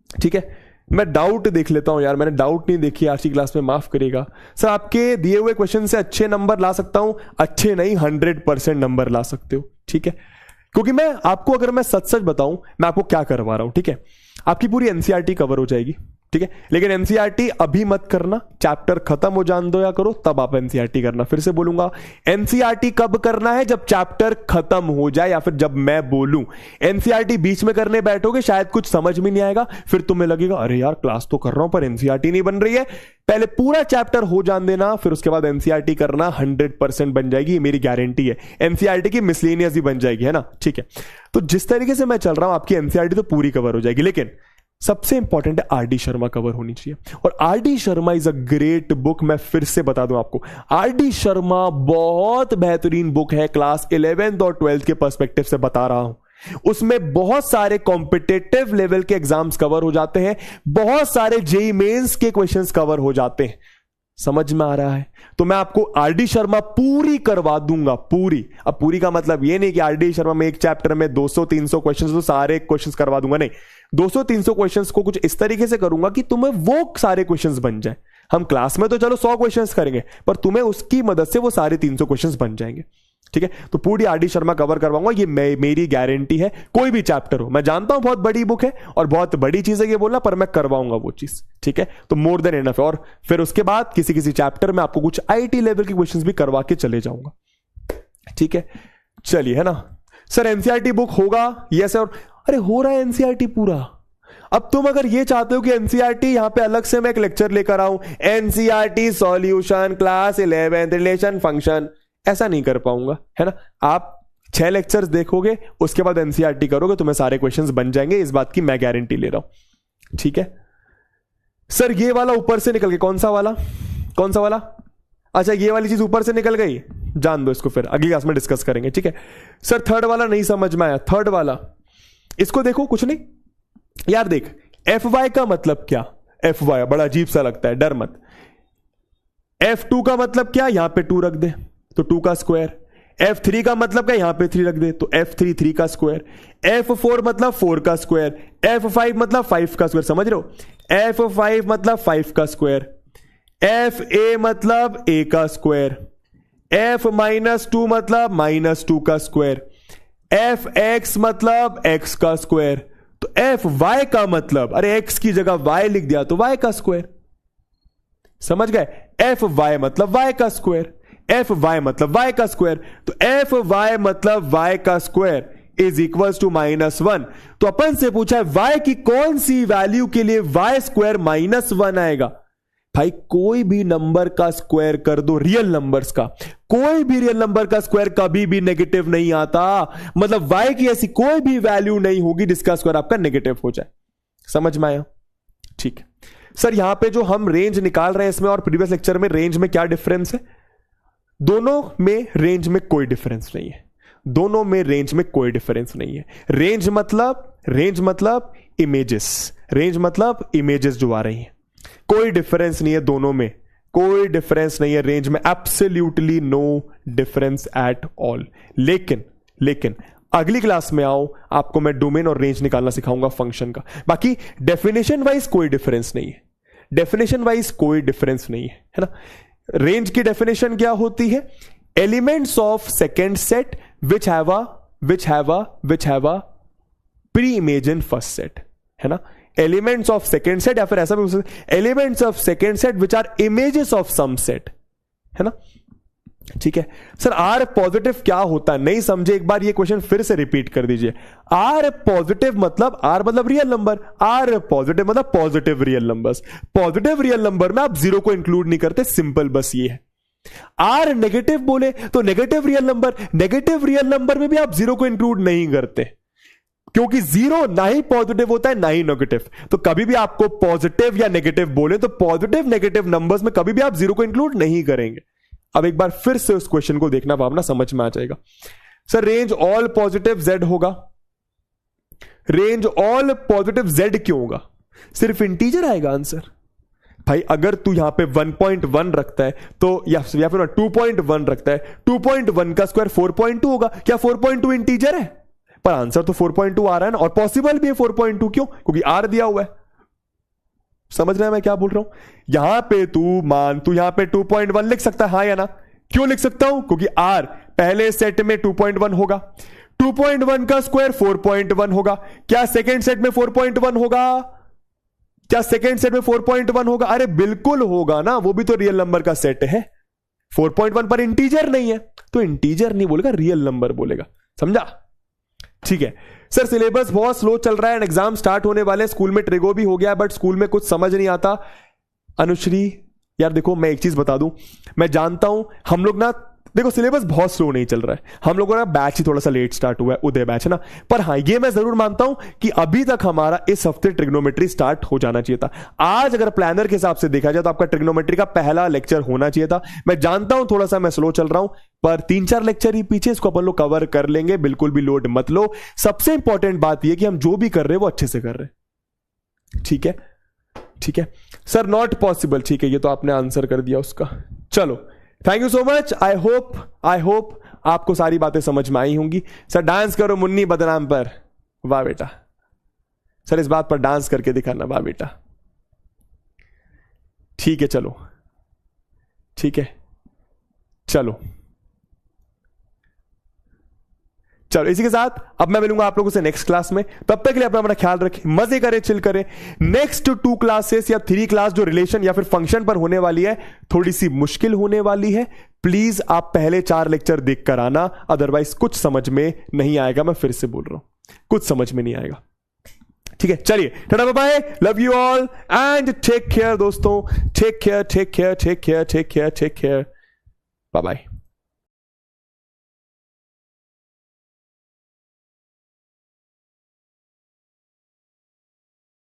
S1: ठीक है, मैं डाउट देख लेता हूं यार, मैंने डाउट नहीं देखी आज की क्लास में, माफ करिएगा सर। आपके दिए हुए क्वेश्चन से अच्छे नंबर ला सकता हूं, अच्छे नहीं 100% नंबर ला सकते हो। ठीक है, क्योंकि मैं आपको, अगर मैं सच सच बताऊं, मैं आपको क्या करवा रहा हूं। ठीक है, आपकी पूरी एनसीईआरटी कवर हो जाएगी। ठीक है, लेकिन एनसीईआरटी अभी मत करना, चैप्टर खत्म हो जान दो या करो, तब आप एनसीईआरटी करना। फिर से बोलूंगा, एनसीईआरटी कब करना है? जब चैप्टर खत्म हो जाए या फिर जब मैं बोलूं। एनसीईआरटी बीच में करने बैठोगे, शायद कुछ समझ में नहीं आएगा, फिर तुम्हें लगेगा अरे यार क्लास तो कर रहा हूं पर एनसीईआरटी नहीं बन रही है। पहले पूरा चैप्टर हो जान देना, फिर उसके बाद एनसीईआरटी करना, 100% बन जाएगी, ये मेरी गारंटी है। एनसीईआरटी की मिसलेनियस ही बन जाएगी, है ना? ठीक है, तो जिस तरीके से मैं चल रहा हूं, आपकी एनसीईआरटी तो पूरी कवर हो जाएगी, लेकिन सबसे इंपॉर्टेंट है आरडी शर्मा कवर होनी चाहिए। और RD Sharma is a great book, मैं फिर से बता दूं आपको, आरडी शर्मा बहुत बेहतरीन बुक है। क्लास 11th और 12th के पर्सपेक्टिव से बता रहा हूं, उसमें बहुत सारे कॉम्पिटिटिव लेवल के एग्जाम्स कवर हो जाते हैं, बहुत सारे जेईई मेंस के क्वेश्चंस कवर हो जाते हैं। समझ में आ रहा है? तो मैं आपको आरडी शर्मा पूरी करवा दूंगा, पूरी। अब पूरी का मतलब ये नहीं कि आरडी शर्मा में एक चैप्टर में 200-300 क्वेश्चंस तो सारे क्वेश्चंस करवा दूंगा, नहीं। 200-300 क्वेश्चंस को कुछ इस तरीके से करूंगा कि तुम्हें वो सारे क्वेश्चंस बन जाए। हम क्लास में तो चलो 100 क्वेश्चंस करेंगे, पर तुम्हें उसकी मदद से वो सारे 300 क्वेश्चंस बन जाएंगे। ठीक है, तो पूरी आरडी शर्मा कवर करवाऊंगा, ये मेरी गारंटी है। कोई भी चैप्टर हो, मैं जानता हूं बहुत बड़ी बुक है और बहुत बड़ी चीज है ये बोलना, पर मैं करवाऊंगा वो चीज। ठीक है, तो मोर देन एनफ है। और फिर उसके बाद किसी किसी चैप्टर में आपको कुछ आईटी लेवल के क्वेश्चंस भी करवा के चले जाऊंगा। ठीक है, चलिए, है ना? सर एनसीईआरटी बुक होगा? Yes sir. अरे हो रहा है एनसीईआरटी पूरा। अब तुम अगर ये चाहते हो कि एनसीईआरटी यहां पे अलग से मैं एक लेक्चर लेकर आऊं, NCERT solution class 11 relation function, ऐसा नहीं कर पाऊंगा, है ना? आप 6 लेक्चर्स देखोगे, उसके बाद एनसीईआरटी करोगे, तुम्हें सारे क्वेश्चंस बन जाएंगे, इस बात की मैं गारंटी ले रहा हूं। ठीक है सर, ये वाला ऊपर से निकल गया, कौन सा वाला, कौन सा वाला? अच्छा, ये वाली चीज ऊपर से निकल गई, जान दो इसको, फिर अगली क्लास में डिस्कस करेंगे। ठीक है सर, थर्ड वाला नहीं समझ में आया, थर्ड वाला इसको देखो, कुछ नहीं यार, देख fy का मतलब क्या? fy बड़ा अजीब सा लगता है, डर मत। f2 का मतलब क्या? यहां पे 2 रख दे तो 2 का स्क्वायर। f3 का मतलब क्या? यहां पे 3 रख दे तो f3 3 का स्क्वायर। f4 मतलब 4 का स्क्वायर। f5 मतलब 5 का स्क्वायर, समझ रहे हो? f5 मतलब 5 का स्क्वायर। fa मतलब a का स्क्वायर। f-2 मतलब -2 का स्क्वायर। fx मतलब x का स्क्वायर। तो fy का मतलब, अरे x की जगह y लिख दिया तो y का स्क्वायर। समझ गए? fy मतलब y का स्क्वायर, fy मतलब y का स्क्वायर, तो fy मतलब y का स्क्वायर इज इक्वल्स टू -1। तो अपन से पूछा है y की कौन सी वैल्यू के लिए y स्क्वायर -1 आएगा? भाई कोई भी नंबर का स्क्वायर कर दो, रियल नंबर्स का, कोई भी रियल नंबर का स्क्वायर कभी भी नेगेटिव नहीं आता। मतलब y की ऐसी कोई भी वैल्यू नहीं होगी जिसका स्क्वायर आपका नेगेटिव हो जाए। समझ में आया? ठीक है सर, यहां पे जो हम रेंज निकाल रहे हैं इसमें और प्रीवियस लेक्चर में रेंज में क्या डिफरेंस है? दोनों में रेंज में कोई डिफरेंस नहीं है, दोनों में रेंज में कोई डिफरेंस नहीं है। रेंज मतलब इमेजेस, रेंज मतलब इमेजेस जो आ रही हैं, कोई डिफरेंस नहीं है दोनों में, कोई डिफरेंस नहीं है रेंज में, absolutely no difference at all. लेकिन अगली क्लास में आओ, आपको मैं डोमेन और रेंज निकालना सिखाऊंगा फंक्शन का। बाकी डेफिनेशन वाइज कोई डिफरेंस नहीं है, डेफिनेशन वाइज कोई डिफरेंस नहीं है ना। रेंज की डेफिनेशन क्या होती है? Elements of second set which have a pre image in first set, है ना। एलिमेंट्स ऑफ सेकेंड सेट, या फिर ऐसा भी हो सकता है elements of second set which are images of some set, है ना। ठीक है सर, आर पॉजिटिव क्या होता है? नहीं समझे? एक बार ये क्वेश्चन फिर से रिपीट कर दीजिए। आर पॉजिटिव मतलब, आर मतलब रियल नंबर, आर पॉजिटिव मतलब positive real numbers. Positive real number में आप जीरो को इंक्लूड नहीं करते, सिंपल बस ये है। आर नेगेटिव बोले तो negative real number, negative real number में भी आप जीरो को इंक्लूड नहीं करते, क्योंकि जीरो ना ही पॉजिटिव होता है ना ही नेगेटिव। तो कभी भी आपको पॉजिटिव या नेगेटिव बोले तो पॉजिटिव नेगेटिव नंबर्स में कभी भी आप जीरो को इंक्लूड नहीं करेंगे। अब एक बार फिर से उस क्वेश्चन को देखना, भावना समझ में आ जाएगा। Sir range all positive Z होगा, रेंज ऑल पॉजिटिव जेड क्यों होगा? सिर्फ इंटीजर आएगा आंसर। भाई अगर तू यहां पे 1.1 रखता है तो या फिर 2.1 रखता है, 2.1 का स्क्वायर 4.2 होगा। क्या 4.2 इंटीजर है? पर आंसर तो 4.2 आ रहा है ना, और पॉसिबल भी है 4.2। क्यों? क्योंकि आर दिया हुआ है। समझ रहे हैं मैं क्या बोल रहा हूं? यहां पे तू यहां पे 2.1 लिख सकता है, हां या ना? क्यों लिख सकता हूं? क्योंकि आर पहले सेट में 2.1 होगा, 2.1 का स्क्वायर 4.1 होगा। क्या सेकेंड सेट में 4.1 होगा? क्या सेकेंड सेट में 4.1 होगा? अरे बिल्कुल होगा ना, वो भी तो रियल नंबर का सेट है। 4.1 पर इंटीजर नहीं है तो इंटीजर नहीं बोलेगा, रियल नंबर बोलेगा। समझा? ठीक है सर, सिलेबस बहुत स्लो चल रहा है, एग्जाम स्टार्ट होने वाले हैं। स्कूल में ट्रिगो भी हो गया है, बट स्कूल में कुछ समझ नहीं आता। अनुश्री यार देखो, मैं एक चीज बता दूं, मैं जानता हूं हम लोग ना, देखो सिलेबस बहुत स्लो नहीं चल रहा है, हम लोगों का बैच ही थोड़ा सा लेट स्टार्ट हुआ है, उदय बैच है ना। पर हाँ ये मैं जरूर मानता हूं कि अभी तक हमारा इस हफ्ते ट्रिग्नोमेट्री स्टार्ट हो जाना चाहिए था। आज अगर प्लानर के हिसाब से देखा जाए तो आपका ट्रिग्नोमेट्री का पहला लेक्चर होना चाहिए था। मैं जानता हूं थोड़ा सा मैं स्लो चल रहा हूं, पर 3-4 लेक्चर ही पीछे, इसको अपन लोग कवर कर लेंगे, बिल्कुल भी लोड मत लो। सबसे इंपॉर्टेंट बात यह कि हम जो भी कर रहे हैं वो अच्छे से कर रहे हैं। ठीक है ठीक है सर, नॉट पॉसिबल, ठीक है ये तो आपने आंसर कर दिया उसका। चलो thank you so much. I hope आपको सारी बातें समझ में आई होंगी। सर डांस करो मुन्नी बदनाम पर, वाह बेटा। सर इस बात पर डांस करके दिखाना, वाह बेटा। ठीक है चलो, ठीक है चलो चलो, इसी के साथ अब मैं मिलूंगा आप लोगों से नेक्स्ट क्लास में। तब तक के लिए अपना ख्याल रखें, मजे करें, चिल करें। नेक्स्ट 2 क्लासेस या 3 क्लास जो रिलेशन या फिर फंक्शन पर होने वाली है, थोड़ी सी मुश्किल होने वाली है। प्लीज आप पहले 4 लेक्चर देख कर आना, अदरवाइज कुछ समझ में नहीं आएगा। मैं फिर से बोल रहा हूं, कुछ समझ में नहीं आएगा। ठीक है चलिए, tata bye bye, love you all and take care दोस्तों, take care, take care, take care, take care, take care, bye bye.